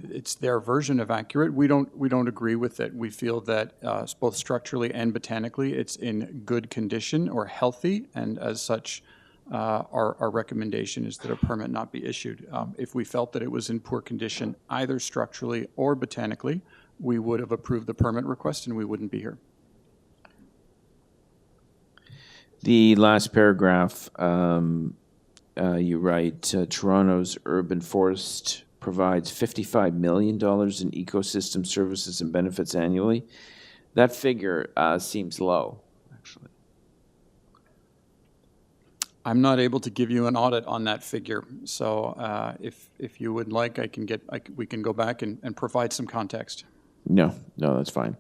it's their version of accurate. We don't agree with it. We feel that both structurally and botanically it's in good condition or healthy, and as such, our recommendation is that a permit not be issued. If we felt that it was in poor condition, either structurally or botanically, we would have approved the permit request and we wouldn't be here. The last paragraph, you write, Toronto's urban forest provides $55 million in ecosystem services and benefits annually. That figure seems low, actually. I'm not able to give you an audit on that figure. So if you would like, we can go back and provide some context. No, that's fine.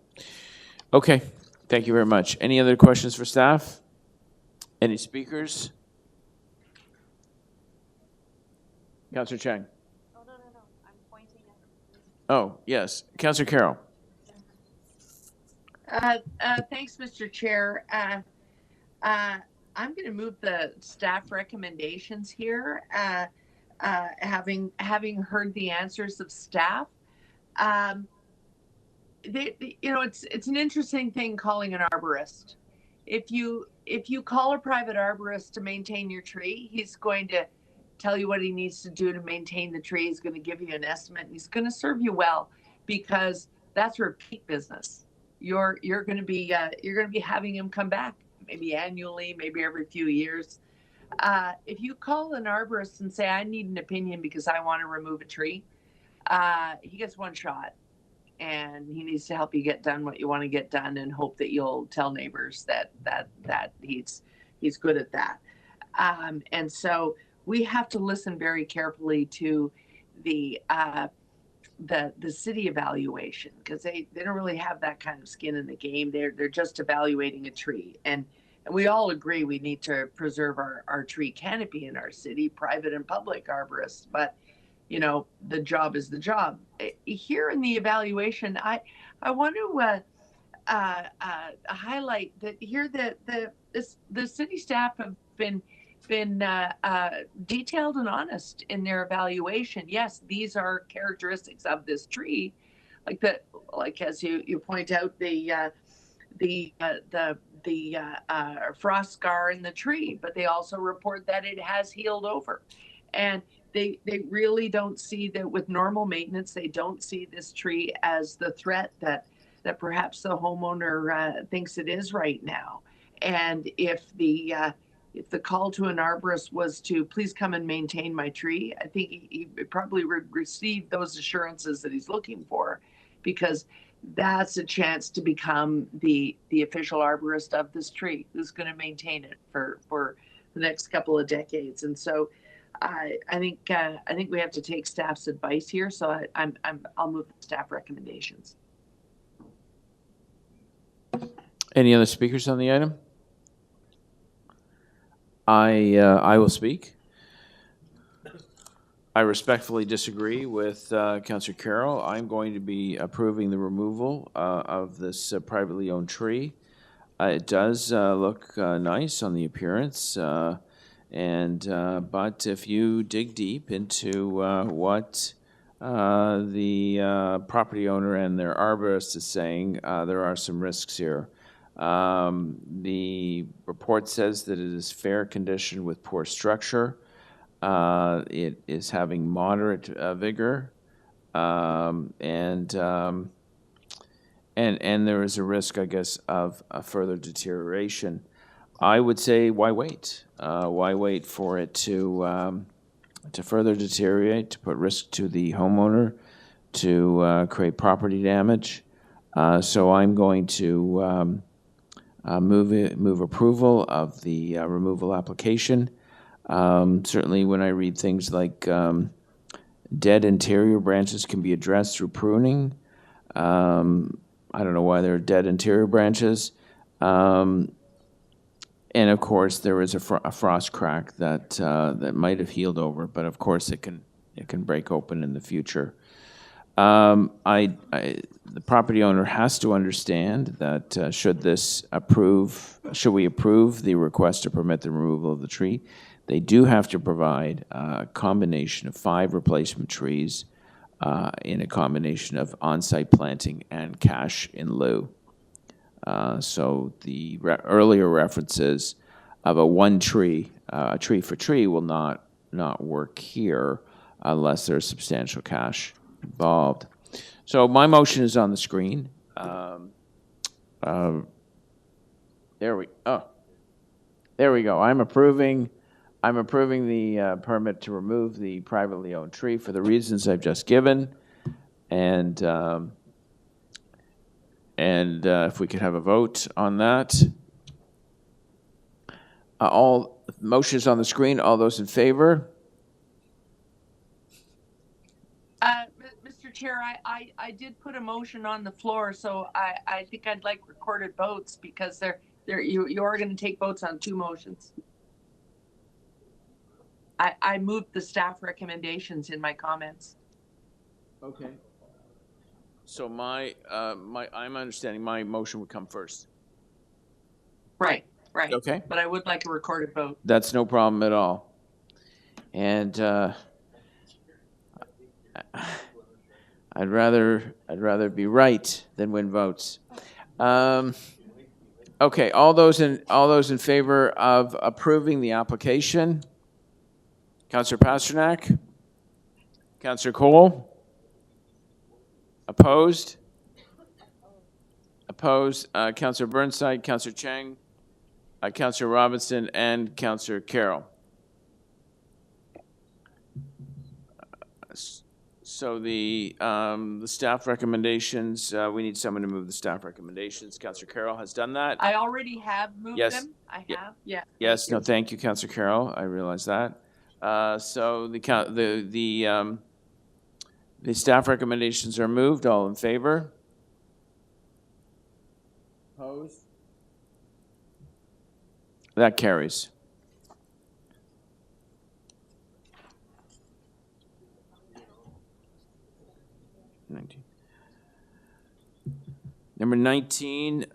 Okay, thank you very much. Any other questions for staff? Any speakers? Councillor Chang. Oh, no. I'm pointing at. Oh, yes. Councillor Carroll. Thanks, Mr. Chair. I'm going to move the staff recommendations here, having heard the answers of staff. It's an interesting thing calling an arborist. If you call a private arborist to maintain your tree, he's going to tell you what he needs to do to maintain the tree. He's going to give you an estimate, and he's going to serve you well, because that's repeat business. You're going to be having him come back, maybe annually, maybe every few years. If you call an arborist and say, I need an opinion because I want to remove a tree, he gets one shot, and he needs to help you get done what you want to get done, and hope that you'll tell neighbors that he's good at that. And so we have to listen very carefully to the city evaluation, because they don't really have that kind of skin in the game. They're just evaluating a tree, and we all agree we need to preserve our tree canopy in our city, private and public arborists, but the job is the job. Here in the evaluation, I want to highlight that here the city staff have been detailed and honest in their evaluation. Yes, these are characteristics of this tree, like as you point out, the frost scar in the tree, but they also report that it has healed over, and they really don't see that with normal maintenance. They don't see this tree as the threat that perhaps the homeowner thinks it is right now. And if the call to an arborist was to please come and maintain my tree, I think he probably would receive those assurances that he's looking for, because that's a chance to become the official arborist of this tree, who's going to maintain it for the next couple of decades. And so I think we have to take staff's advice here, so I'll move the staff recommendations. Any other speakers on the item? I will speak. I respectfully disagree with Councillor Carroll. I'm going to be approving the removal of this privately owned tree. It does look nice on the appearance, but if you dig deep into what the property owner and their arborist is saying, there are some risks here. The report says that it is fair condition with poor structure. It is having moderate vigor, and there is a risk, I guess, of a further deterioration. I would say, why wait? Why wait for it to further deteriorate, to put risk to the homeowner, to create property damage? So I'm going to move approval of the removal application. Certainly when I read things like dead interior branches can be addressed through pruning. I don't know why there are dead interior branches. And of course there is a frost crack that might have healed over, but of course it can break open in the future. The property owner has to understand that should we approve the request to permit the removal of the tree, they do have to provide a combination of 5 replacement trees in a combination of on-site planting and cash in lieu. So the earlier references of a tree for tree will not work here unless there's substantial cash involved. So my motion is on the screen. There we go. I'm approving the permit to remove the privately owned tree for the reasons I've just given, and if we could have a vote on that. All motions on the screen. All those in favor? Mr. Chair, I did put a motion on the floor, so I think I'd like recorded votes because you are going to take votes on 2 motions. I moved the staff recommendations in my comments. Okay. So I'm understanding my motion would come first. Right. Okay. But I would like a recorded vote. That's no problem at all. And I'd rather be right than win votes. Okay. All those in favor of approving the application? Councillor Pasternak? Councillor Cole? Opposed? Opposed. Councillor Burnside, Councillor Chang, Councillor Robinson, and Councillor Carroll. So the staff recommendations, we need someone to move the staff recommendations. Councillor Carroll has done that. I already have moved them. I have. Yeah. Yes. No. Thank you, Councillor Carroll. I realize that. So the staff recommendations are moved. All in favor? Opposed? That carries. Number 19,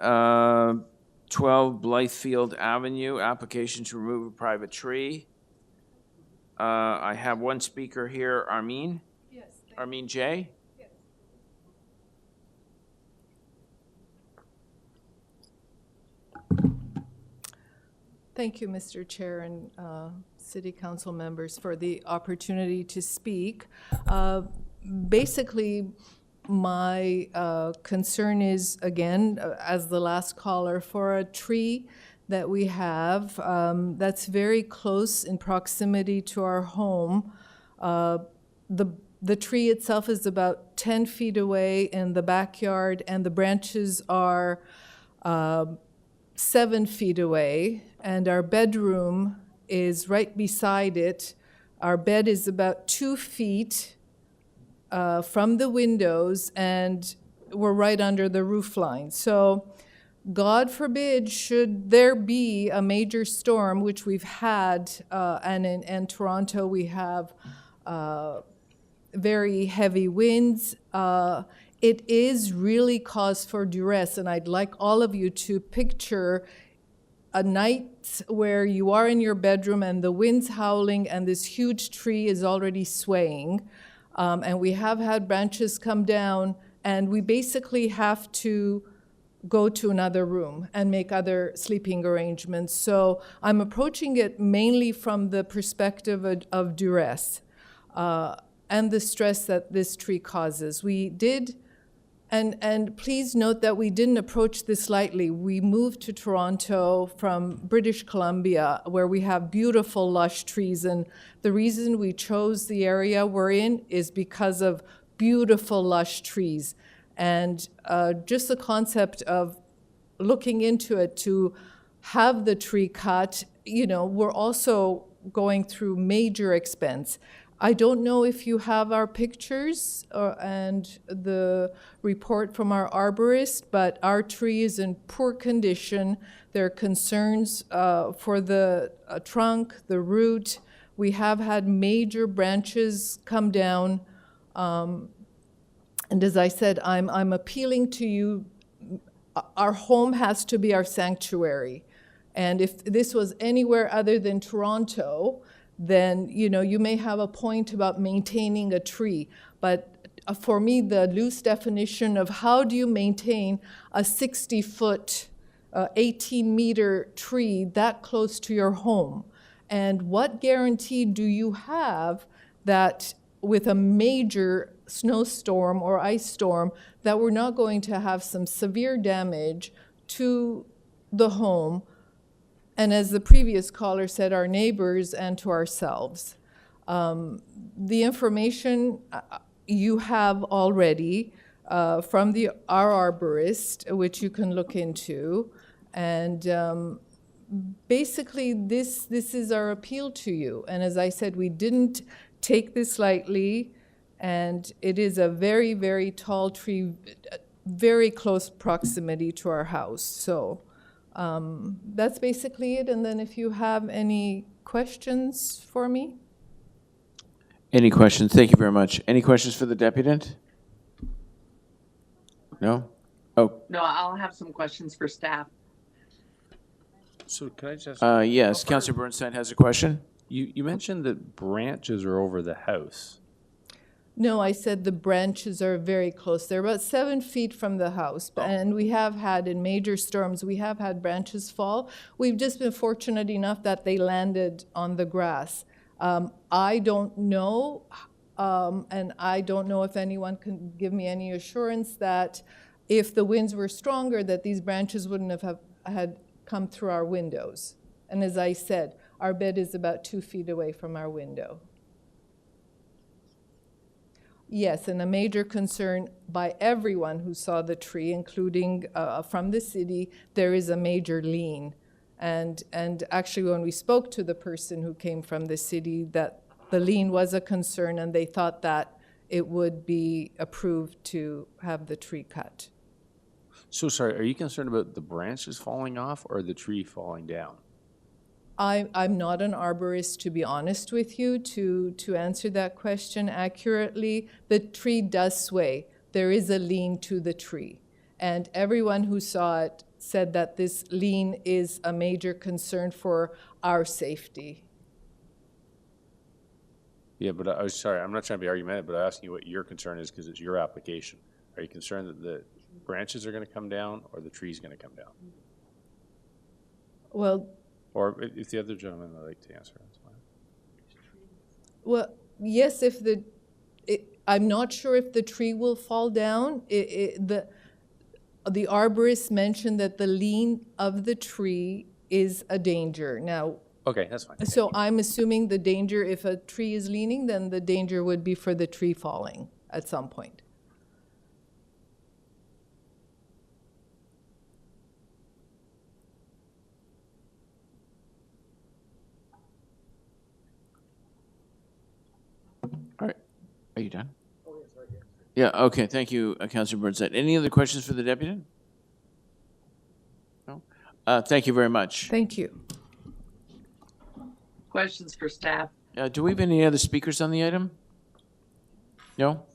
12 Blithfield Avenue, application to remove a private tree. I have one speaker here, Armin. Yes. Armin J. Yes. Thank you, Mr. Chair and City Council members, for the opportunity to speak. Basically, my concern is, again, as the last caller, for a tree that we have that's very close in proximity to our home. The tree itself is about 10 feet away in the backyard, and the branches are 7 feet away, and our bedroom is right beside it, Our bed is about 2 feet from the windows, and we're right under the roof line. So God forbid, should there be a major storm, which we've had, and in Toronto we have very heavy winds, it is really cause for duress. And I'd like all of you to picture a night where you are in your bedroom and the wind's howling and this huge tree is already swaying. And we have had branches come down, and we basically have to go to another room and make other sleeping arrangements. So I'm approaching it mainly from the perspective of duress and the stress that this tree causes. We did, and please note that we didn't approach this lightly. We moved to Toronto from British Columbia, where we have beautiful lush trees, and the reason we chose the area we're in is because of beautiful lush trees. And just the concept of looking into it to have the tree cut, you know, we're also going through major expense. I don't know if you have our pictures and the report from our arborist, but our tree is in poor condition. There are concerns for the trunk, the root. We have had major branches come down. And as I said, I'm appealing to you. Our home has to be our sanctuary. And if this was anywhere other than Toronto, then, you know, you may have a point about maintaining a tree. But for me, the loose definition of how do you maintain a 60-foot, 18-meter tree that close to your home? And what guarantee do you have that with a major snowstorm or ice storm that we're not going to have some severe damage to the home, and as the previous caller said, our neighbors and to ourselves? The information you have already from our arborist, which you can look into, and basically this is our appeal to you. And as I said, we didn't take this lightly, and it is a very, very tall tree, very close proximity to our house. So that's basically it. And then if you have any questions for me? Any questions? Thank you very much. Any questions for the deputant? No? Oh, No, I'll have some questions for staff. So can I just? yes, Councillor Bernstein has a question. You mentioned that branches are over the house. No, I said the branches are very close. They're about 7 feet from the house. And we have had, in major storms, we have had branches fall. We've just been fortunate enough that they landed on the grass. I don't know, and I don't know if anyone can give me any assurance that if the winds were stronger, that these branches wouldn't have had come through our windows. And as I said, our bed is about 2 feet away from our window. Yes, and a major concern by everyone who saw the tree, including from the city, there is a major lien. And actually, when we spoke to the person who came from the city, that the lien was a concern, and they thought that it would be approved to have the tree cut. So sorry, are you concerned about the branches falling off or the tree falling down? I'm not an arborist, to be honest with you, to answer that question accurately. The tree does sway. There is a lean to the tree. And everyone who saw it said that this lean is a major concern for our safety. Yeah, but I was sorry, I'm not trying to be argumentative, but I'm asking you what your concern is because it's your application. Are you concerned that the branches are going to come down or the tree's going to come down? Well, or if the other gentleman would like to answer, that's fine. Well, yes, I'm not sure if the tree will fall down. The arborist mentioned that the lean of the tree is a danger. Now, okay, that's fine. So I'm assuming the danger, if a tree is leaning, then the danger would be for the tree falling at some point. Are you done? Yeah, okay, thank you, Councilor Burnside. Any other questions for the deputy? No? Thank you very much. Thank you. Questions for staff? Do we have any other speakers on the item? No?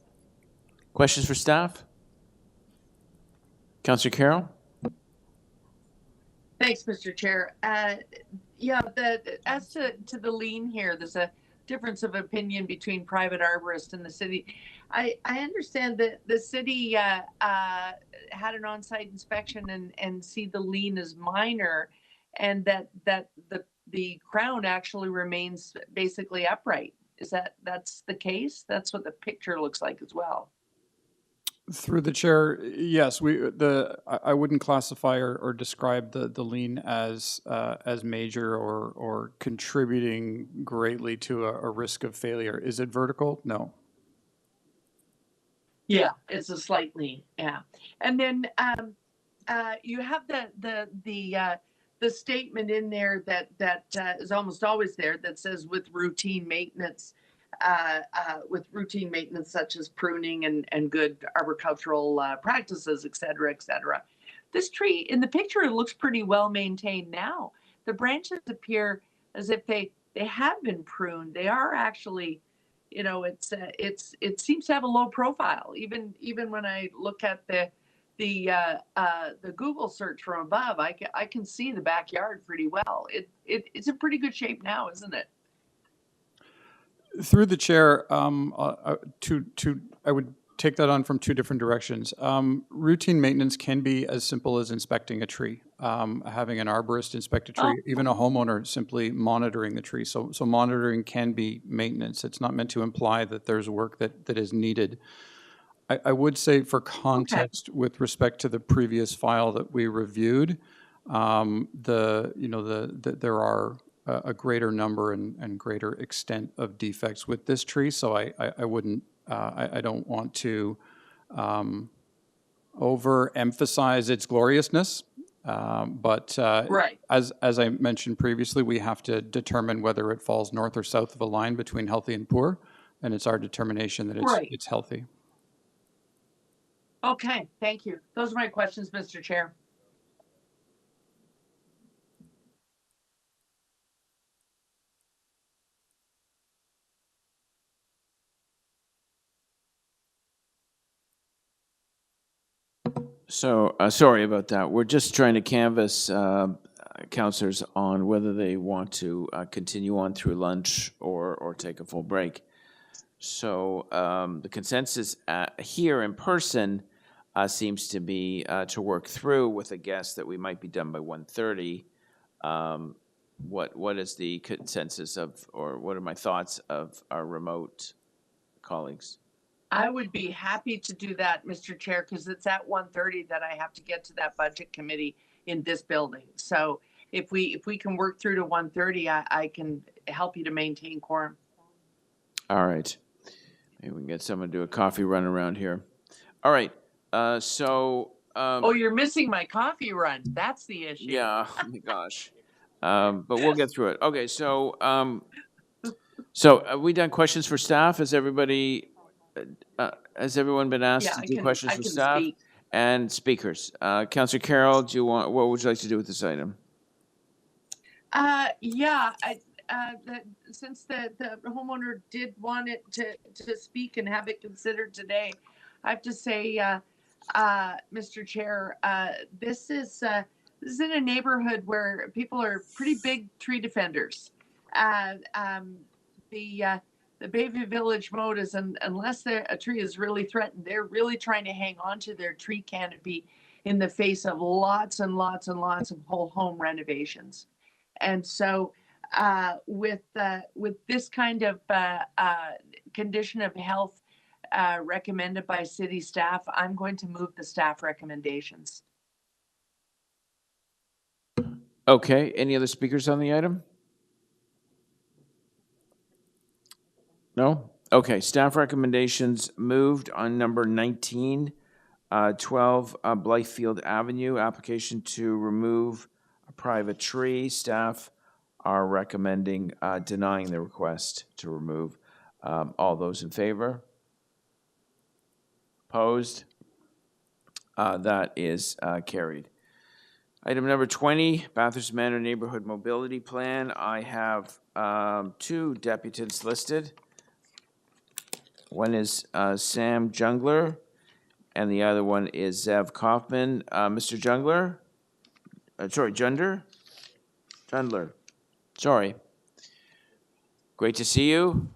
Questions for staff? Councilor Carroll? Thanks, Mr. Chair. Yeah, as to the lien here, there's a difference of opinion between private arborists and the city. I understand that the city had an on-site inspection and see the lien as minor, and that the crown actually remains basically upright. That's the case? That's what the picture looks like as well. Through the chair, yes, I wouldn't classify or describe the lien as major or contributing greatly to a risk of failure. Is it vertical? No. Yeah, it's a slight lean. Yeah, and then you have the statement in there that is almost always there that says with routine maintenance. With routine maintenance such as pruning and good arboricultural practices, et cetera, et cetera. This tree in the picture, it looks pretty well maintained now. The branches appear as if they have been pruned. They are actually, it seems to have a low profile. Even when I look at the Google search from above, I can see the backyard pretty well. It's in pretty good shape now, isn't it? Through the chair, I would take that on from two different directions. Routine maintenance can be as simple as inspecting a tree, having an arborist inspect a tree, even a homeowner simply monitoring the tree. So monitoring can be maintenance. It's not meant to imply that there's work that is needed. I would say for context, with respect to the previous file that we reviewed, there are a greater number and greater extent of defects with this tree, so I wouldn't, I don't want to overemphasize its gloriousness, but right. As I mentioned previously, we have to determine whether it falls north or south of a line between healthy and poor, and it's our determination that it's healthy. Okay, thank you. Those are my questions, Mr. Chair. So, sorry about that. We're just trying to canvass councillors on whether they want to continue on through lunch or take a full break. So the consensus here in person seems to be to work through with a guess that we might be done by 1:30. What is the consensus of, or what are my thoughts of our remote colleagues? I would be happy to do that, Mr. Chair, because it's at 1:30 that I have to get to that budget committee in this building. So if we can work through to 1:30, I can help you to maintain quorum. All right. Maybe we can get someone to do a coffee run around here. All right. Oh, you're missing my coffee run. That's the issue. Yeah. Oh my gosh. But we'll get through it. Okay. So have we done questions for staff? Has everyone been asked to do questions for staff and speakers? Councillor Carroll, what would you like to do with this item? Since the homeowner did want it to speak and have it considered today, I have to say, Mr. Chair, this is in a neighborhood where people are pretty big tree defenders. The Bayview Village mode is, unless a tree is really threatened, they're really trying to hang on to their tree canopy in the face of lots and lots and lots of whole home renovations. And so with this kind of condition of health recommended by city staff, I'm going to move the staff recommendations. Okay. Any other speakers on the item? No? Okay. Staff recommendations moved on number 19, 12 Blithfield Avenue, application to remove a private tree. Staff are recommending denying the request to remove. All those in favor? Opposed? That is carried. Item number 20, Bathurst Manor Neighborhood Mobility Plan. I have two deputants listed. One is Sam Jungler, and the other one is Zev Kaufman. Mr. Jungler? Jundler. Sorry. Great to see you.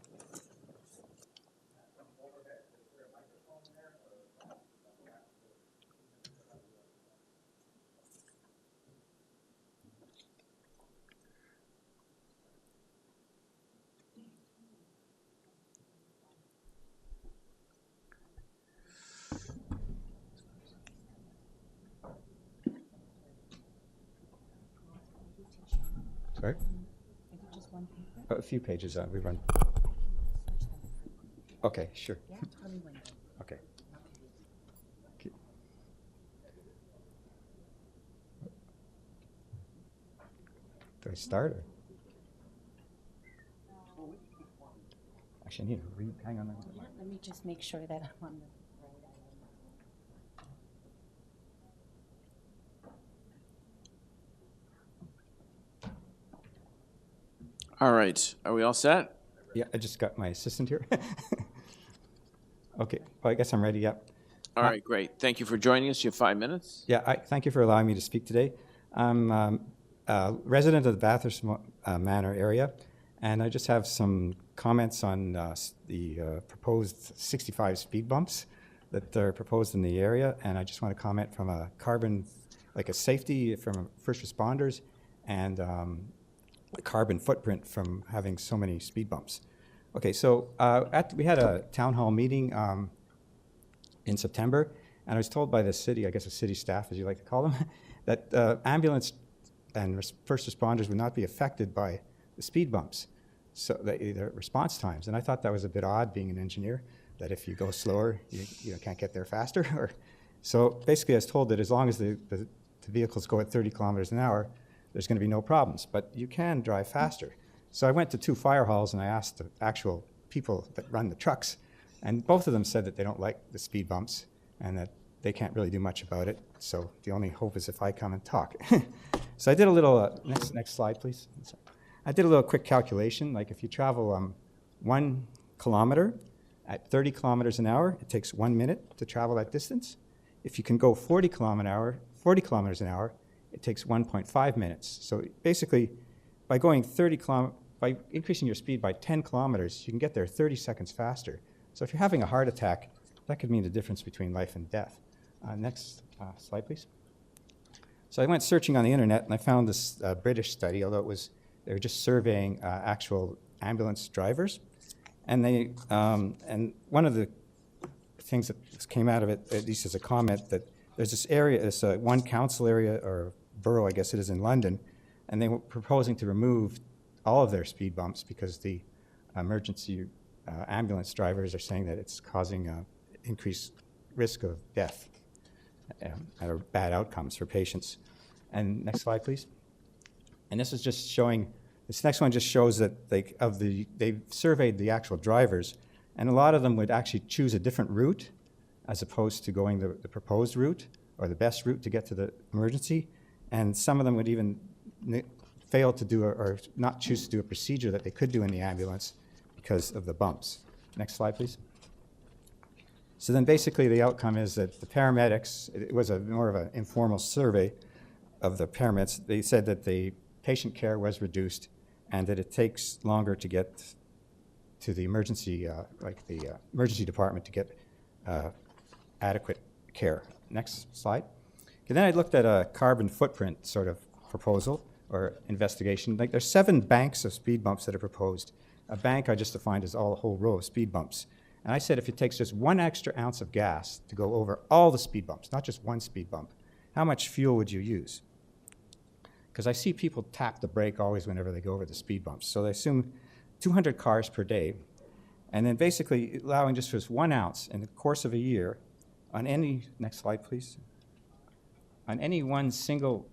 Sorry? A few pages, we run. Okay, sure. Okay. Do I start or? Actually, I need to read, hang on. Let me just make sure that I'm on the All right. Are we all set? Yeah, I just got my assistant here. Okay, well, I guess I'm ready, yeah. All right, great. Thank you for joining us. You have 5 minutes. Yeah, thank you for allowing me to speak today. I'm a resident of the Bathurst Manor area, and I just have some comments on the proposed 65 speed bumps that are proposed in the area, and I just want to comment from a carbon, like a safety from first responders, and carbon footprint from having so many speed bumps. Okay, so we had a town hall meeting in September, and I was told by the city, I guess the city staff, as you like to call them, that ambulance and first responders would not be affected by the speed bumps, so the response times. And I thought that was a bit odd, being an engineer, that if you go slower, you can't get there faster. So basically, I was told that as long as the vehicles go at 30 kilometers an hour, there's going to be no problems, but you can drive faster. So I went to two fire halls and I asked the actual people that run the trucks, and both of them said that they don't like the speed bumps and that they can't really do much about it. So the only hope is if I come and talk. So I did a little, next slide, please. I did a little quick calculation. Like if you travel 1 kilometer at 30 kilometers an hour, it takes 1 minute to travel that distance. If you can go 40 kilometers an hour, it takes 1.5 minutes. So basically, by going by increasing your speed by 10 kilometers, you can get there 30 seconds faster. So if you're having a heart attack, that could mean the difference between life and death. Next slide, please. So I went searching on the internet and I found this British study, although they were just surveying actual ambulance drivers. And and one of the things that came out of it, at least as a comment, that there's this area, this one council area, or borough, I guess it is, in London, and they were proposing to remove all of their speed bumps because the emergency ambulance drivers are saying that it's causing increased risk of death or bad outcomes for patients. And next slide, please. And this is just showing, this next one just shows that they've surveyed the actual drivers, and a lot of them would actually choose a different route as opposed to going the proposed route or the best route to get to the emergency. And some of them would even fail to do or not choose to do a procedure that they could do in the ambulance because of the bumps. Next slide, please. So then basically the outcome is that the paramedics, it was more of an informal survey of the paramedics. They said that the patient care was reduced and that it takes longer to get to the emergency, emergency department to get adequate care. Next slide. Okay, then I looked at a carbon footprint sort of proposal or investigation. Like there's 7 banks of speed bumps that are proposed. A bank I just defined as a whole row of speed bumps. And I said if it takes just 1 extra ounce of gas to go over all the speed bumps, not just one speed bump, how much fuel would you use? Because I see people tap the brake always whenever they go over the speed bumps. So they assume 200 cars per day, and then basically allowing just for 1 ounce in the course of a year on any, next slide please, on any one single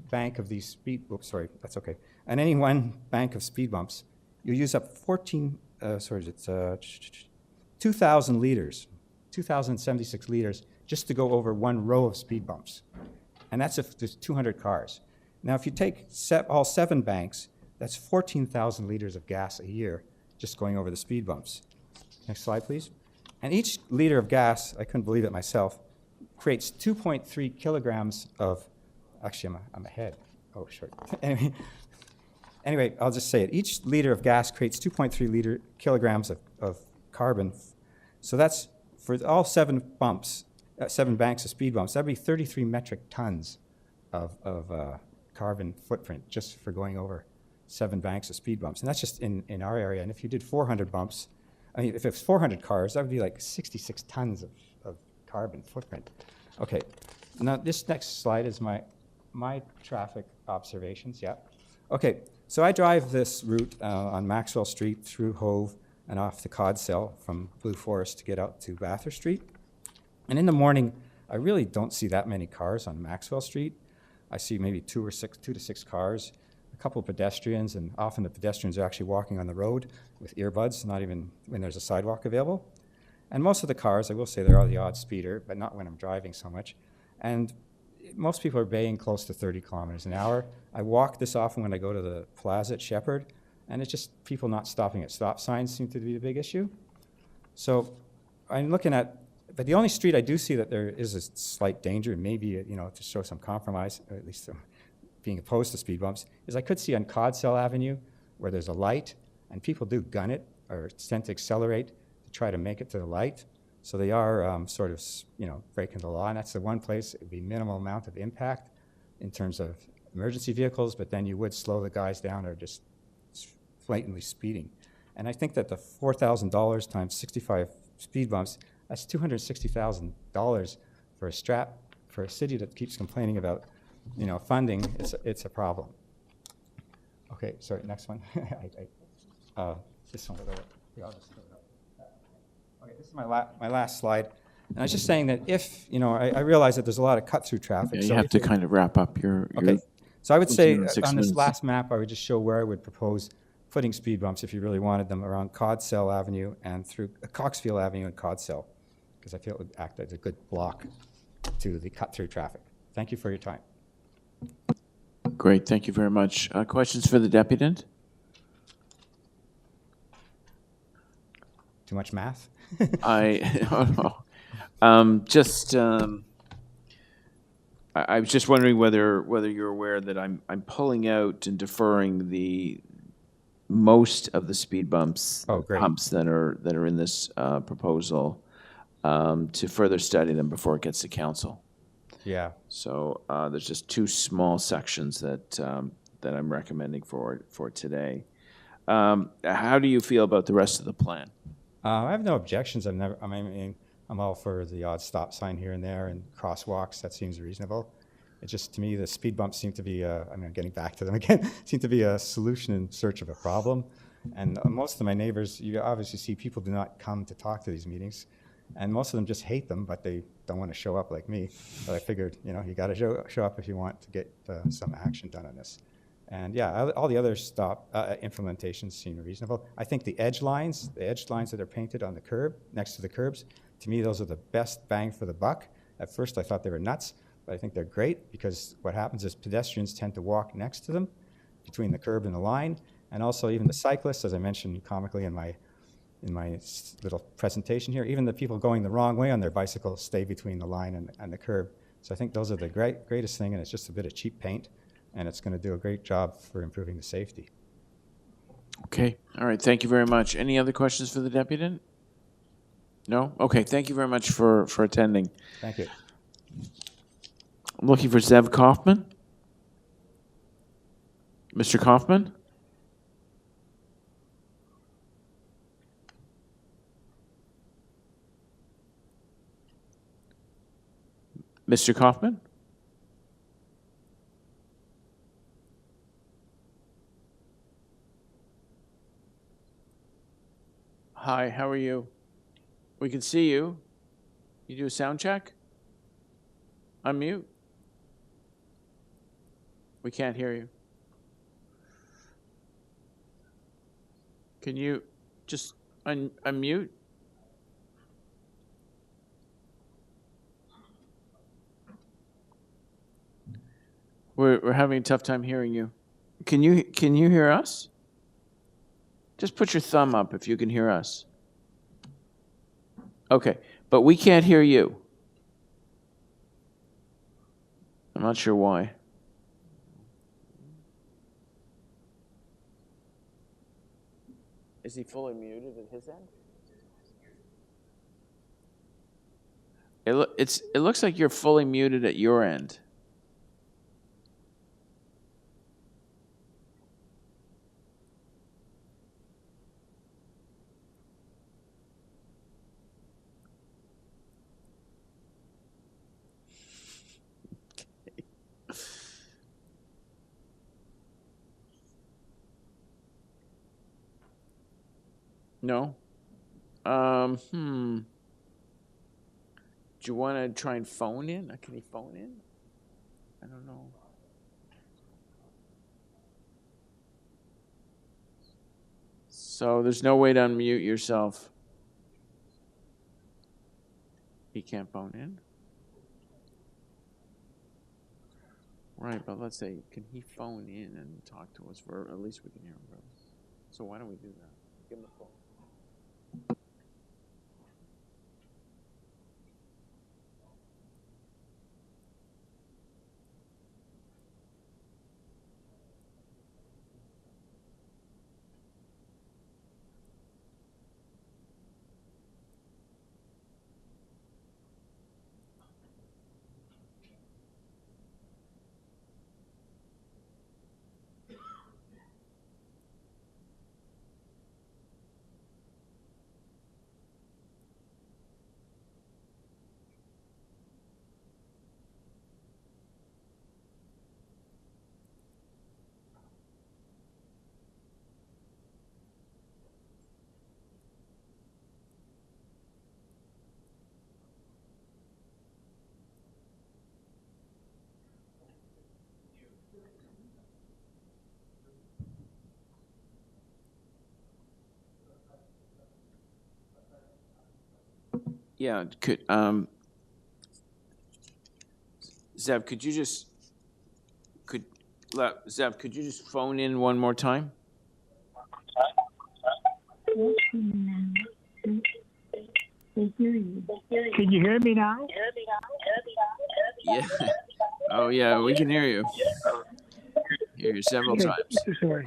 bank of these speed, oops, sorry, that's okay. On any one bank of speed bumps, you use up 2,000 liters 2,076 liters just to go over one row of speed bumps. And that's if there's 200 cars. Now, if you take all 7 banks, that's 14,000 liters of gas a year just going over the speed bumps. Next slide, please. And each liter of gas, I couldn't believe it myself, creates 2.3 kilograms of, actually, I'm ahead. Oh, short. Anyway, I'll just say it. Each liter of gas creates 2.3 kilograms of carbon. So that's, for all 7 bumps, 7 banks of speed bumps, that'd be 33 metric tons of carbon footprint just for going over 7 banks of speed bumps. And that's just in our area. And if you did 400 bumps, I mean, if it's 400 cars, that would be like 66 tons of carbon footprint. Okay, now this next slide is my traffic observations, yeah. Okay, so I drive this route on Maxwell Street through Hove and off the Codsell from Blue Forest to get out to Bathurst Street. And in the morning, I really don't see that many cars on Maxwell Street. I see maybe 2 to 6 cars, a couple of pedestrians, and often the pedestrians are actually walking on the road with earbuds, not even when there's a sidewalk available. And most of the cars, I will say, they're the odd speeder, but not when I'm driving so much. And most people are baying close to 30 kilometers an hour. I walk this often when I go to the plaza at Shepherd, and it's just people not stopping at stop signs seem to be the big issue. So I'm looking at, but the only street I do see that there is a slight danger, maybe, to show some compromise, or at least being opposed to speed bumps, is I could see on Codsell Avenue where there's a light, and people do gun it or tend to accelerate to try to make it to the light. So they are sort of, breaking the law, and that's the one place it would be minimal amount of impact in terms of emergency vehicles, but then you would slow the guys down or just blatantly speeding. And I think that the $4,000 times 65 speed bumps, that's $260,000 for a city that keeps complaining about, funding. It's a problem. Okay, sorry, next one. This one. Yeah, I'll just throw it up. Okay, this is my last slide. And I was just saying that if, I realize that there's a lot of cut-through traffic. Yeah, you have to kind of wrap up your okay. So I would say on 6 this minutes. last map, I would just show where I would propose putting speed bumps if you really wanted them around Codsell Avenue and through Coxfield Avenue and Codsell, because I feel it would act as a good block to the cut-through traffic. Thank you for your time. Great, thank you very much. Questions for the deputant? Too much math? I was just wondering whether you're aware that I'm pulling out and deferring the most of the speed bumps, humps that are in this proposal, to further study them before it gets to council. Yeah. So there's just 2 small sections that I'm recommending for today. How do you feel about the rest of the plan? I have no objections. I'm all for the odd stop sign here and there and crosswalks. That seems reasonable. It's just, to me, the speed bumps seem to be, I'm getting back to them again, seem to be a solution in search of a problem. And most of my neighbors, you obviously see people do not come to talk to these meetings. And most of them just hate them, but they don't want to show up like me. But I figured, you got to show up if you want to get some action done on this. And yeah, all the other implementations seem reasonable. I think the edge lines that are painted on the curb, next to the curbs, to me, those are the best bang for the buck. At first, I thought they were nuts, but I think they're great because what happens is pedestrians tend to walk next to them between the curb and the line. And also even the cyclists, as I mentioned comically in my little presentation here, even the people going the wrong way on their bicycles stay between the line and the curb. So I think those are the greatest thing, and it's just a bit of cheap paint, and it's going to do a great job for improving the safety. Okay, all right, thank you very much. Any other questions for the deputant? No? Okay, thank you very much for attending. Thank you. I'm looking for Zev Kaufman. Mr. Kaufman? Mr. Kaufman? Hi, how are you? We can see you. You do a sound check? Unmute. We can't hear you. Can you just unmute? We're having a tough time hearing you. Can you hear us? Just put your thumb up if you can hear us. Okay, but we can't hear you. I'm not sure why. Is he fully muted at his end? It looks like you're fully muted at your end. No? Do you want to try and phone in? Can he phone in? I don't know. So there's no way to unmute yourself. He can't phone in? Right, but let's say, can he phone in and talk to us for, at least we can hear him. So why don't we do that? Give him the phone. Yeah, Zev, could you just phone in one more time? Can you hear me now? Yeah. Oh yeah, we can hear you. Hear you several times. Sorry.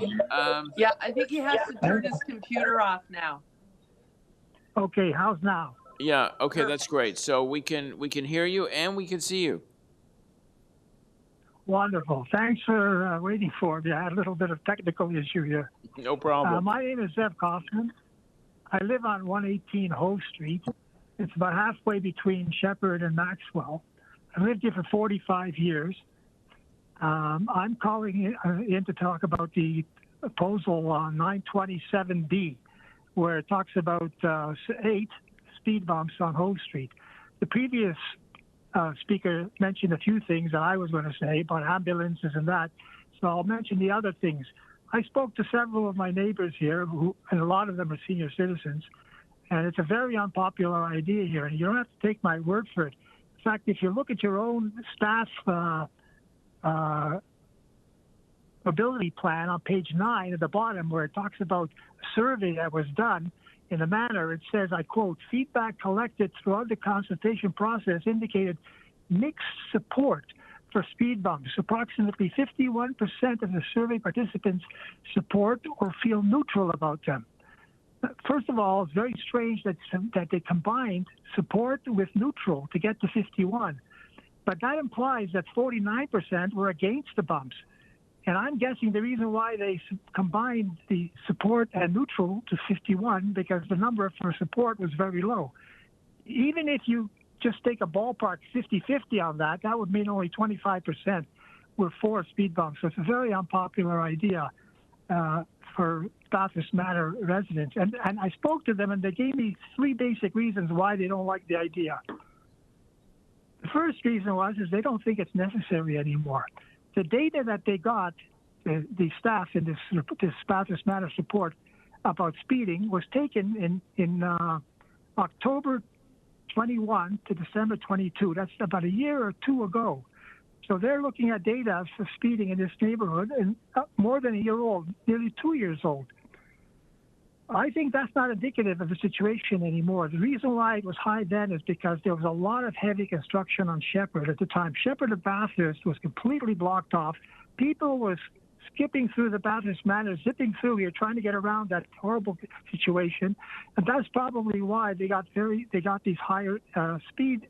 Yeah, I think he has to turn his computer off now. Okay, how's now? Yeah, okay, that's great. So we can hear you and we can see you. Wonderful. Thanks for waiting for me. I had a little bit of technical issue here. No problem. My name is Zev Kaufman. I live on 118 Hove Street. It's about halfway between Shepherd and Maxwell. I lived here for 45 years. I'm calling in to talk about the proposal on 927B, where it talks about 8 speed bumps on Hove Street. The previous speaker mentioned a few things that I was going to say about ambulances and that, so I'll mention the other things. I spoke to several of my neighbors here, and a lot of them are senior citizens, and it's a very unpopular idea here, and you don't have to take my word for it. In fact, if you look at your own staff ability plan on page 9 at the bottom, where it talks about a survey that was done in a manner, it says, I quote, feedback collected throughout the consultation process indicated mixed support for speed bumps. Approximately 51% of the survey participants support or feel neutral about them. First of all, it's very strange that they combined support with neutral to get to 51. But that implies that 49% were against the bumps. And I'm guessing the reason why they combined the support and neutral to 51, because the number for support was very low. Even if you just take a ballpark 50-50 on that, that would mean only 25% were for speed bumps. So it's a very unpopular idea for Bathurst Manor residents. And I spoke to them, and they gave me 3 basic reasons why they don't like the idea. The first reason is they don't think it's necessary anymore. The data that they got, the staff in this Bathurst Manor support about speeding, was taken in October 21 to December 22. That's about a year or two ago. So they're looking at data for speeding in this neighborhood, and more than a year old, nearly 2 years old. I think that's not indicative of the situation anymore. The reason why it was high then is because there was a lot of heavy construction on Shepherd at the time. Shepherd to Bathurst was completely blocked off. People were skipping through the Bathurst Manor, zipping through here, trying to get around that horrible situation, and that's probably why they got these higher speed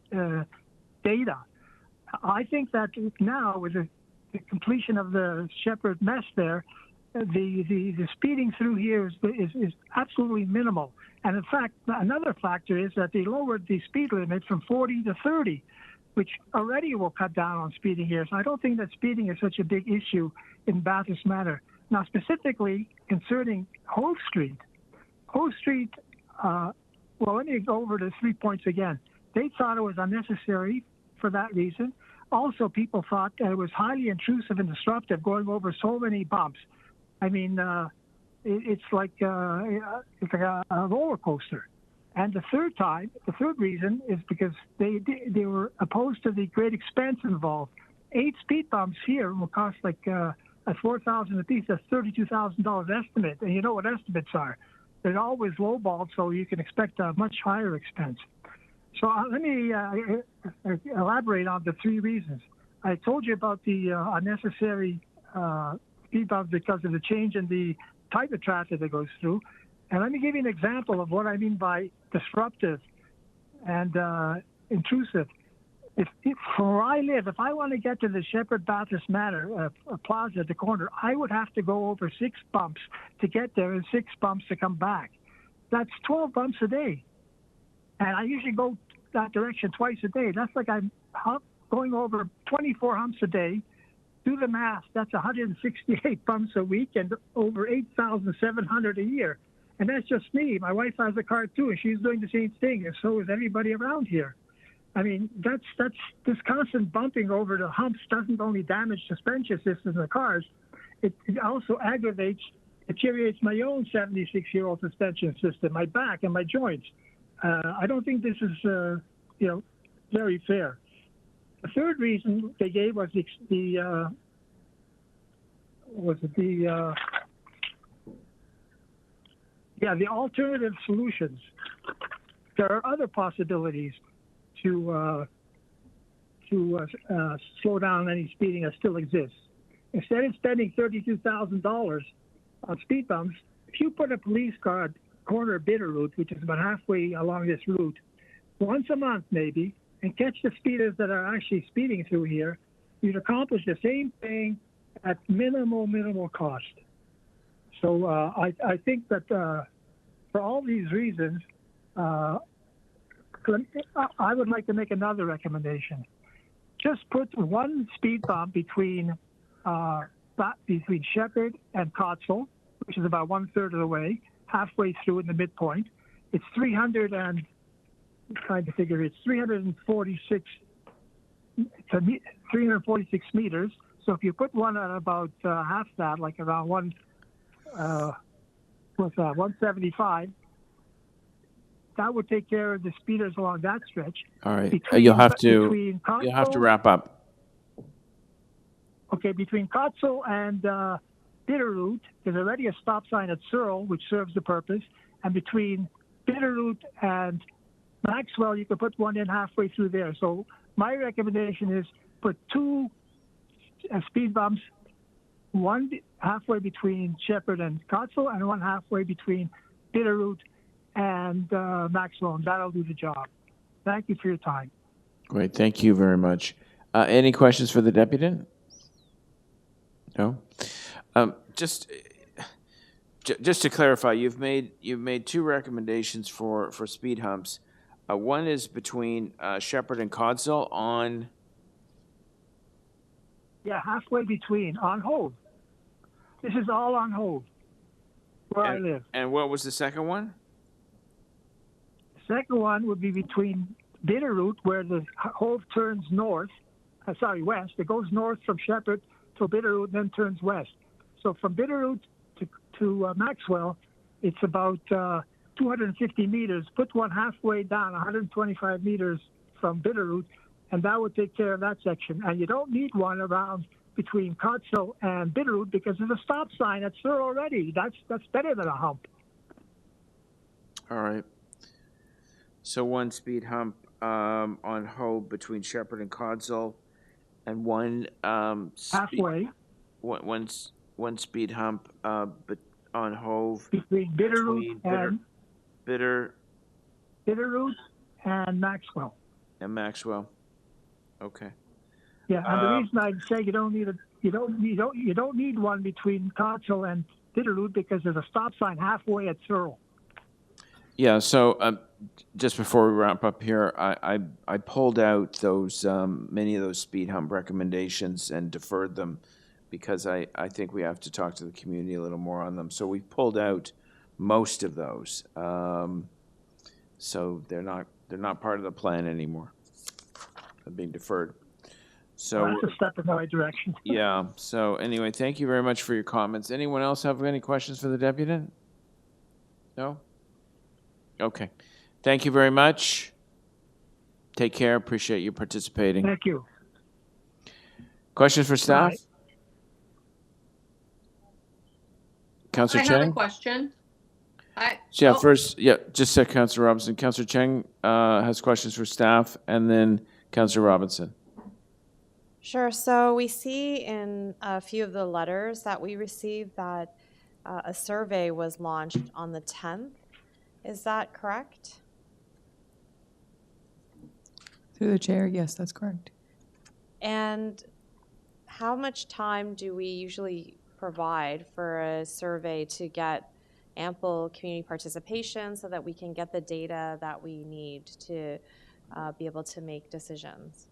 data. I think that now, with the completion of the Shepherd mess there, the speeding through here is absolutely minimal. And in fact, another factor is that they lowered the speed limit from 40 to 30, which already will cut down on speeding here. So I don't think that speeding is such a big issue in Bathurst Manor. Now, specifically concerning Hove Street. Hove Street, well, let me go over the 3 points again. They thought it was unnecessary for that reason. Also, people thought that it was highly intrusive and disruptive going over so many bumps. I mean, it's like a roller coaster. And the third reason is because they were opposed to the great expense involved. 8 speed bumps here will cost like at $4,000 a piece. That's $32,000 estimate. And you know what estimates are. They're always lowballed, so you can expect a much higher expense. So let me elaborate on the 3 reasons. I told you about the unnecessary speed bumps because of the change in the type of traffic that goes through. And let me give you an example of what I mean by disruptive and intrusive. If from where I live, if I want to get to the Shepherd Bathurst Manor plaza at the corner, I would have to go over 6 bumps to get there and 6 bumps to come back. That's 12 bumps a day. And I usually go that direction twice a day. That's like I'm going over 24 humps a day. Do the math. That's 168 bumps a week and over 8,700 a year. And that's just me. My wife has a car too, and she's doing the same thing, and so is everybody around here. I mean, that's this constant bumping over the humps doesn't only damage suspension systems of the cars, it also deteriorates my own 76-year-old suspension system, my back and my joints. I don't think this is, very fair. The third reason they gave was the alternative solutions. There are other possibilities to slow down any speeding that still exists. Instead of spending $32,000 on speed bumps, if you put a police car at corner Bitterroot, which is about halfway along this route, once a month maybe, and catch the speeders that are actually speeding through here, you'd accomplish the same thing at minimal cost. So I think that for all these reasons, I would like to make another recommendation. Just put 1 speed bump between Shepherd and Cotsall, which is about 1/3 of the way, halfway through in the midpoint. It's 346 meters. So if you put one at about half that, like around 175, that would take care of the speeders along that stretch. All right, you'll have to wrap up. Okay, between Cotsall and Bitterroot, there's already a stop sign at Searle, which serves the purpose. And between Bitterroot and Maxwell, you could put one in halfway through there. So my recommendation is put 2 speed bumps, one halfway between Shepherd and Cotsall, and one halfway between Bitterroot and Maxwell, and that'll do the job. Thank you for your time. Great, thank you very much. Any questions for the deputy? No. Just to clarify, you've made 2 recommendations for speed humps. One is between Shepherd and Cotsall on. Yeah, halfway between on Hove. This is all on Hove, where I live. And what was the second one? The second one would be between Bitterroot, where the Hove turns west. It goes north from Shepherd to Bitterroot, then turns west. So from Bitterroot to Maxwell, it's about 250 meters. Put one halfway down, 125 meters from Bitterroot, and that would take care of that section. And you don't need one around between Cottsville and Bitterroot because there's a stop sign at Sur already. That's better than a hump. All right. So one speed hump on Hove between Shepherd and Codsall, and one halfway. One speed hump but on Hove between Bitterroot and Bitterroot and Maxwell. And Maxwell. Okay. Yeah, and the reason I'd say you don't need one between Cottsville and Bitterroot because there's a stop sign halfway at Searle. Yeah. So just before we wrap up here, I pulled out those many of those speed hump recommendations and deferred them because I think we have to talk to the community a little more on them. So we pulled out most of those. So they're not part of the plan anymore. They're being deferred. So well, that's a step in the right direction. Yeah. So anyway, thank you very much for your comments. Anyone else have any questions for the deputy? No? Okay. Thank you very much. Take care. Appreciate you participating. Thank you. Questions for staff? Councillor I Cheng? have a question. First, just said Councillor Robinson. Councillor Cheng has questions for staff, and then Councillor Robinson. Sure. So we see in a few of the letters that we received that a survey was launched on the 10th. Is that correct? Through the chair, yes, that's correct. And how much time do we usually provide for a survey to get ample community participation so that we can get the data that we need to be able to make decisions?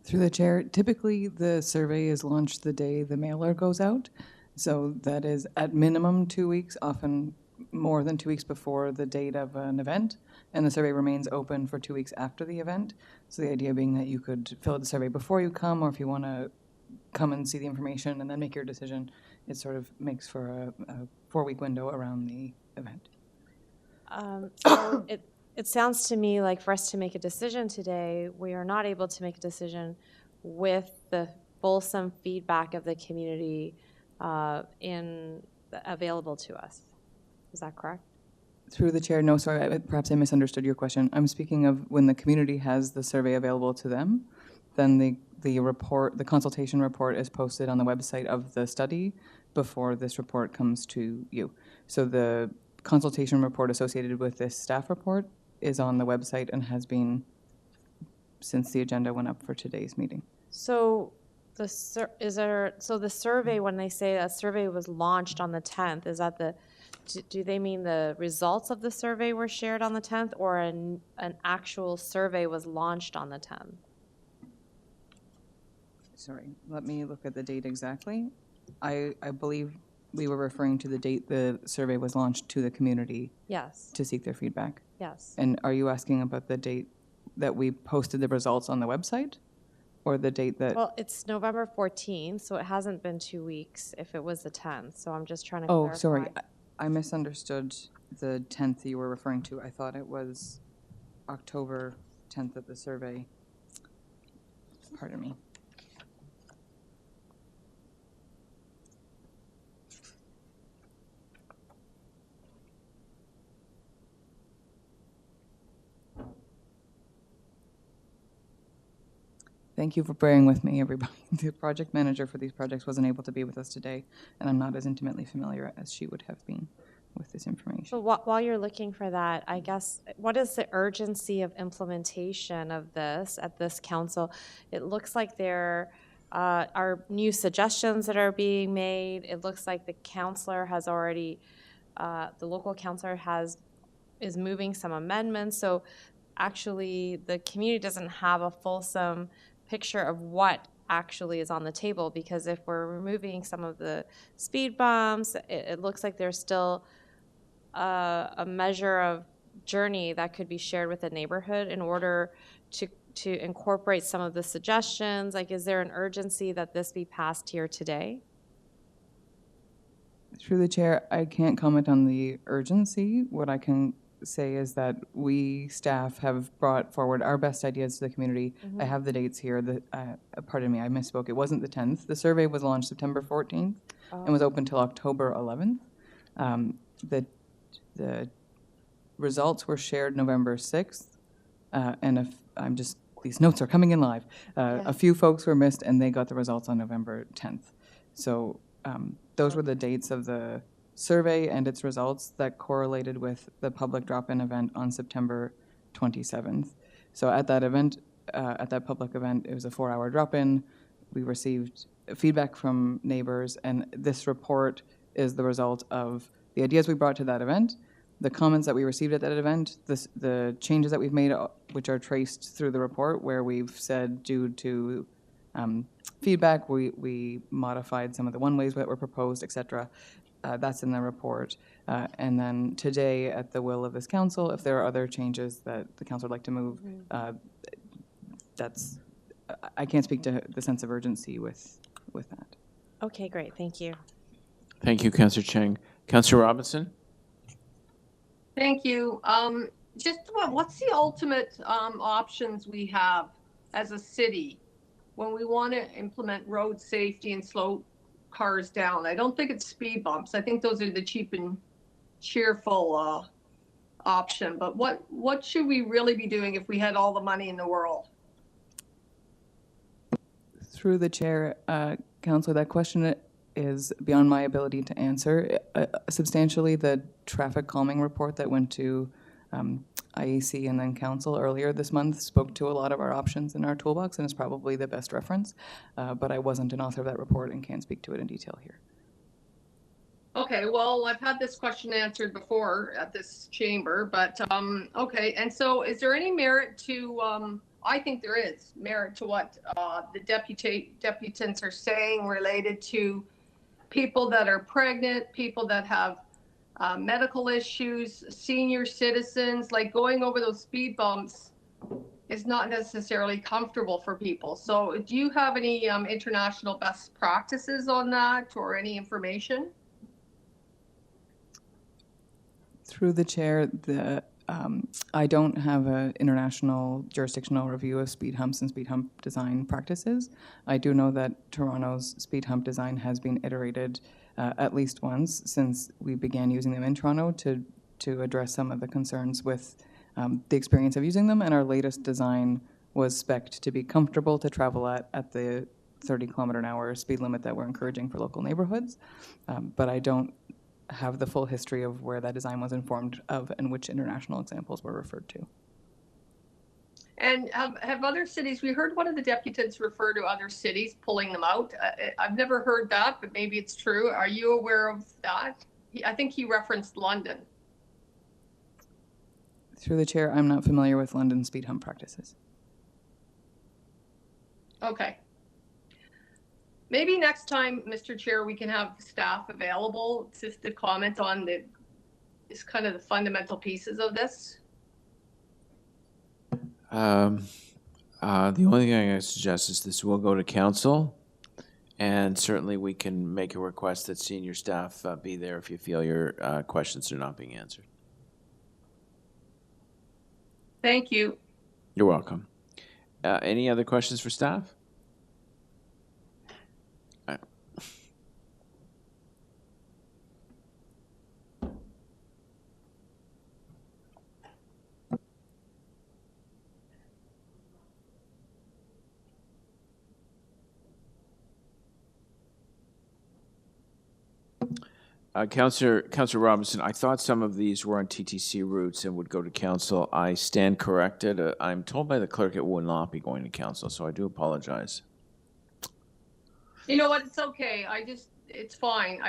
Through the chair, typically the survey is launched the day the mailer goes out. So that is at minimum 2 weeks, often more than 2 weeks before the date of an event. And the survey remains open for 2 weeks after the event. So the idea being that you could fill out the survey before you come, or if you want to come and see the information and then make your decision, it sort of makes for a 4-week window around the event. So it sounds to me like for us to make a decision today, we are not able to make a decision with the fulsome feedback of the community available to us. Is that correct? Through the chair, no, sorry, perhaps I misunderstood your question. I'm speaking of when the community has the survey available to them, then the report, the consultation report is posted on the website of the study before this report comes to you. So the consultation report associated with this staff report is on the website and has been since the agenda went up for today's meeting. So the survey, when they say a survey was launched on the 10th, is that do they mean the results of the survey were shared on the 10th, or an actual survey was launched on the 10th? Sorry, let me look at the date exactly. I believe we were referring to the date the survey was launched to the community. Yes. To seek their feedback. Yes. And are you asking about the date that we posted the results on the website, or the date that? Well, it's November 14th, so it hasn't been 2 weeks if it was the 10th. So I'm just trying to clarify. Oh, sorry. I misunderstood the 10th you were referring to. I thought it was October 10th of the survey. Pardon me. Thank you for bearing with me, everybody. The project manager for these projects wasn't able to be with us today, and I'm not as intimately familiar as she would have been with this information. So while you're looking for that, I guess, what is the urgency of implementation of this at this council? It looks like there are new suggestions that are being made. It looks like the councillor has already, the local councillor is moving some amendments. So actually, the community doesn't have a fulsome picture of what actually is on the table, because if we're removing some of the speed bumps, it looks like there's still a measure of journey that could be shared with the neighborhood in order to incorporate some of the suggestions. Like, is there an urgency that this be passed here today? Through the chair, I can't comment on the urgency. What I can say is that we, staff, have brought forward our best ideas to the community. I have the dates here. Pardon me, I misspoke. It wasn't the 10th. The survey was launched September 14th and was open till October 11th. The results were shared November 6th, and if I'm just, these notes are coming in live. A few folks were missed, and they got the results on November 10th. So those were the dates of the survey and its results that correlated with the public drop-in event on September 27th. So at that event, at that public event, it was a 4-hour drop-in. We received feedback from neighbors, and this report is the result of the ideas we brought to that event, the comments that we received at that event, the changes that we've made, which are traced through the report, where we've said due to feedback, we modified some of the one-ways that were proposed, et cetera. That's in the report. And then today, at the will of this council, if there are other changes that the council would like to move, I can't speak to the sense of urgency with that. Okay, great. Thank you. Thank you, Councillor Cheng. Councillor Robinson? Thank you. Just what's the ultimate options we have as a city when we want to implement road safety and slow cars down? I don't think it's speed bumps. I think those are the cheap and cheerful option. But what should we really be doing if we had all the money in the world? Through the chair, Councillor, that question is beyond my ability to answer. Substantially, the traffic calming report that went to IEC and then Council earlier this month spoke to a lot of our options in our toolbox and is probably the best reference. But I wasn't an author of that report and can't speak to it in detail here. Okay, well, I've had this question answered before at this chamber, but okay. And so is there any merit to, I think there is merit to what the deputants are saying related to people that are pregnant, people that have medical issues, senior citizens, like going over those speed bumps is not necessarily comfortable for people. So do you have any international best practices on that or any information? Through the chair, I don't have an international jurisdictional review of speed humps and speed hump design practices. I do know that Toronto's speed hump design has been iterated at least once since we began using them in Toronto to address some of the concerns with the experience of using them, and our latest design was spec'd to be comfortable to travel at the 30-kilometer-an-hour speed limit that we're encouraging for local neighborhoods. But I don't have the full history of where that design was informed of and which international examples were referred to. And have other cities, we heard one of the deputants refer to other cities pulling them out. I've never heard that, but maybe it's true. Are you aware of that? I think he referenced London. Through the chair, I'm not familiar with London speed hump practices. Okay. Maybe next time, Mr. Chair, we can have staff available just to comment on the fundamental pieces of this. The only thing I suggest is this will go to council, and certainly we can make a request that senior staff be there if you feel your questions are not being answered. Thank you. You're welcome. Any other questions for staff? Councillor Robinson, I thought some of these were on TTC routes and would go to council. I stand corrected. I'm told by the clerk it will not be going to council, so I do apologize. You know what? It's okay. It's fine.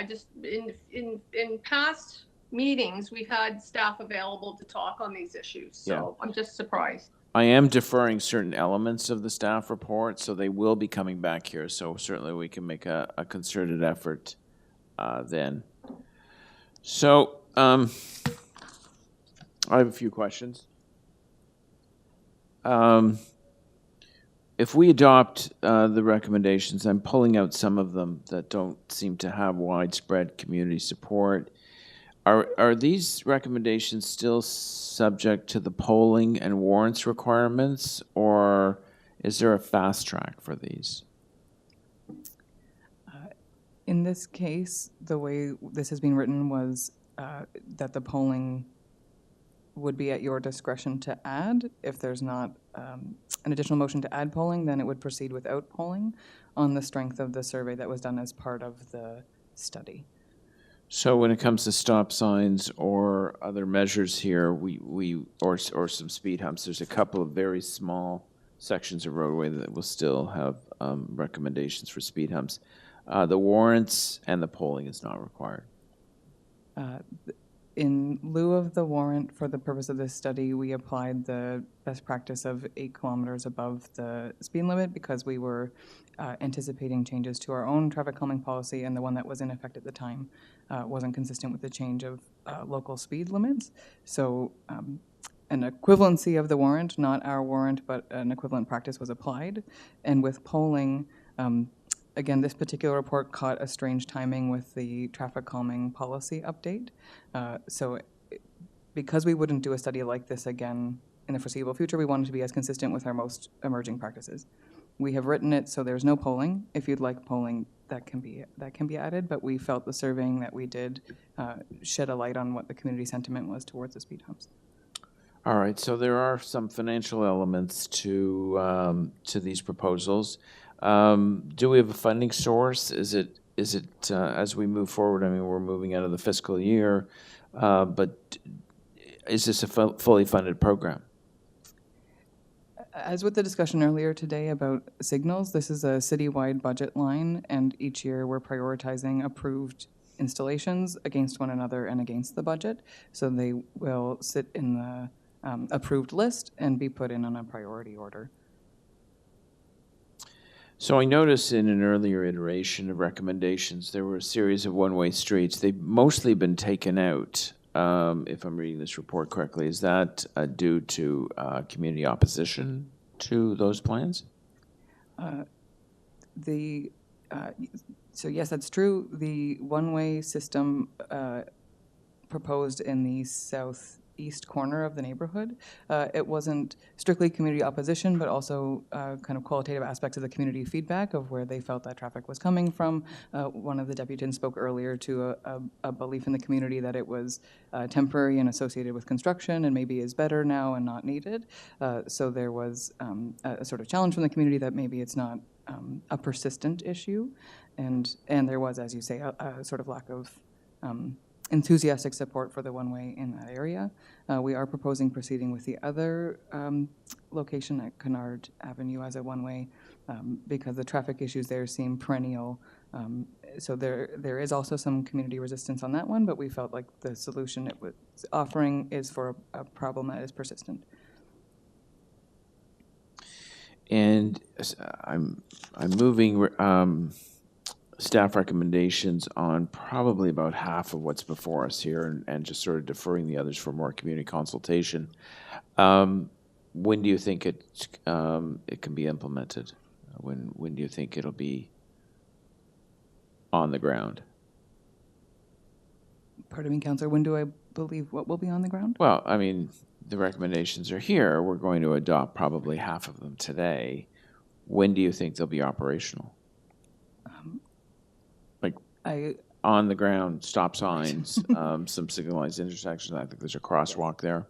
In past meetings, we've had staff available to talk on these issues, so yeah. I'm just surprised. I am deferring certain elements of the staff report, so they will be coming back here. So certainly we can make a concerted effort then. So, I have a few questions. If we adopt the recommendations, I'm pulling out some of them that don't seem to have widespread community support. Are these recommendations still subject to the polling and warrants requirements, or is there a fast track for these? In this case, the way this has been written was that the polling would be at your discretion to add. If there's not an additional motion to add polling, then it would proceed without polling on the strength of the survey that was done as part of the study. So when it comes to stop signs or other measures here, or some speed humps, there's a couple of very small sections of roadway that will still have recommendations for speed humps. The warrants and the polling is not required. In lieu of the warrant, for the purpose of this study, we applied the best practice of 8 kilometers above the speed limit because we were anticipating changes to our own traffic calming policy, and the one that was in effect at the time wasn't consistent with the change of local speed limits. So an equivalency of the warrant, not our warrant, but an equivalent practice was applied. And with polling, again, this particular report caught a strange timing with the traffic calming policy update. So because we wouldn't do a study like this again in the foreseeable future, we wanted to be as consistent with our most emerging practices. We have written it so there's no polling. If you'd like polling, that can be added, but we felt the surveying that we did shed a light on what the community sentiment was towards the speed humps. All right, so there are some financial elements to these proposals. Do we have a funding source? Is it as we move forward? I mean, we're moving out of the fiscal year, but is this a fully funded program? As with the discussion earlier today about signals, this is a citywide budget line, and each year we're prioritizing approved installations against one another and against the budget. So they will sit in the approved list and be put in on a priority order. So I noticed in an earlier iteration of recommendations, there were a series of one-way streets. They've mostly been taken out, if I'm reading this report correctly. Is that due to community opposition to those plans? So yes, that's true. The one-way system proposed in the southeast corner of the neighborhood, it wasn't strictly community opposition, but also kind of qualitative aspects of the community feedback of where they felt that traffic was coming from. One of the deputants spoke earlier to a belief in the community that it was temporary and associated with construction and maybe is better now and not needed. So there was a sort of challenge from the community that maybe it's not a persistent issue. And there was, as you say, a sort of lack of enthusiastic support for the one-way in that area. We are proposing proceeding with the other location at Kennard Avenue as a one-way because the traffic issues there seem perennial. So there is also some community resistance on that one, but we felt like the solution it was offering is for a problem that is persistent. And I'm moving staff recommendations on probably about half of what's before us here, and just sort of deferring the others for more community consultation. When do you think it can be implemented? When do you think it'll be on the ground? Pardon me, Councillor, when do I believe what will be on the ground? Well, I mean, the recommendations are here. We're going to adopt probably half of them today. When do you think they'll be operational? On the ground, stop signs, some signalized intersections. I think there's a crosswalk there.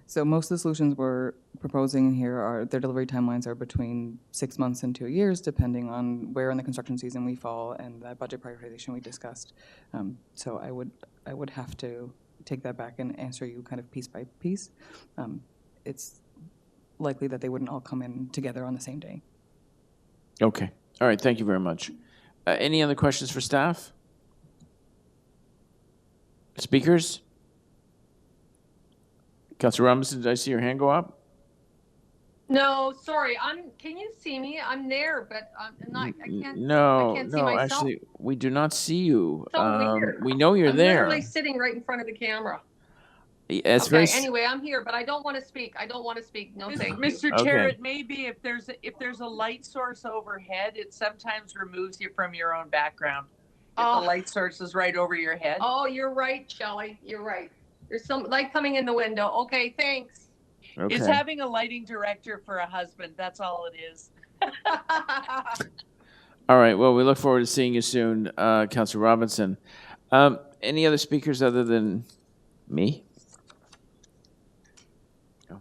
So most of the solutions we're proposing here their delivery timelines are between 6 months and 2 years, depending on where in the construction season we fall and the budget prioritization we discussed. So I would have to take that back and answer you kind of piece by piece. It's likely that they wouldn't all come in together on the same day. Okay. All right. Thank you very much. Any other questions for staff? Speakers? Councillor Robinson, did I see your hand go up? No, sorry. Can you see me? I'm there, but I can't. No, I can't see myself. actually, we do not see you. So weird. We know you're I'm there. literally sitting right in front of the camera. It's okay. Anyway, I'm here, but I don't want to speak. No, thank you. Mr. Chair, it may be if there's a light source overhead, it sometimes removes you from your own background. the light source is right over your head. Oh, you're right, Shelley. You're right. There's some light coming in the window. Okay, thanks. It's Okay. having a lighting director for a husband. That's all it is. All right, well, we look forward to seeing you soon, Councillor Robinson. Any other speakers other than me? No.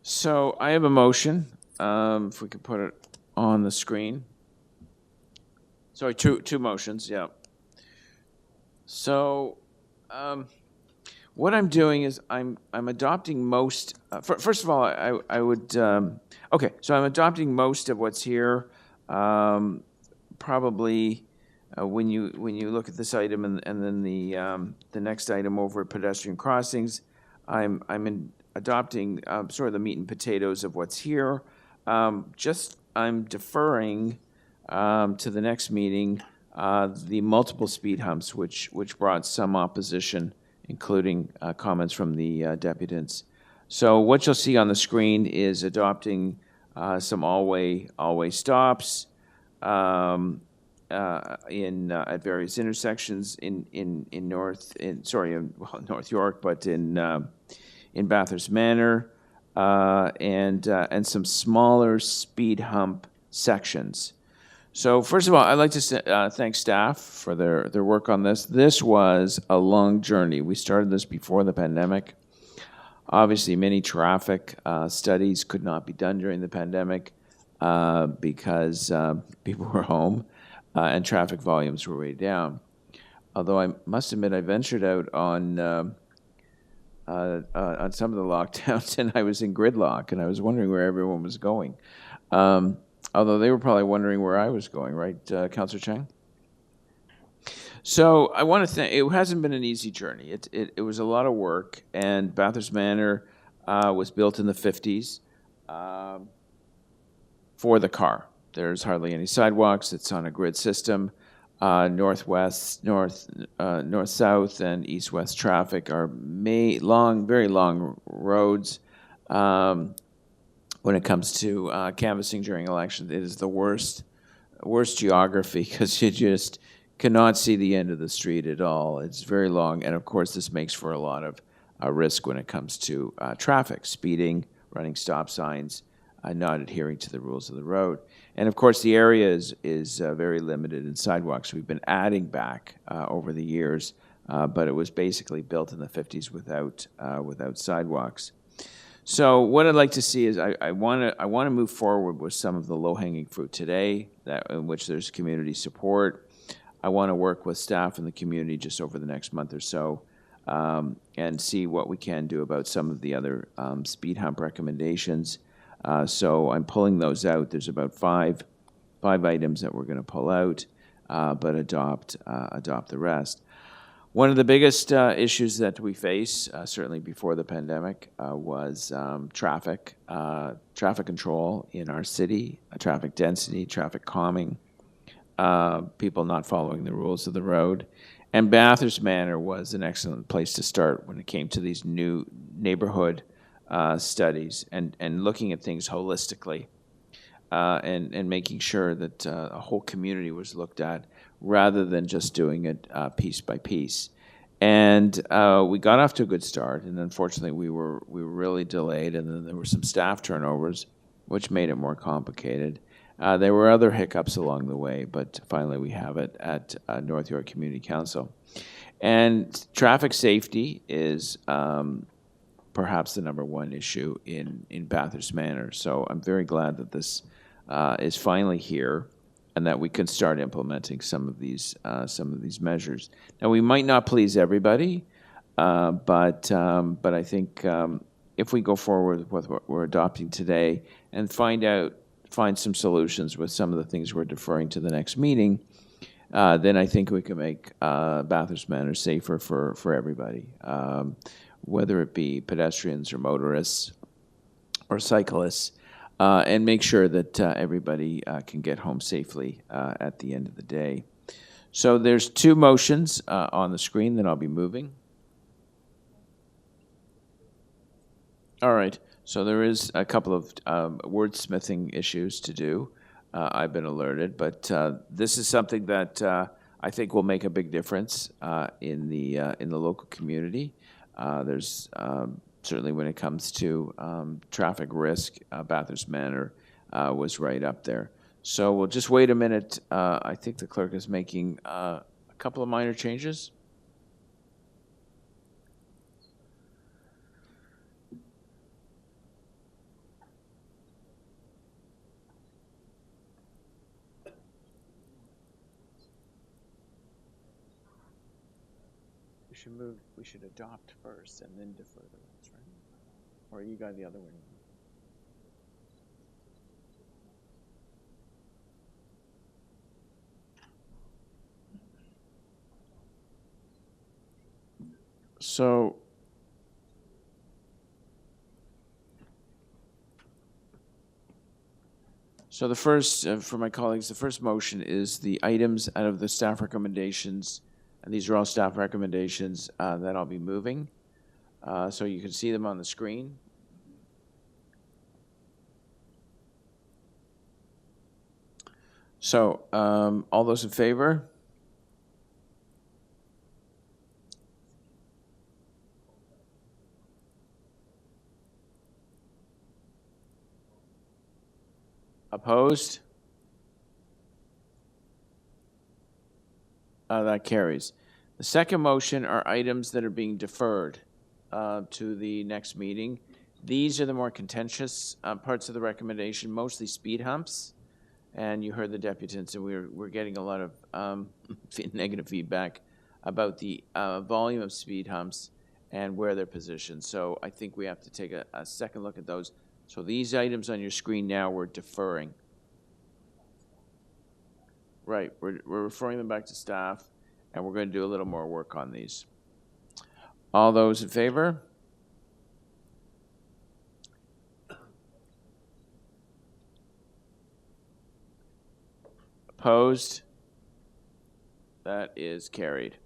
So I have a motion, if we could put it on the screen. Sorry, two motions, yeah. So what I'm doing is I'm adopting most, first of all, I would, okay, so I'm adopting most of what's here. Probably when you look at this item and then the next item over at pedestrian crossings, I'm adopting sort of the meat and potatoes of what's here. I'm deferring to the next meeting the multiple speed humps, which brought some opposition, including comments from the deputants. So what you'll see on the screen is adopting some all-way stops at various intersections in North York, but in Bathurst Manor, and some smaller speed hump sections. So first of all, I'd like to thank staff for their work on this. This was a long journey. We started this before the pandemic. Obviously, many traffic studies could not be done during the pandemic because people were home and traffic volumes were way down. Although I must admit, I ventured out on some of the lockdowns and I was in gridlock and I was wondering where everyone was going. Although they were probably wondering where I was going, right, Councillor Chang? So I want to thank, it hasn't been an easy journey. It was a lot of work, and Bathurst Manor was built in the 50s for the car. There's hardly any sidewalks. It's on a grid system. North-south and east-west traffic are very long roads. When it comes to canvassing during elections, it is the worst geography because you just cannot see the end of the street at all. It's very long, and of course, this makes for a lot of risk when it comes to traffic, speeding, running stop signs, not adhering to the rules of the road. And of course, the area is very limited in sidewalks. We've been adding back over the years, but it was basically built in the 50s without sidewalks. So what I'd like to see is I want to move forward with some of the low-hanging fruit today, in which there's community support. I want to work with staff and the community just over the next month or so and see what we can do about some of the other speed hump recommendations. So I'm pulling those out. There's about five items that we're going to pull out, but adopt the rest. One of the biggest issues that we face, certainly before the pandemic, was traffic control in our city, traffic density, traffic calming, people not following the rules of the road. And Bathurst Manor was an excellent place to start when it came to these new neighborhood studies and looking at things holistically and making sure that a whole community was looked at rather than just doing it piece by piece. And we got off to a good start, and unfortunately we were really delayed, and then there were some staff turnovers, which made it more complicated. There were other hiccups along the way, but finally we have it at North York Community Council. And traffic safety is perhaps the number one issue in Bathurst Manor. So I'm very glad that this is finally here and that we can start implementing some of these measures. Now, we might not please everybody, but I think if we go forward with what we're adopting today and find some solutions with some of the things we're deferring to the next meeting, then I think we can make Bathurst Manor safer for everybody, whether it be pedestrians or motorists or cyclists, and make sure that everybody can get home safely at the end of the day. So there's two motions on the screen that I'll be moving. All right. So there is a couple of wordsmithing issues to do. I've been alerted, but this is something that I think will make a big difference in the local community. There's certainly when it comes to traffic risk, Bathurst Manor was right up there. So we'll just wait a minute. I think the clerk is making a couple of minor changes. We should adopt first and then defer the rest, right? Or you got the other way? So the first, for my colleagues, the first motion is the items out of the staff recommendations, and these are all staff recommendations that I'll be moving. So you can see them on the screen. So all those in favor? Opposed? That carries. The second motion are items that are being deferred to the next meeting. These are the more contentious parts of the recommendation, mostly speed humps. And you heard the deputants, and we're getting a lot of negative feedback about the volume of speed humps and where they're positioned. So I think we have to take a second look at those. So these items on your screen now, we're deferring. Right, we're referring them back to staff, and we're going to do a little more work on these. All those in favor? Opposed? That is carried.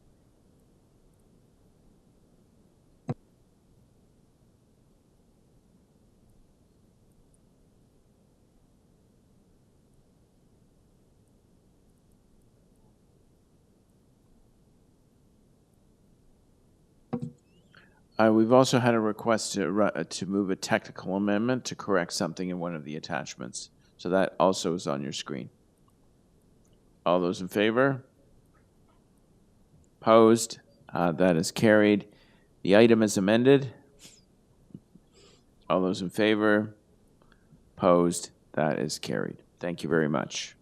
We've also had a request to move a technical amendment to correct something in one of the attachments. So that also is on your screen. All those in favor? Opposed? That is carried. The item is amended. All those in favor? Opposed? That is carried. Thank you very much.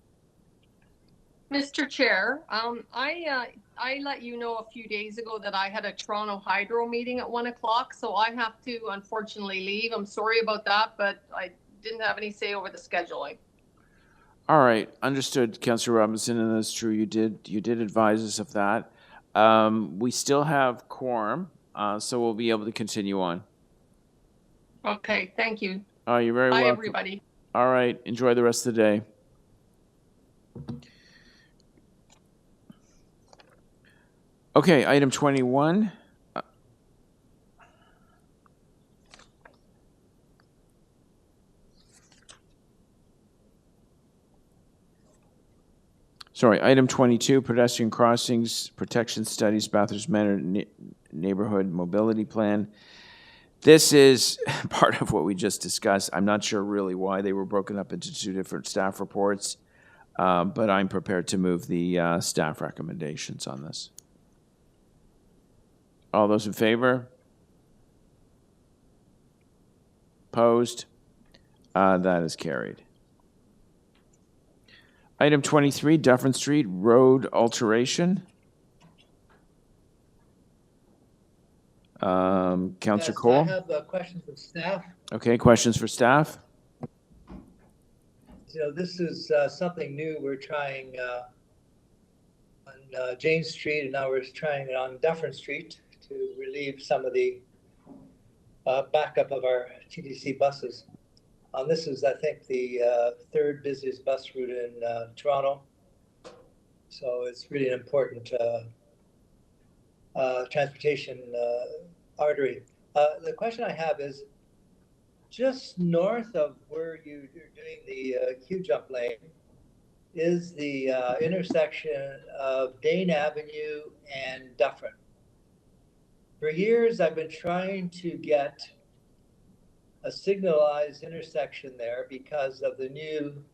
Mr. Chair, I let you know a few days ago that I had a Toronto Hydro meeting at 1 o'clock, so I have to unfortunately leave. I'm sorry about that, but I didn't have any say over the scheduling. All right, understood, Councillor Robinson, and that's true. You did advise us of that. We still have quorum, so we'll be able to continue on. Okay, thank you. Oh, you're very welcome. Bye, everybody. All right, enjoy the rest of the day. Okay, item 21. Item 22, pedestrian crossings, protection studies, Bathurst Manor Neighbourhood Mobility Plan. This is part of what we just discussed. I'm not sure really why they were broken up into two different staff reports, but I'm prepared to move the staff recommendations on this. All those in favor? Opposed? That is carried. Item 23, Dufferin Street Road Alteration. Councillor Cole? I have questions for staff. Okay, questions for staff? You know, this is something new we're trying on James Street, and now we're trying it on Dufferin Street to relieve some of the backup of our TTC buses. This is, I think, the third busiest bus route in Toronto. So it's really an important transportation artery. The question I have is, just north of where you're doing the queue jump lane, is the intersection of Dane Avenue and Dufferin. For years, I've been trying to get a signalized intersection there because of the new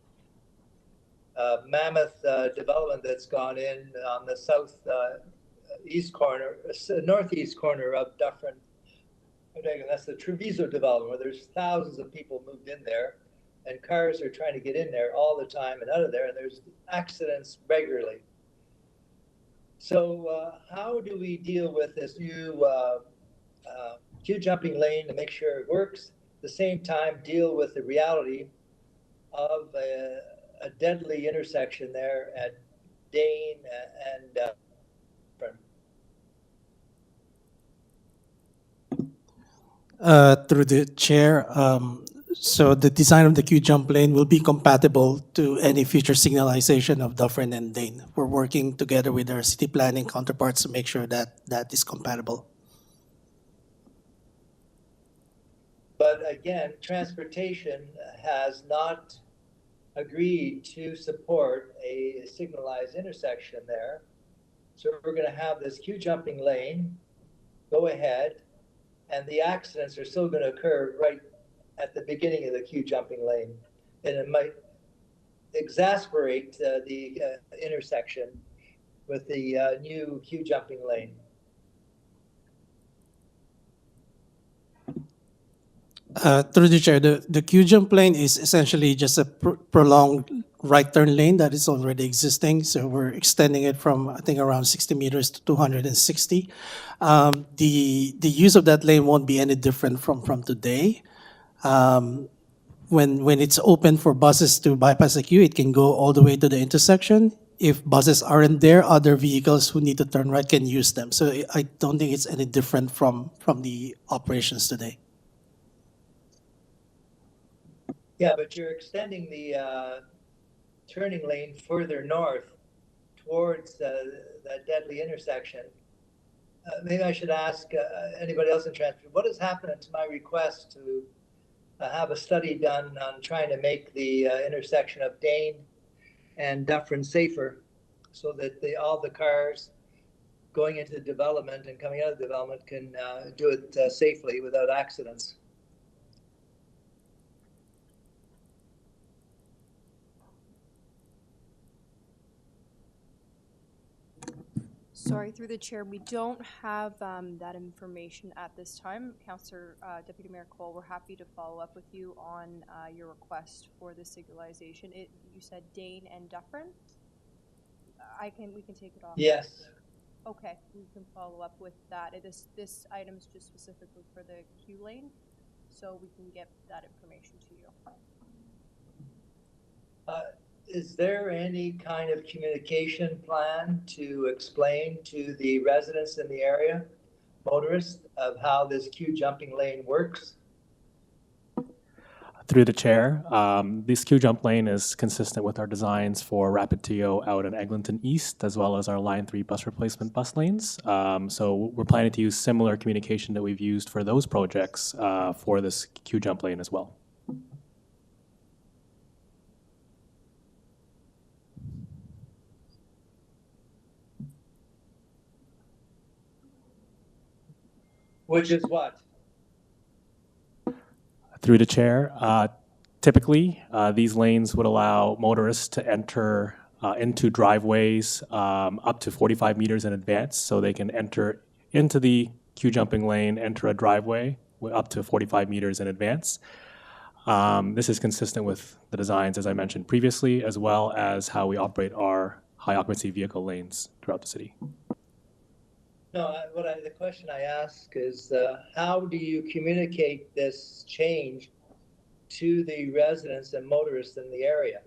mammoth development that's gone in on the northeast corner of Dufferin. That's the Refusal development, where there's thousands of people moved in there, and cars are trying to get in there all the time and out of there, and there's accidents regularly. So how do we deal with this new queue jumping lane to make sure it works? At the same time, deal with the reality of a deadly intersection there at Dane and through the chair, so the design of the queue jump lane will be compatible to any future signalization of Dufferin and Dane. We're working together with our city planning counterparts to make sure that that is compatible. But again, transportation has not agreed to support a signalized intersection there. So we're going to have this queue jumping lane go ahead, and the accidents are still going to occur right at the beginning of the queue jumping lane. And it might exasperate the intersection with the new queue jumping lane. Through the chair, the queue jump lane is essentially just a prolonged right turn lane that is already existing. So we're extending it from, I think, around 60 meters to 260. The use of that lane won't be any different from today. When it's open for buses to bypass the queue, it can go all the way to the intersection. If buses aren't there, other vehicles who need to turn right can use them. So I don't think it's any different from the operations today. Yeah, but you're extending the turning lane further north towards that deadly intersection. Maybe I should ask anybody else in transport, what has happened to my request to have a study done on trying to make the intersection of Dane and Dufferin safer, so that all the cars going into the development and coming out of the development can do it safely without accidents? Sorry, through the chair, we don't have that information at this time. Councillor Deputy Mayor Cole, we're happy to follow up with you on your request for the signalization. You said Dane and Dufferin? We can take it off. Yes. Okay, we can follow up with that. This item is just specifically for the queue lane, so we can get that information to you. Is there any kind of communication plan to explain to the residents in the area, motorists, of how this queue jumping lane works? Through the chair, this queue jump lane is consistent with our designs for Rapid TO out in Eglinton East, as well as our Line 3 bus replacement bus lanes. So we're planning to use similar communication that we've used for those projects for this queue jump lane as well. Which is what? Through the chair, typically these lanes would allow motorists to enter into driveways up to 45 meters in advance, so they can enter into the queue jumping lane, enter a driveway up to 45 meters in advance. This is consistent with the designs, as I mentioned previously, as well as how we operate our high occupancy vehicle lanes throughout the city. No, the question I ask is, how do you communicate this change to the residents and motorists in the area?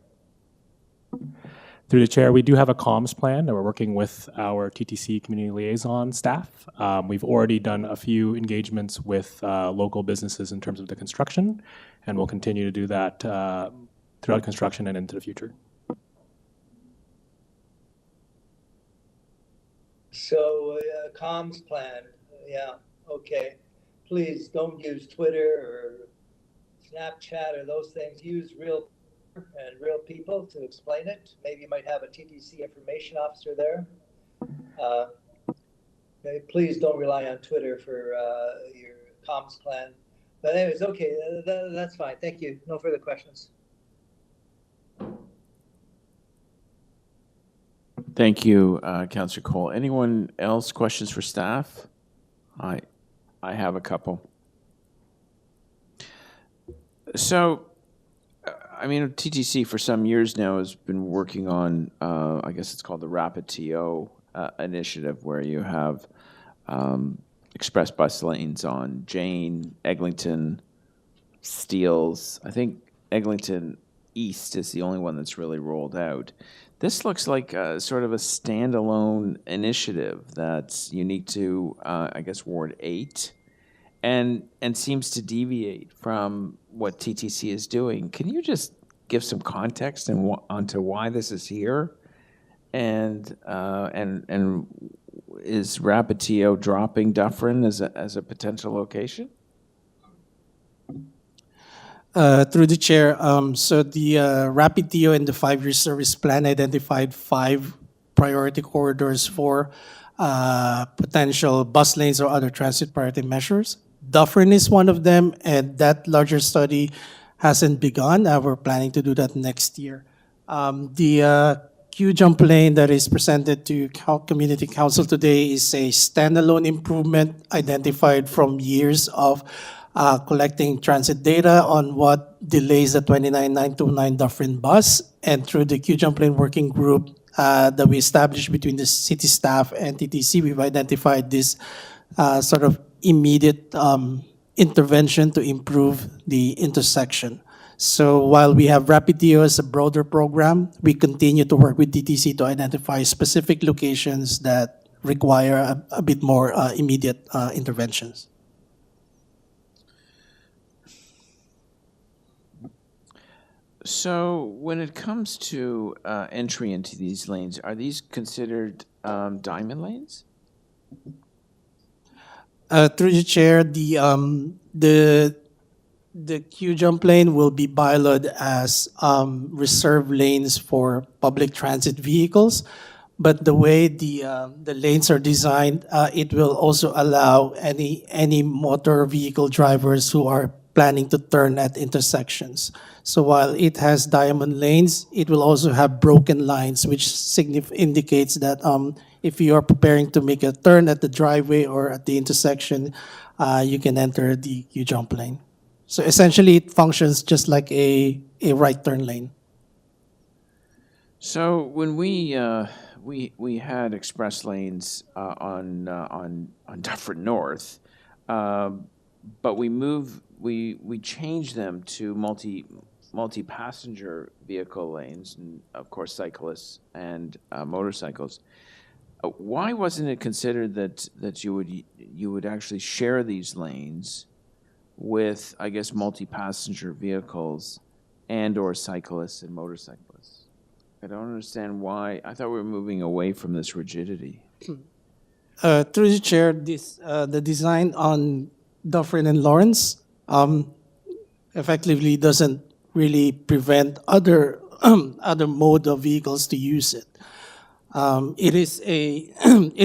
Through the chair, we do have a comms plan that we're working with our TTC community liaison staff. We've already done a few engagements with local businesses in terms of the construction, and we'll continue to do that throughout construction and into the future. So comms plan, yeah, okay. Please don't use Twitter or Snapchat or those things. Use real and real people to explain it. Maybe you might have a TTC information officer there. Please don't rely on Twitter for your comms plan. But anyways, okay, that's fine. Thank you. No further questions. Thank you, Councillor Cole. Anyone else questions for staff? I have a couple. So, I mean, TTC for some years now has been working on, I guess it's called the Rapid TO initiative, where you have express bus lanes on Jane, Eglinton, Steeles. I think Eglinton East is the only one that's really rolled out. This looks like sort of a standalone initiative that's unique to, I guess, Ward 8, and seems to deviate from what TTC is doing. Can you just give some context onto why this is here, and is Rapid TO dropping Dufferin as a potential location? Through the chair, so the Rapid TO in the 5-year service plan identified 5 priority corridors for potential bus lanes or other transit priority measures. Dufferin is one of them, and that larger study hasn't begun. We're planning to do that next year. The Q-jump lane that is presented to Community Council today is a standalone improvement identified from years of collecting transit data on what delays the 29929 Dufferin bus, and through the Q-jump lane working group that we established between the city staff and TTC, we've identified this sort of immediate intervention to improve the intersection. So while we have Rapid TO as a broader program, we continue to work with TTC to identify specific locations that require a bit more immediate interventions. So when it comes to entry into these lanes, are these considered diamond lanes? Through the chair, the Q-jump lane will be bylaw as reserved lanes for public transit vehicles, but the way the lanes are designed, it will also allow any motor vehicle drivers who are planning to turn at intersections. So while it has diamond lanes, it will also have broken lines, which indicates that if you are preparing to make a turn at the driveway or at the intersection, you can enter the Q-jump lane. So essentially, it functions just like a right turn lane. So when we had express lanes on Dufferin North, but we changed them to multi-passenger vehicle lanes, and of course cyclists and motorcycles. Why wasn't it considered that you would actually share these lanes with, I guess, multi-passenger vehicles and or cyclists and motorcyclists? I don't understand why. I thought we were moving away from this rigidity. Through the chair, the design on Dufferin and Lawrence effectively doesn't really prevent other mode of vehicles to use it. It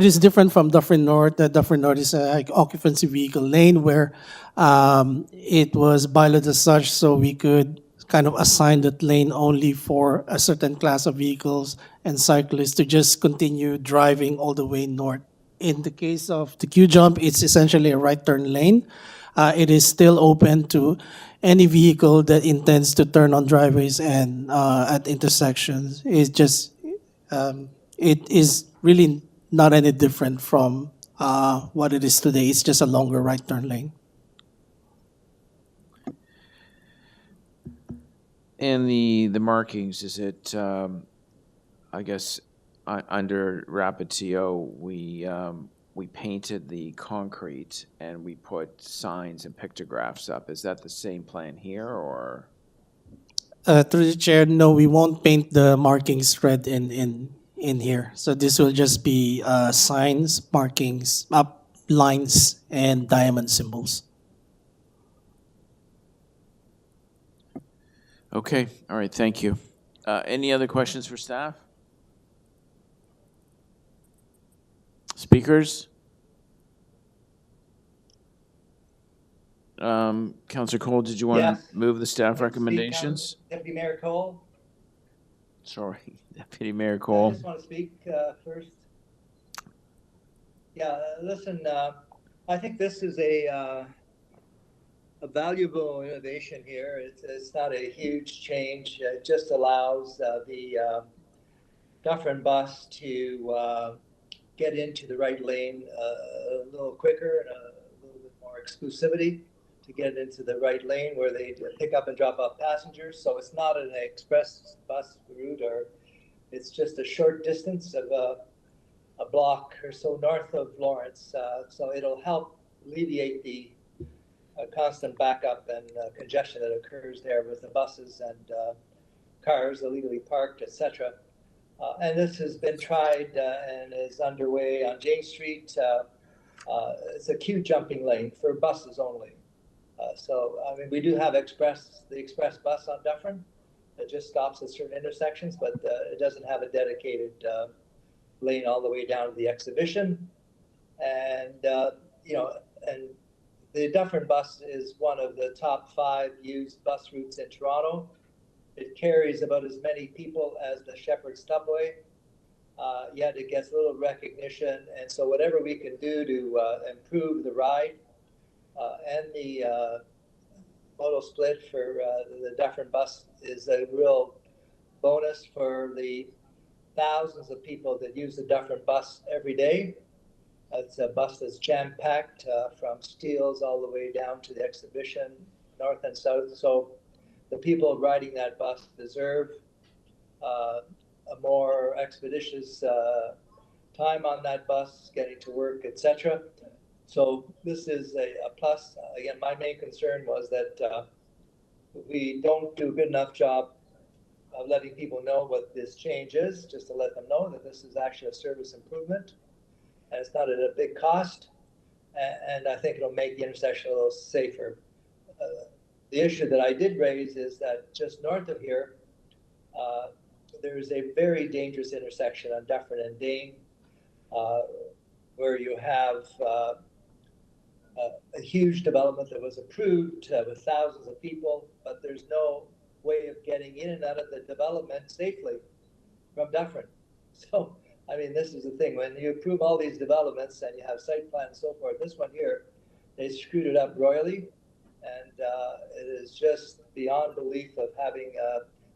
is different from Dufferin North. Dufferin North is a occupancy vehicle lane where it was bylawed as such, so we could kind of assign that lane only for a certain class of vehicles and cyclists to just continue driving all the way north. In the case of the Q-jump, it's essentially a right turn lane. It is still open to any vehicle that intends to turn on driveways and at intersections. It's just, it is really not any different from what it is today. It's just a longer right turn lane. And the markings, is it, I guess, under Rapid TO, we painted the concrete and we put signs and pictographs up. Is that the same plan here, or? Through the chair, no, we won't paint the markings red in here. So this will just be signs, markings, lines, and diamond symbols. Okay, all right, thank you. Any other questions for staff? Speakers? Councillor Cole, did you want Yes. to move the staff Speak, recommendations? Deputy Mayor Cole, Sorry, Deputy Mayor I Cole. just want to speak first. Yeah, listen, I think this is a valuable innovation here. It's not a huge change. It just allows the Dufferin bus to get into the right lane a little quicker and a little bit more exclusivity to get into the right lane where they pick up and drop off passengers. So it's not an express bus route, or it's just a short distance of a block or so north of Lawrence. So it'll help alleviate the constant backup and congestion that occurs there with the buses and cars illegally parked, etc. And this has been tried and is underway on James Street. It's a queue jumping lane for buses only. So, I mean, we do have the express bus on Dufferin that just stops at certain intersections, but it doesn't have a dedicated lane all the way down to the exhibition. And, you know, and the Dufferin bus is one of the top 5 used bus routes in Toronto. It carries about as many people as the Shepherd's Subway, yet it gets little recognition. And so whatever we can do to improve the ride and the modal split for the Dufferin bus is a real bonus for the thousands of people that use the Dufferin bus every day. It's a bus that's jam-packed from Steeles all the way down to the exhibition, north and south. So the people riding that bus deserve a more expeditious time on that bus, getting to work, etc. So this is a plus. Again, my main concern was that we don't do a good enough job of letting people know what this change is, just to let them know that this is actually a service improvement. And it's not at a big cost, and I think it'll make the intersection a little safer. The issue that I did raise is that just north of here, there's a very dangerous intersection on Dufferin and Dane, where you have a huge development that was approved with thousands of people, but there's no way of getting in and out of the development safely from Dufferin. So, I mean, this is the thing, when you approve all these developments and you have site plan and so forth, this one here, they screwed it up royally. And it is just beyond belief of having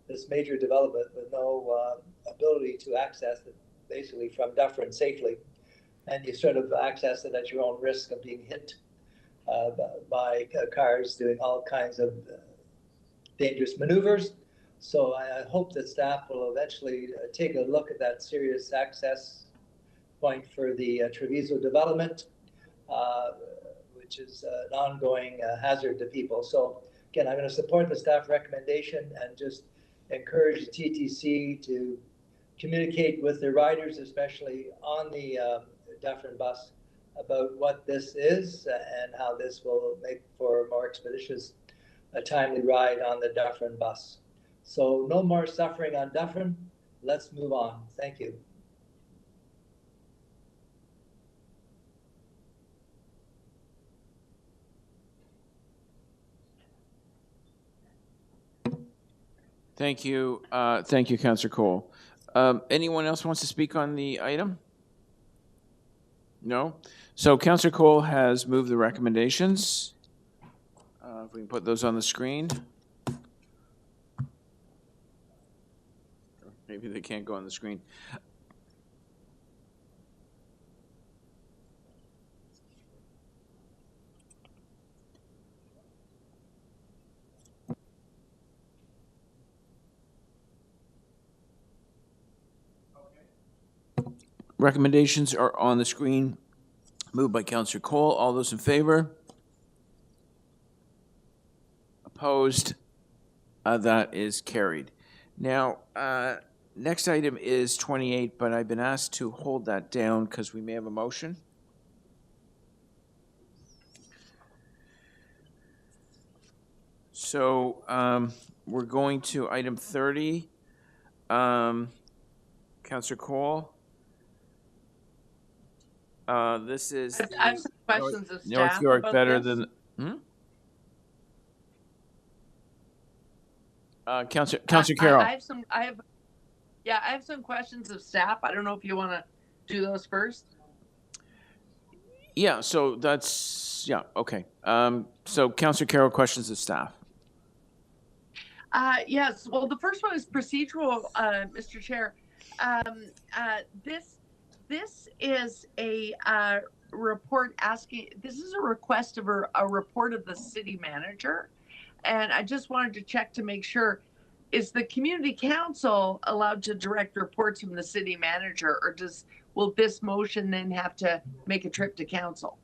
this major development with no ability to access it basically from Dufferin safely. And you sort of access it at your own risk of being hit by cars doing all kinds of dangerous maneuvers. So I hope that staff will eventually take a look at that serious access point for the Treviso development, which is an ongoing hazard to people. So again, I'm going to support the staff recommendation and just encourage the TTC to communicate with the riders, especially on the Dufferin bus, about what this is and how this will make for a more expeditious, timely ride on the Dufferin bus. So no more suffering on Dufferin. Let's move on. Thank you. Thank you, Councillor Cole. Anyone else wants to speak on the item? No? So Councillor Cole has moved the recommendations. If we can put those on the screen. Maybe they can't go on the screen. Recommendations are on the screen. Moved by Councillor Cole. All those in favor? Opposed? That is carried. Now, next item is 28, but I've been asked to hold that down because we may have a motion. So We're going to item 30. Councillor Cole. This is I have some questions of North staff York about better this. than. Councillor Carroll. I have some questions of staff. I don't know if you want to do those first. Yeah, so that's, yeah, okay. So Councillor Carroll, questions of staff. Yes, well, the first one is procedural, Mr. Chair. This is a report asking, this is a request of a report of the city manager. And I just wanted to check to make sure, is the community council allowed to direct reports from the city manager, or will this motion then have to make a trip to council?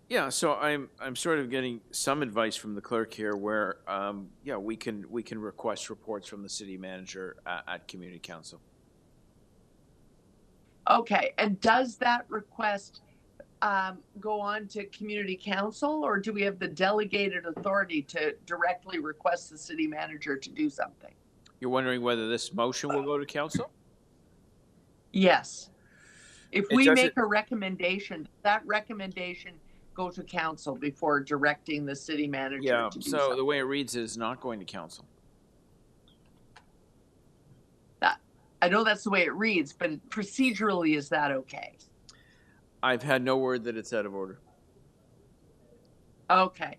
Yeah, so I'm sort of getting some advice from the clerk here where, yeah, we can request reports from the city manager at community council. Okay, and does that request go on to community council, or do we have the delegated authority to directly request the city manager to do something? You're wondering whether this motion will go to council? Yes. If It we doesn't- make a recommendation, that recommendation go to council before directing the city manager Yeah, to do so something. the way it reads is not going to council. I know that's the way it reads, but procedurally, is that okay? I've had no word that it's out of order. Okay,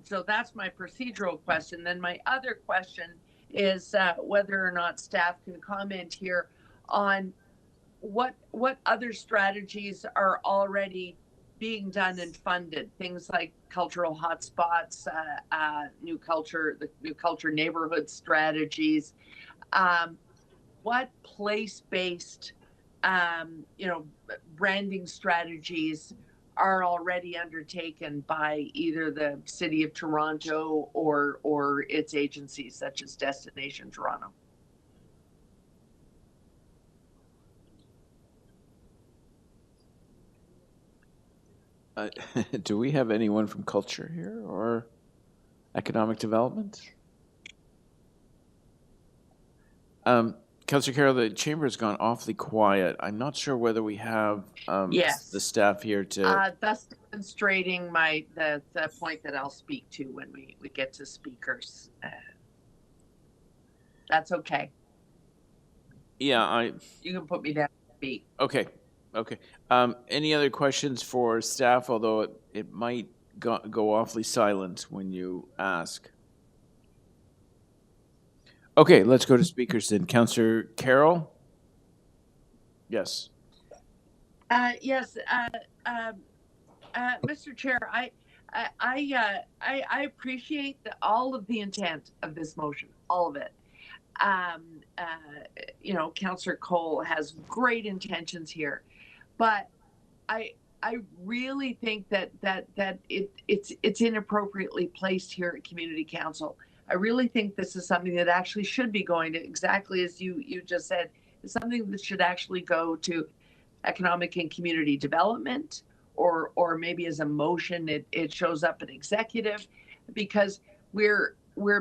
so that's my procedural question. Then my other question is whether or not staff can comment here on what other strategies are already being done and funded. Things like cultural hotspots, the new culture neighborhood strategies. What place-based, branding strategies are already undertaken by either the City of Toronto or its agencies such as Destination Toronto? Do we have anyone from culture here or economic development? Councillor Carroll, the chamber has gone awfully quiet. I'm not sure whether we have Yes. the staff here to. Thus demonstrating the point that I'll speak to when we get to speakers. That's okay. Yeah, You can put me down to speak. Okay. Any other questions for staff? Although it might go awfully silent when you ask. Okay, let's go to speakers then. Councillor Carroll? Yes. Yes, Mr. Chair, I appreciate all of the intent of this motion, all of it. Councillor Cole has great intentions here, but I really think that it's inappropriately placed here at Community Council. I really think this is something that actually should be going to, exactly as you just said, is something that should actually go to economic and community development, or maybe as a motion it shows up in executive, because we're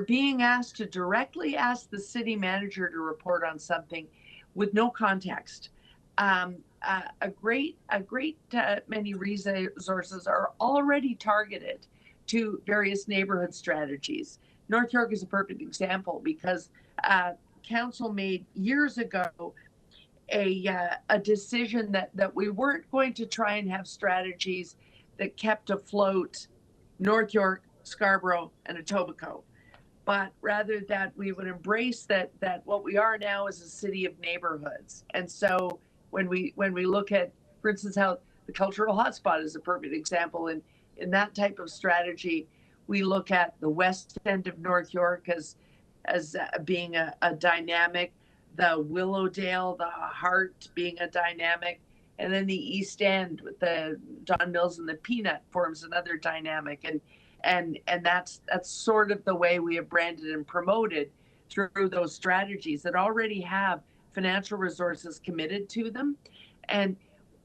being asked to directly ask the city manager to report on something with no context. A great many resources are already targeted to various neighborhood strategies. North York is a perfect example because council made years ago a decision that we weren't going to try and have strategies that kept afloat North York, Scarborough, and Etobicoke, but rather that we would embrace that what we are now is a city of neighborhoods. And so when we look at, for instance, how the cultural hotspot is a perfect example, in that type of strategy, we look at the west end of North York as being a dynamic, the Willowdale, the Heart being a dynamic, and then the East End with the Don Mills and the Peanut forms another dynamic, and that's sort of the way we have branded and promoted through those strategies that already have financial resources committed to them. And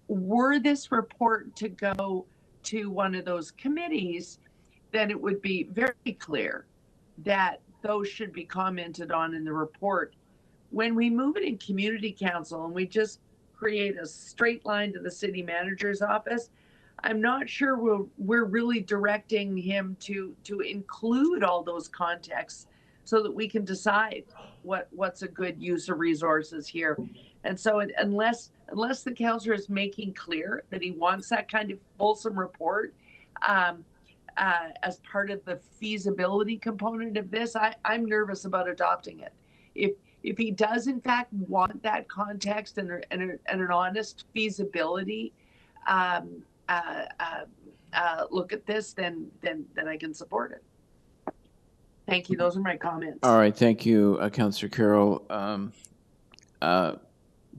were this report to go to one of those committees, then it would be very clear that those should be commented on in the report. When we move it in community council and we just create a straight line to the city manager's office, I'm not sure we're really directing him to include all those contexts so that we can decide what's a good use of resources here. And so unless the councillor is making clear that he wants that kind of fulsome report as part of the feasibility component of this, I'm nervous about adopting it. If he does in fact want that context and an honest feasibility look at this, then I can support it. Thank you. Those are my comments. All right, thank you, Councillor Carroll.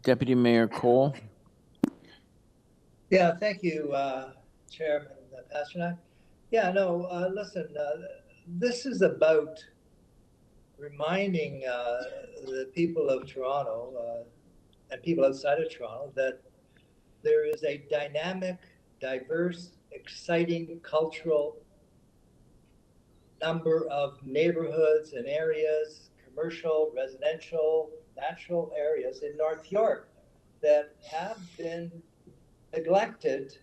Deputy Mayor Cole. Yeah, thank you, Chairman Pasternak. Yeah, no, listen, this is about reminding the people of Toronto and people outside of Toronto that there is a dynamic, diverse, exciting cultural number of neighborhoods and areas, commercial, residential, natural areas in North York that have been neglected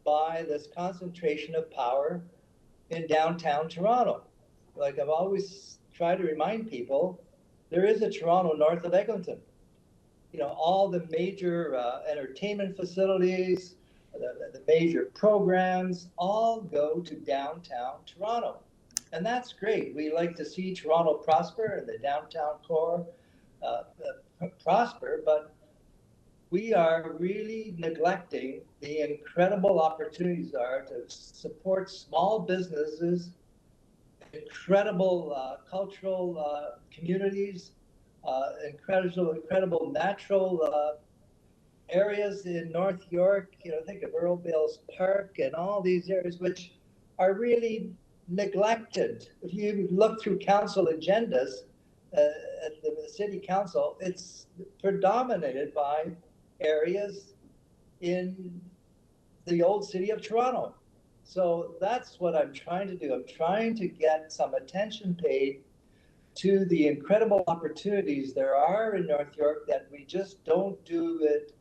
by this concentration of power in downtown Toronto. Like I've always tried to remind people, there is a Toronto north of Eglinton. You know, all the major entertainment facilities, the major programs all go to downtown Toronto. And that's great. We like to see Toronto prosper and the downtown core prosper, but we are really neglecting the incredible opportunities there are to support small businesses, incredible cultural communities, incredible natural areas in North York. You know, think of Earl Bales Park and all these areas which are really neglected. If you look through council agendas at the city council, it's predominated by areas in the old city of Toronto. So that's what I'm trying to do. I'm trying to get some attention paid to the incredible opportunities there are in North York that we just don't do it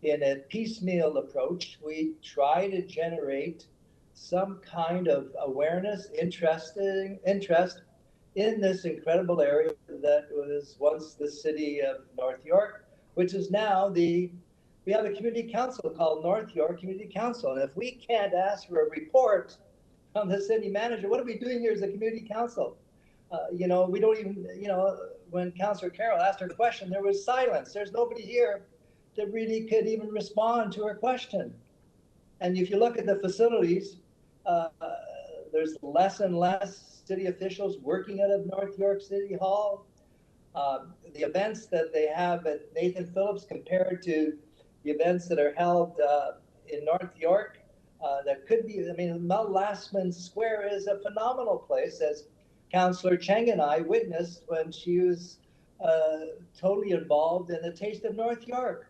in a piecemeal approach. We try to generate some kind of awareness, interest in this incredible area that was once the city of North York, which is now we have a community council called North York Community Council. And if we can't ask for a report from the city manager, what are we doing here as a community council? We don't even, when Councillor Carroll asked her question, there was silence. There's nobody here that really could even respond to her question. And if you look at the facilities, there's less and less city officials working out of North York City Hall. The events that they have at Nathan Phillips compared to the events that are held in North York, that could be, Mel Lastman Square is a phenomenal place, as Councillor Cheng and I witnessed when she was totally involved in the Taste of North York.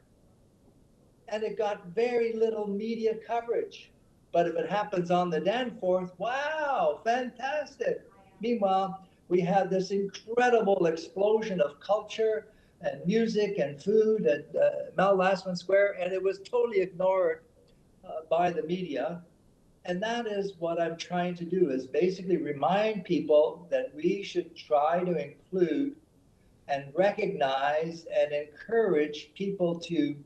And it got very little media coverage. But if it happens on the Danforth, wow, fantastic. Meanwhile, we had this incredible explosion of culture and music and food at Mel Lastman Square, and it was totally ignored by the media. And that is what I'm trying to do, is basically remind people that we should try to include and recognize and encourage people to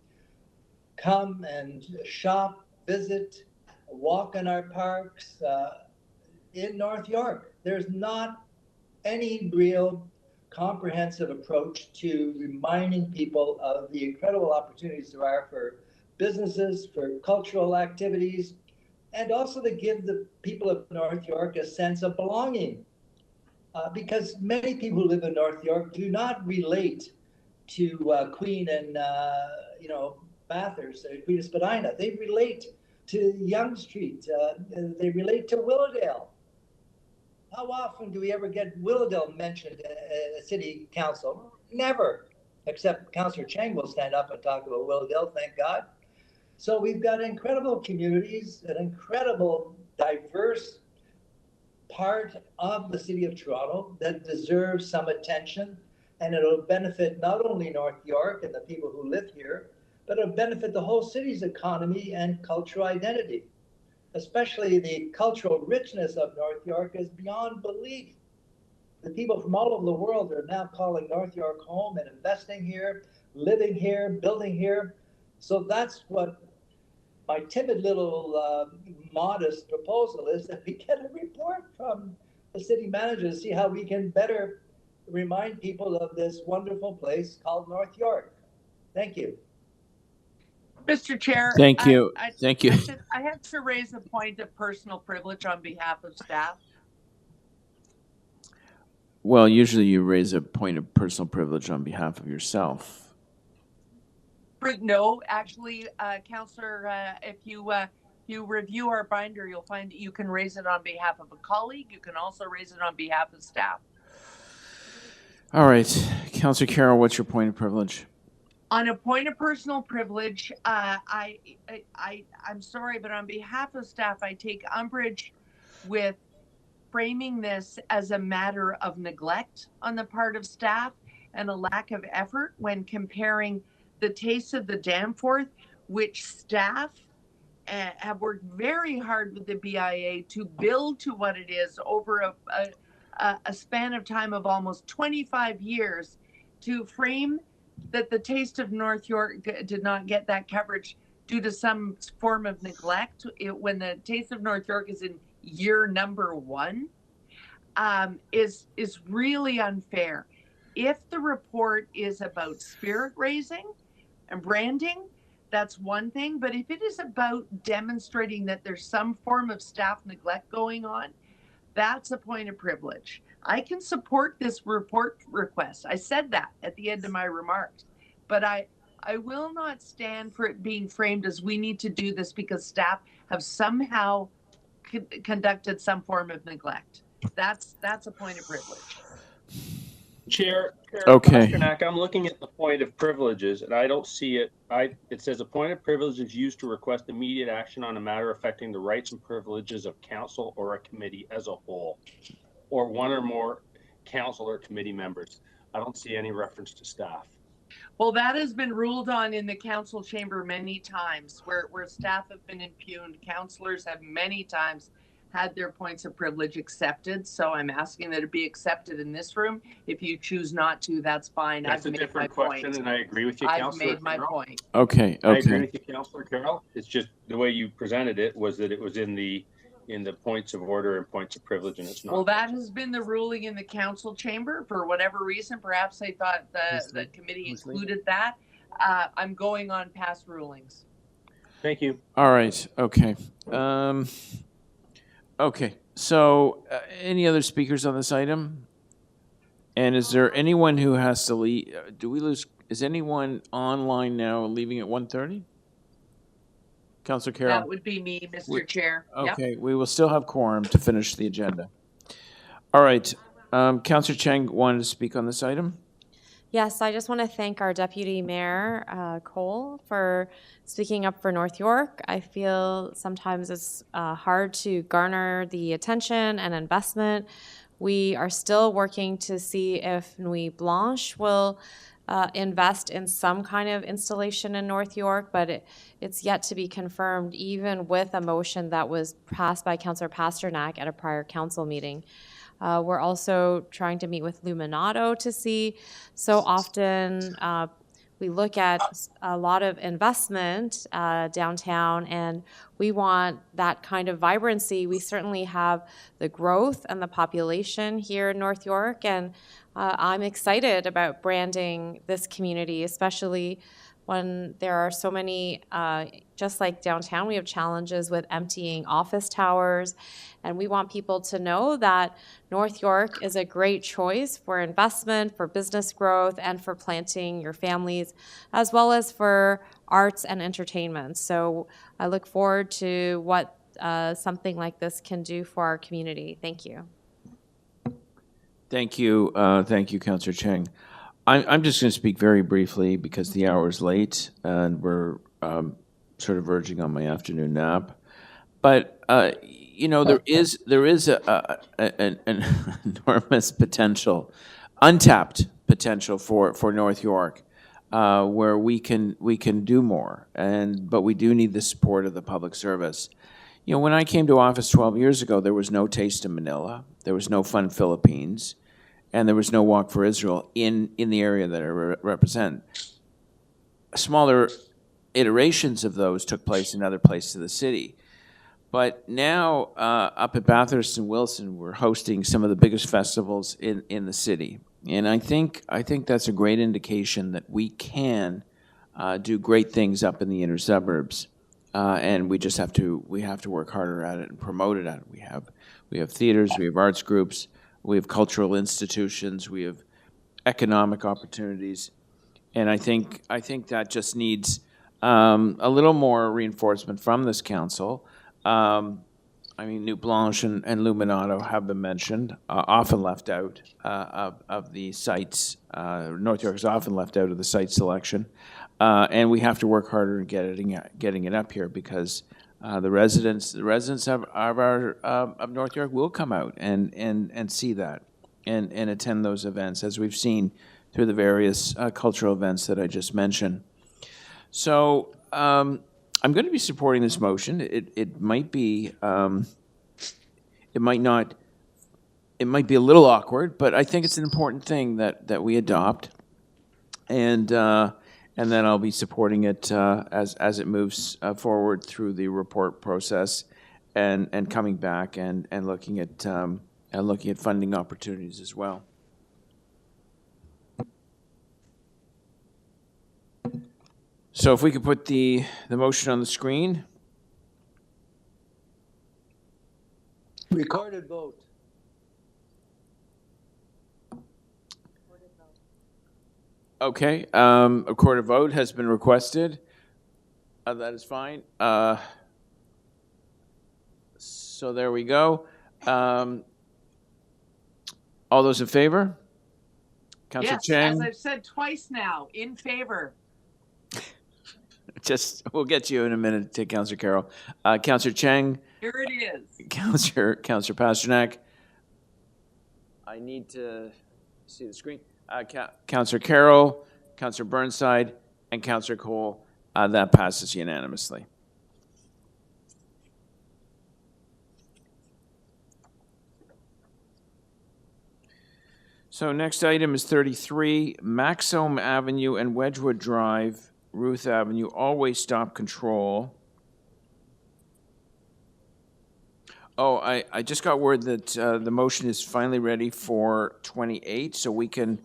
come and shop, visit, walk in our parks in North York. There's not any real comprehensive approach to reminding people of the incredible opportunities there are for businesses, for cultural activities, and also to give the people of North York a sense of belonging. Because many people who live in North York do not relate to Queen and Bathurst, Queen of Spadina. They relate to Yonge Street. They relate to Willowdale. How often do we ever get Willowdale mentioned at City Council? Never, except Councillor Cheng will stand up and talk about Willowdale, thank God. So we've got incredible communities, an incredible diverse part of the city of Toronto that deserves some attention, and it'll benefit not only North York and the people who live here, but it'll benefit the whole city's economy and cultural identity. Especially the cultural richness of North York is beyond belief. The people from all over the world are now calling North York home and investing here, living here, building here. So that's what my timid little modest proposal is, that we get a report from the city manager to see how we can better remind people of this wonderful place called North York. Thank you. Mr. Chair. Thank you. Thank you. I have to raise a point of personal privilege on behalf of staff. Well, usually you raise a point of personal privilege on behalf of yourself. No, actually, Councillor, if you review our binder, you'll find that you can raise it on behalf of a colleague. You can also raise it on behalf of staff. All right. Councillor Carroll, what's your point of privilege? On a point of personal privilege, I'm sorry, but on behalf of staff, I take umbrage with framing this as a matter of neglect on the part of staff and a lack of effort when comparing the Taste of the Danforth, which staff have worked very hard with the BIA to build to what it is over a span of time of almost 25 years, to frame that the Taste of North York did not get that coverage due to some form of neglect when the Taste of North York is in year number 1, is really unfair. If the report is about spirit raising and branding, that's one thing. But if it is about demonstrating that there's some form of staff neglect going on, that's a point of privilege. I can support this report request. I said that at the end of my remarks, but I will not stand for it being framed as we need to do this because staff have somehow conducted some form of neglect. That's a point of privilege. Chair Okay. Pasternak, I'm looking at the point of privileges and I don't see it. It says a point of privilege is used to request immediate action on a matter affecting the rights and privileges of council or a committee as a whole, or one or more council or committee members. I don't see any reference to staff. Well, that has been ruled on in the council chamber many times, where staff have been impugned. Councillors have many times had their points of privilege accepted. So I'm asking that it be accepted in this room. If you choose not to, that's fine. That's I've a made different my question, point. and I agree with you, I've Councillor made my Carroll. point. Okay. I agree Okay. with you, Councillor Carroll. It's just the way you presented it was that it was in the points of order and points of privilege, and it's not. Well, that has been the ruling in the council chamber for whatever reason. Perhaps they thought the committee included that. I'm going on past rulings. Thank you. All right. Okay. Okay. So, any other speakers on this item? And is there anyone who has to leave? Do we lose? Is anyone online now leaving at 1:30? Councillor Carroll? That would be me, Mr. Chair. Yep. Okay, we will still have quorum to finish the agenda. All right. Councillor Cheng wanted to speak on this item? Yes, I just want to thank our Deputy Mayor, Cole, for speaking up for North York. I feel sometimes it's hard to garner the attention and investment. We are still working to see if Nuit Blanche will invest in some kind of installation in North York, but it's yet to be confirmed, even with a motion that was passed by Councillor Pasternak at a prior council meeting. We're also trying to meet with Luminato to see. So often we look at a lot of investment downtown, and we want that kind of vibrancy. We certainly have the growth and the population here in North York, and I'm excited about branding this community, especially when there are so many, just like downtown, we have challenges with emptying office towers. And we want people to know that North York is a great choice for investment, for business growth, and for planting your families, as well as for arts and entertainment. So I look forward to what something like this can do for our community. Thank you. Thank you, Councillor Cheng. I'm just going to speak very briefly because the hour is late and we're sort of verging on my afternoon nap. But you know, there is an enormous potential, untapped potential for North York, where we can do more, but we do need the support of the public service. You know, when I came to office 12 years ago, there was no Taste in Manila, there was no Fun Philippines, and there was no Walk for Israel in the area that I represent. Smaller iterations of those took place in other places of the city. But now, up at Bathurst and Wilson, we're hosting some of the biggest festivals in the city. And I think that's a great indication that we can do great things up in the inner suburbs. And we just have to work harder at it and promote it. We have theaters, we have arts groups, we have cultural institutions, we have economic opportunities. And I think that just needs a little more reinforcement from this council. I mean, New Blanche and Luminato have been mentioned, often left out of the sites. North York is often left out of the site selection. And we have to work harder in getting it up here, because the residents of North York will come out and see that and attend those events, as we've seen through the various cultural events that I just mentioned. So I'm going to be supporting this motion. It might be it might be a little awkward, but I think it's an important thing that we adopt, and then I'll be supporting it as it moves forward through the report process, and coming back and looking at funding opportunities as well. So if we could put the motion on the screen. Recorded vote. Okay, a recorded vote has been requested. That is fine. So there we go. All those in favor? Councillor Yes, Chang? as I've said twice now, in favor. We'll get to you in a minute to Councillor Carroll. Councillor Chang? Here it is. Councillor Pasternak? I need to see the screen. Councillor Carroll, Councillor Burnside, and Councillor Cole. That passes unanimously. So next item is 33, Maxome Avenue and Wedgwood Drive, Ruth Avenue, always stop control. Oh, I just got word that the motion is finally ready for 28, so we can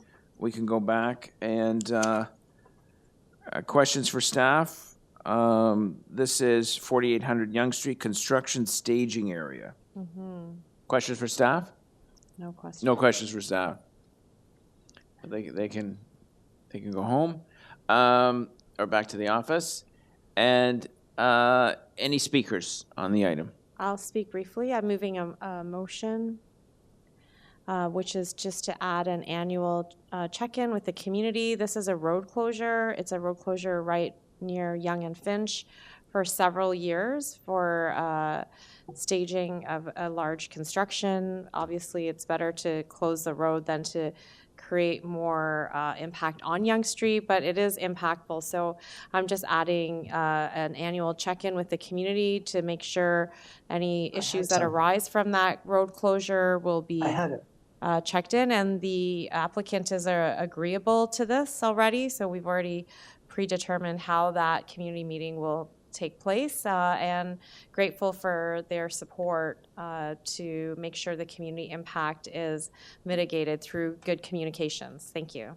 go back and questions for staff. This is 4800 Yonge Street construction staging area. Questions for staff? No questions. No questions for staff. They can go home or back to the office. And any speakers on the item? I'll speak briefly. I'm moving a motion, which is just to add an annual check-in with the community. This is a road closure. It's a road closure right near Yonge and Finch for several years for staging of a large construction. Obviously, it's better to close the road than to create more impact on Yonge Street, but it is impactful. So I'm just adding an annual check-in with the community to make sure any issues that arise from that road closure will be checked in, and the applicant is agreeable to this already. So we've already predetermined how that community meeting will take place, and grateful for their support to make sure the community impact is mitigated through good communications. Thank you.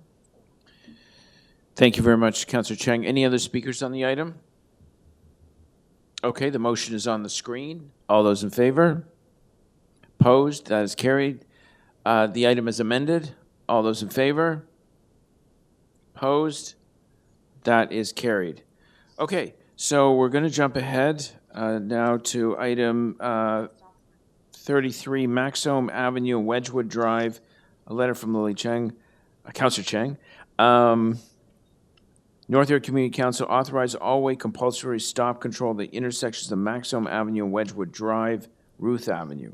Thank you very much, Councillor Cheng. Any other speakers on the item? Okay, the motion is on the screen. All those in favor? Opposed? That is carried. The item is amended. All those in favor? Opposed? That is carried. Okay. So we're going to jump ahead now to item 33, Maxome Avenue, Wedgwood Drive, a letter from Lily Cheng, Councillor Cheng. North York Community Council authorized all-way compulsory stop control at the intersections of Maxome Avenue and Wedgwood Drive, Ruth Avenue.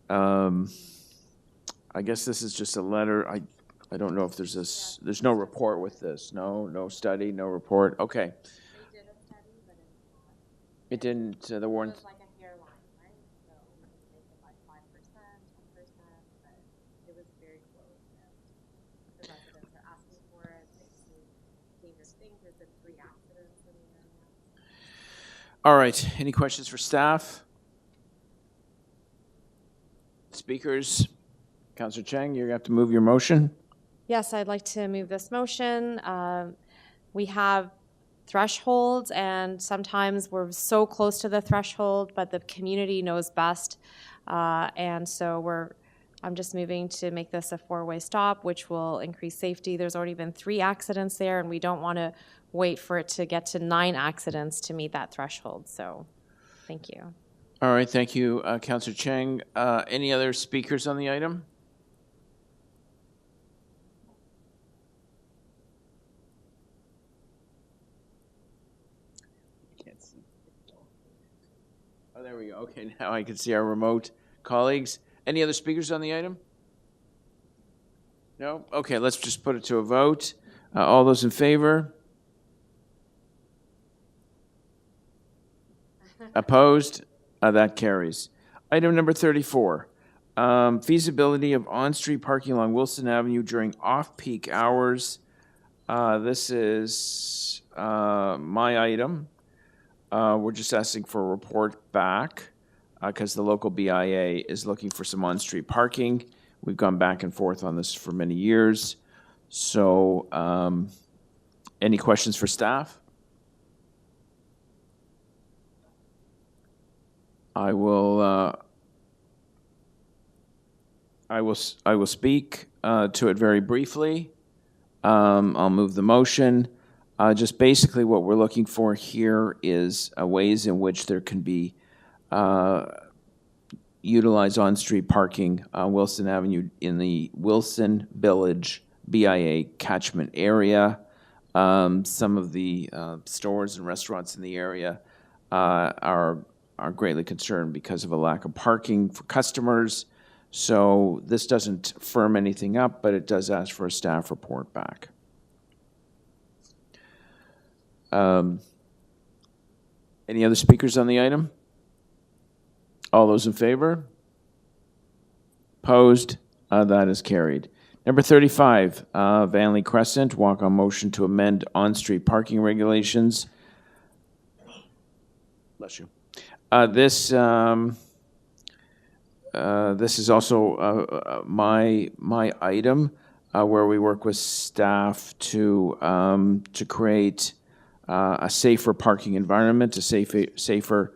I guess this is just a letter. I don't know if there's no report with this. No study, no report. Okay. They did a study, but It didn't, the warrant. it was like a hairline, right? So we can make it like 5%, 10%, but it was very close. And the residents are asking for it. They've seen dangerous things. There's been 3 accidents in the area. All right, any questions for staff? Speakers? Councillor Cheng, you're going to have to move your motion. Yes, I'd like to move this motion. We have thresholds, and sometimes we're so close to the threshold, but the community knows best. And so I'm just moving to make this a 4-way stop, which will increase safety. There's already been 3 accidents there, and we don't want to wait for it to get to 9 accidents to meet that threshold. So, thank you. All right, thank you, Councillor Cheng. Any other speakers on the item? Oh, there we go. Okay, now I can see our remote colleagues. Any other speakers on the item? No? Okay, let's just put it to a vote. All those in favor? Opposed? That carries. Item number 34, feasibility of on-street parking along Wilson Avenue during off-peak hours. This is my item. We're just asking for a report back because the local BIA is looking for some on-street parking. We've gone back and forth on this for many years. So any questions for staff? I will speak to it very briefly. I'll move the motion. Just basically what we're looking for here is ways in which there can be utilized on-street parking on Wilson Avenue in the Wilson Village BIA catchment area. Some of the stores and restaurants in the area are greatly concerned because of a lack of parking for customers. So this doesn't firm anything up, but it does ask for a staff report back. Any other speakers on the item? All those in favor? Opposed? That is carried. Number 35, Vanley Crescent, walk-on motion to amend on-street parking regulations. Bless you. This is also my item where we work with staff to create a safer parking environment, a safer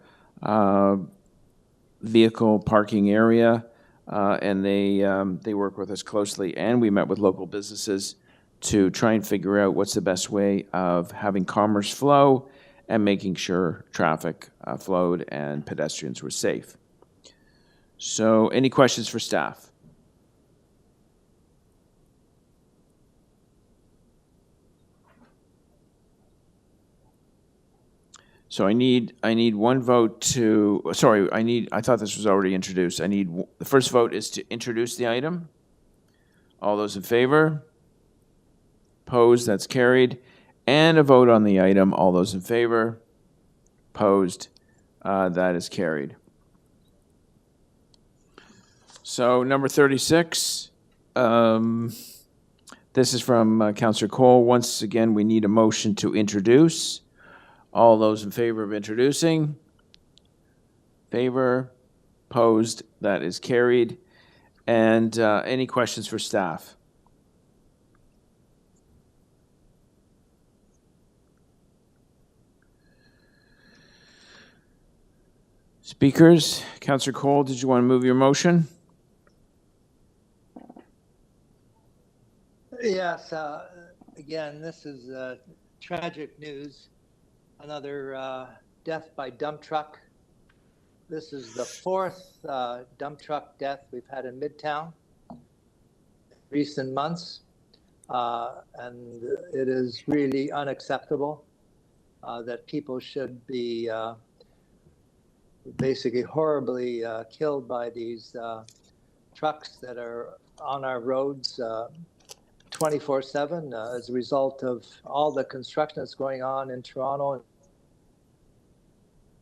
vehicle parking area, and they work with us closely. And we met with local businesses to try and figure out what's the best way of having commerce flow and making sure traffic flowed and pedestrians were safe. So any questions for staff? So I need one vote to, sorry, I thought this was already introduced. The first vote is to introduce the item. All those in favor? Opposed? That's carried. And a vote on the item. All those in favor? Opposed? That is carried. So number 36, this is from Councillor Cole. Once again, we need a motion to introduce. All those in favor of introducing? Favor? Opposed? That is carried. And any questions for staff? Speakers, Councillor Cole, did you want to move your motion? Yes, again, this is tragic news. Another death by dump truck. This is the 4th dump truck death we've had in Midtown in recent months. And it is really unacceptable that people should be basically horribly killed by these trucks that are on our roads 24/7 as a result of all the construction that's going on in Toronto.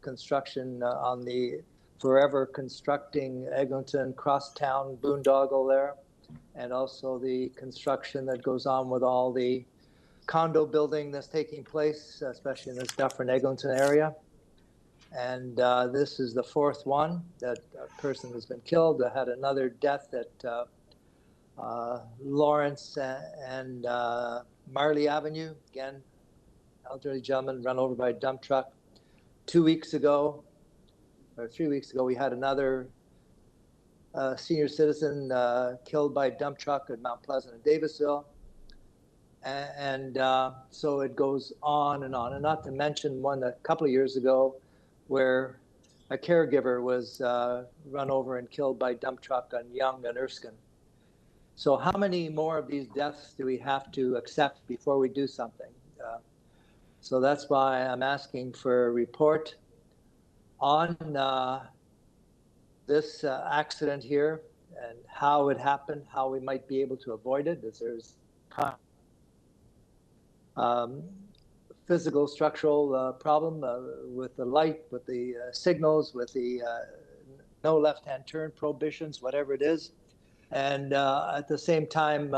Construction on the forever constructing Eglinton crosstown boondoggle there, and also the construction that goes on with all the condo building that's taking place, especially in this Dufferin-Eglinton area. And this is the fourth one that a person has been killed. I had another death at Lawrence and Marley Avenue. Again, elderly gentleman run over by a dump truck. 2 weeks ago, or 3 weeks ago, we had another senior citizen killed by a dump truck at Mount Pleasant and Davisville. And so it goes on, and not to mention one a couple of years ago where a caregiver was run over and killed by a dump truck on Yonge and Erskine. So how many more of these deaths do we have to accept before we do something? So that's why I'm asking for a report on this accident here and how it happened, how we might be able to avoid it, as there's physical, structural problem with the light, with the signals, with the no left-hand turn prohibitions, whatever it is. And at the same time,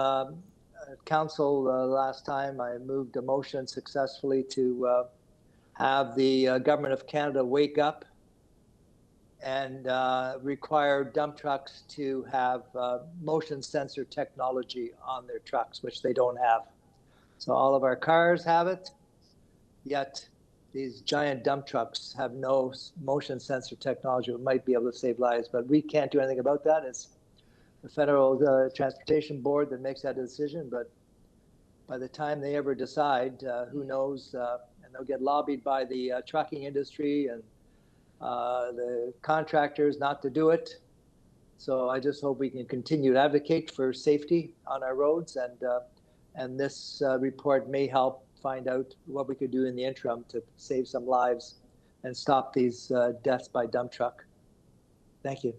council last time, I moved a motion successfully to have the government of Canada wake up and require dump trucks to have motion sensor technology on their trucks, which they don't have. So all of our cars have it, yet these giant dump trucks have no motion sensor technology. It might be able to save lives, but we can't do anything about that. It's the Federal Transportation Board that makes that decision, but by the time they ever decide, who knows, and they'll get lobbied by the trucking industry and the contractors not to do it. So I just hope we can continue to advocate for safety on our roads, and this report may help find out what we could do in the interim to save some lives and stop these deaths by dump truck. Thank you.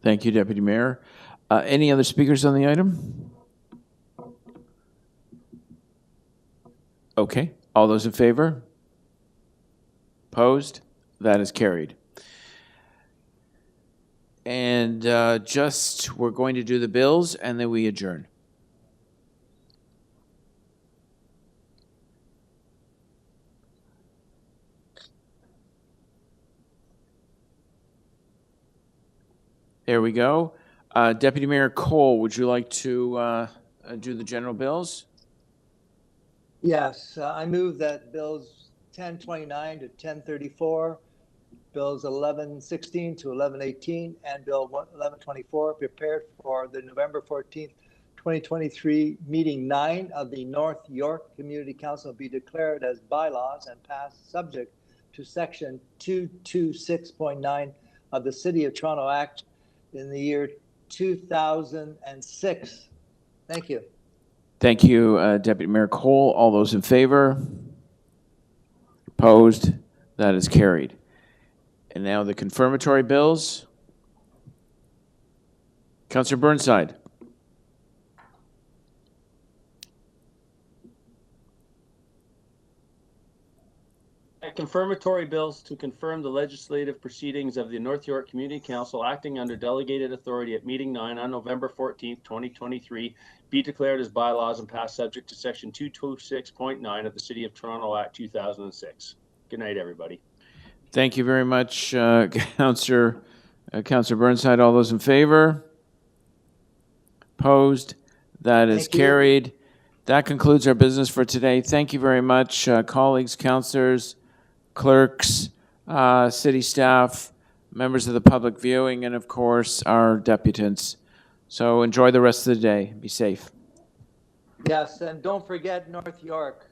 Thank you, Deputy Mayor. Any other speakers on the item? Okay. All those in favor? Opposed? That is carried. And we're going to do the bills, and then we adjourn. There we go. Deputy Mayor Cole, would you like to do the general bills? Yes, I move that bills 1029 to 1034, bills 1116 to 1118, and bill 1124 prepared for the November 14th, 2023 meeting 9 of the North York Community Council be declared as bylaws and passed subject to section 226.9 of the City of Toronto Act in the year 2006. Thank you. Thank you, Deputy Mayor Cole. All those in favor? Opposed? That is carried. And now the confirmatory bills. Councillor Burnside. Confirmatory bills to confirm the legislative proceedings of the North York Community Council acting under delegated authority at meeting 9 on November 14th, 2023 be declared as bylaws and passed subject to section 226.9 of the City of Toronto Act 2006. Good night, everybody. Thank you very much, Councillor Burnside. All those in favor? Opposed? That is carried. That concludes our business for today. Thank you very much, colleagues, councillors, clerks, city staff, members of the public viewing, and of course, our deputants. So enjoy the rest of the day. Be safe. Yes, and don't forget North York.